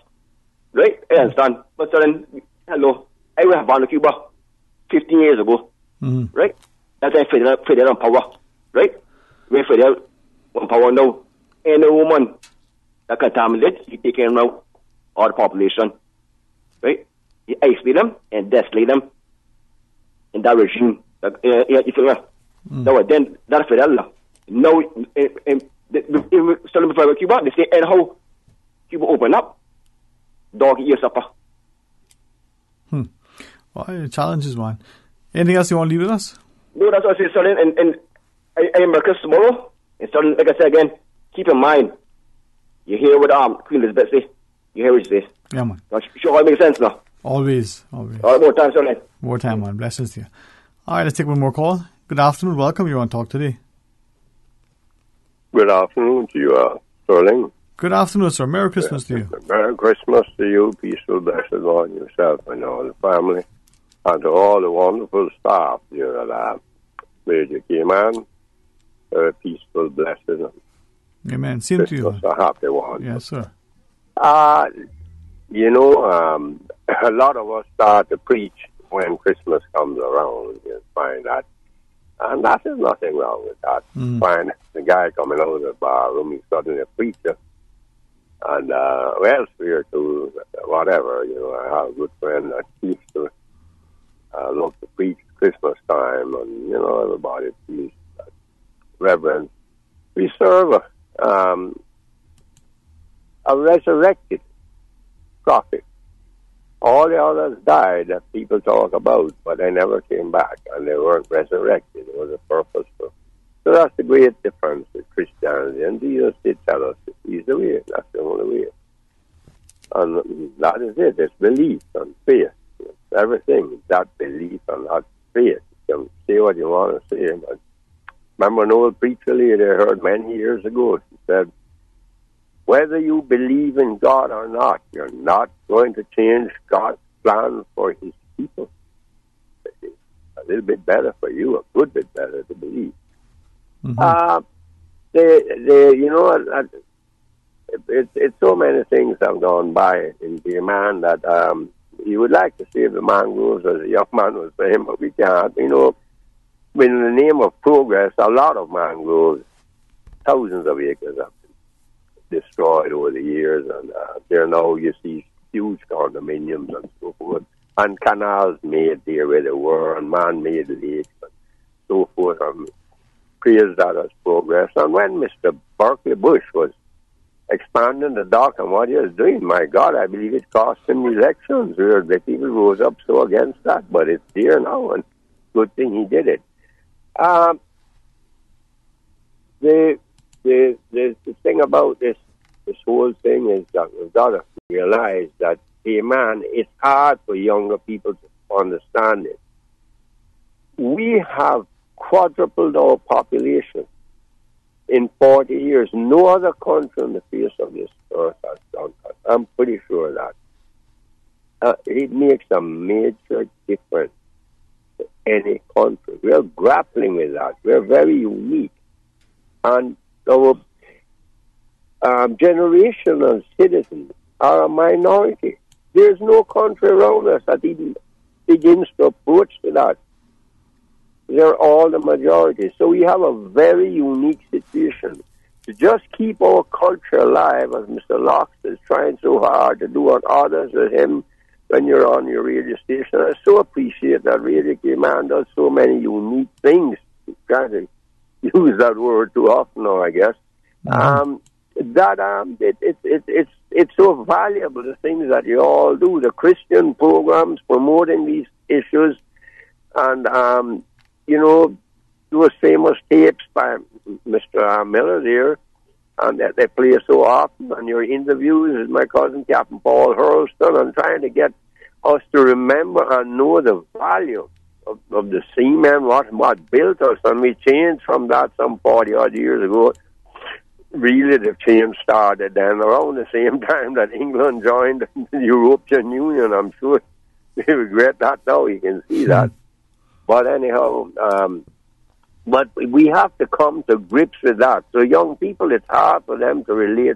right? I understand. But then, hello, I went to Cuba 15 years ago, right? That's I figured on power, right? We figured out on power now. Any woman that contaminates, you take care of all the population, right? You isolate them and desolate them in that regime. You feel me? No, then that's federal. No, still before Cuba, they say, and how Cuba open up, dog eat your supper. Well, the challenge is one. Anything else you want to leave with us? No, that's what I say, Sterling, and I am Marcus tomorrow. And Sterling, like I said again, keep in mind, you hear what Queen Elizabeth say. You hear what she says. Yeah, man. Sure, all makes sense now. Always. All right, more time, Sterling. More time, man. Blessings to you. All right, let's take one more call. Good afternoon. Welcome. You're on Talk Today. Good afternoon to you, Sterling. Good afternoon, sir. Merry Christmas to you. Merry Christmas to you. Peaceful, blessed on yourself and all the family. And to all the wonderful staff here at Radio Cayman. Peaceful, blessed. Amen. Same to you. A happy one. Yes, sir. A lot of us start to preach when Christmas comes around. You find that. And there's nothing wrong with that. Find the guy coming out of the bar room, he's suddenly a preacher. And, spiritual, whatever. I have a good friend that used to love to preach Christmas time, and, everybody feels reverence. We serve a resurrected prophet. All the others died that people talk about, but they never came back, and they weren't resurrected. It was a purpose for. So that's the great difference with Christianity. And Jesus did tell us that He's the way. That's the only way. And that is it. It's belief and faith. It's everything. That belief and that faith. You can say what you want to say. But remember an old preacher lady I heard many years ago. She said, whether you believe in God or not, you're not going to change God's plan for His people. A little bit better for you, a good bit better to believe. It's so many things have gone by in the man that you would like to save the mangroves, as a young man was saying, but we can't. In the name of progress, a lot of mangroves, thousands of acres have been destroyed over the years, and there now you see huge condominiums and so forth, and canals made there where they were, and man-made lakes and so forth. Praise that as progress. And when Mr. Berkeley Bush was expanding the dock and what he was doing, my God, I believe it cost him elections where the people rose up so against that, but it's there now, and good thing he did it. The thing about this whole thing is that we've got to realize that, hey man, it's hard for younger people to understand it. We have quadrupled our population in 40 years. No other country on the face of this earth has done that. I'm pretty sure of that. It makes a major difference to any country. We're grappling with that. We're very unique. And our generational citizens are a minority. There's no country around us that even begins to approach to that. They're all the majority. So we have a very unique situation. To just keep our culture alive, as Mr. Locke is trying so hard to do, on others with him when you're on your radio station. I so appreciate that Radio Cayman does so many unique things. I'm trying to use that word too often now, I guess. It's so valuable, the things that you all do, the Christian programs promoting these issues, and those famous tapes by Mr. Miller there, and that they play so often. And your interviews with my cousin Captain Paul Hurlston, and trying to get us to remember and know the value of the seamen, what built us. And we changed from that some 40-odd years ago. Really, the change started then around the same time that England joined the European Union. I'm sure they regret that now. You can see that. But anyhow, but we have to come to grips with that. So young people, it's hard for them to relate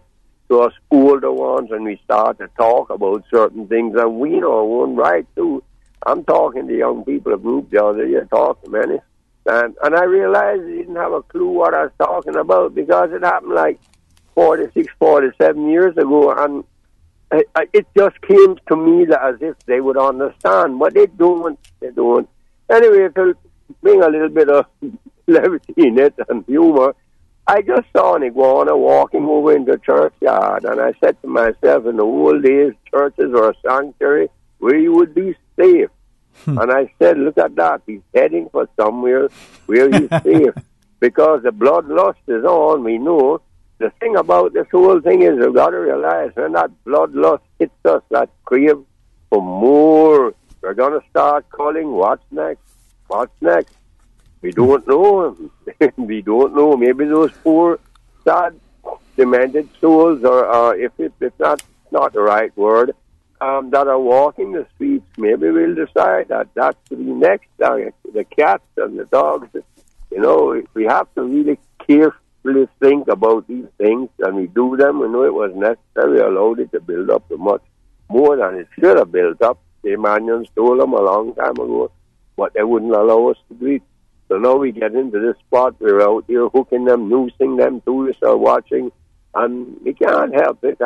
to us older ones, and we start to talk about certain things, and we know our own right too. I'm talking to young people, a group the other day, talk to many, and I realized they didn't have a clue what I was talking about, because it happened like 46, 47 years ago, and it just came to me that as if they would understand, but they don't. Anyway, to bring a little bit of levity in it and humor, I just saw an iguana walking over in the churchyard, and I said to myself, in the old days, churches were a sanctuary where you would be safe. And I said, look at that, he's heading for somewhere where he's safe, because the bloodlust is on, we know. The thing about this whole thing is, you've got to realize, when that bloodlust hits us, that crave for more, we're going to start calling, what's next? What's next? We don't know. We don't know. Maybe those poor, sad, demented souls, or if that's not the right word, that are walking the streets, maybe we'll decide that that's to be next. The cats and the dogs, you know, we have to really carefully think about these things, and we do them. We know it was necessary. We allowed it to build up so much more than it should have built up. The Emmanuels told them a long time ago, but they wouldn't allow us to do it. So now we get into this spot, we're out here hooking them, noosing them, tourists are watching, and we can't help it.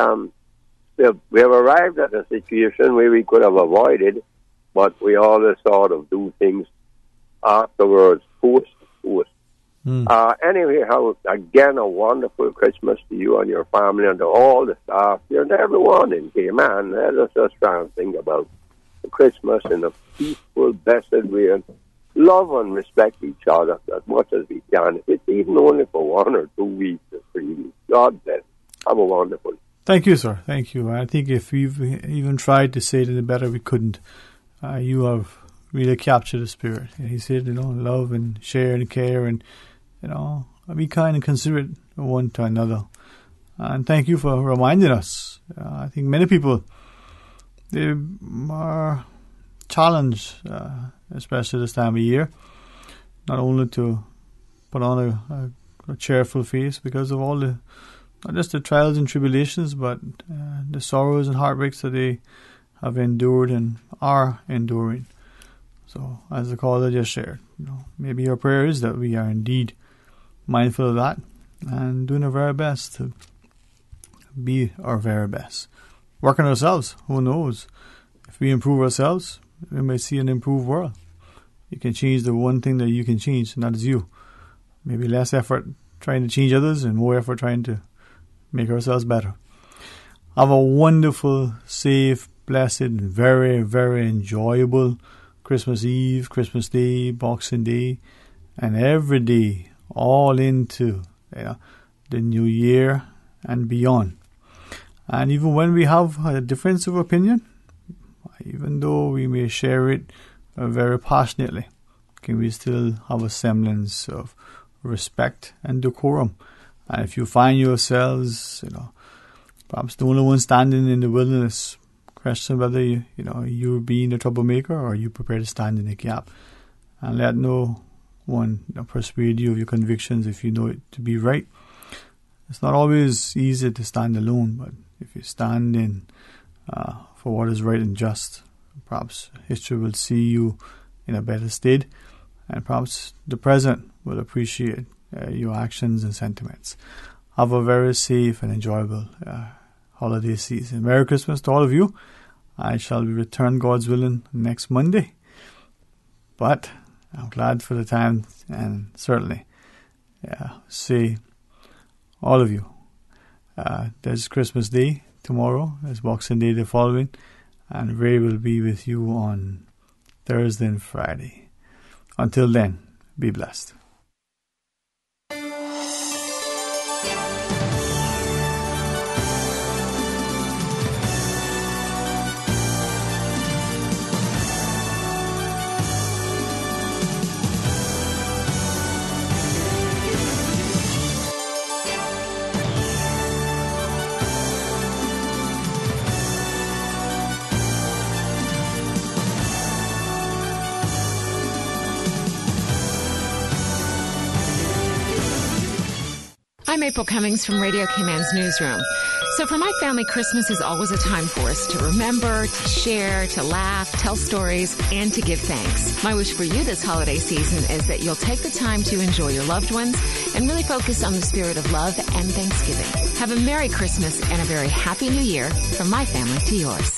We have arrived at a situation where we could have avoided, but we always sort of do things afterwards, post. Anyway, again, a wonderful Christmas to you and your family and to all the staff here and everyone in Cayman. Let us just try and think about Christmas in a peaceful, blessed way, and love and respect each other as much as we can. If it's even only for 1 or 2 weeks or 3 weeks. God bless. Have a wonderful. Thank you, sir. Thank you. I think if we've even tried to say it any better, we couldn't. You have really captured the spirit. He said, love and share and care, and be kind and considerate one to another. And thank you for reminding us. I think many people, they are challenged, especially this time of year, not only to put on a cheerful face because of all the, not just the trials and tribulations, but the sorrows and heartbreaks that they have endured and are enduring. So, as the caller just shared, maybe your prayer is that we are indeed mindful of that and doing our very best to be our very best. Working ourselves, who knows? If we improve ourselves, we may see an improved world. You can change the one thing that you can change, and that is you. Maybe less effort trying to change others and more effort trying to make ourselves better. Have a wonderful, safe, blessed, very, very enjoyable Christmas Eve, Christmas Day, Boxing Day, and every day all into the new year and beyond. And even when we have a difference of opinion, even though we may share it very passionately, can we still have a semblance of respect and decorum? And if you find yourselves, perhaps the only one standing in the wilderness, question whether you're being a troublemaker or you prepare to stand in the gap, and let no one persuade you of your convictions if you know it to be right. It's not always easy to stand alone, but if you stand in for what is right and just, perhaps history will see you in a better state, and perhaps the present will appreciate your actions and sentiments. Have a very safe and enjoyable holiday season. Merry Christmas to all of you. I shall be returned, God's willing, next Monday. But I'm glad for the time, and certainly see all of you. There's Christmas Day tomorrow, there's Boxing Day the following, and Ray will be with you on Thursday and Friday. Until then, be blessed. I'm April Cummings from Radio K-Man's newsroom. So for my family, Christmas is always a time for us to remember, to share, to laugh, tell stories, and to give thanks. My wish for you this holiday season is that you'll take the time to enjoy your loved ones and really focus on the spirit of love and Thanksgiving. Have a Merry Christmas and a very Happy New Year from my family to yours.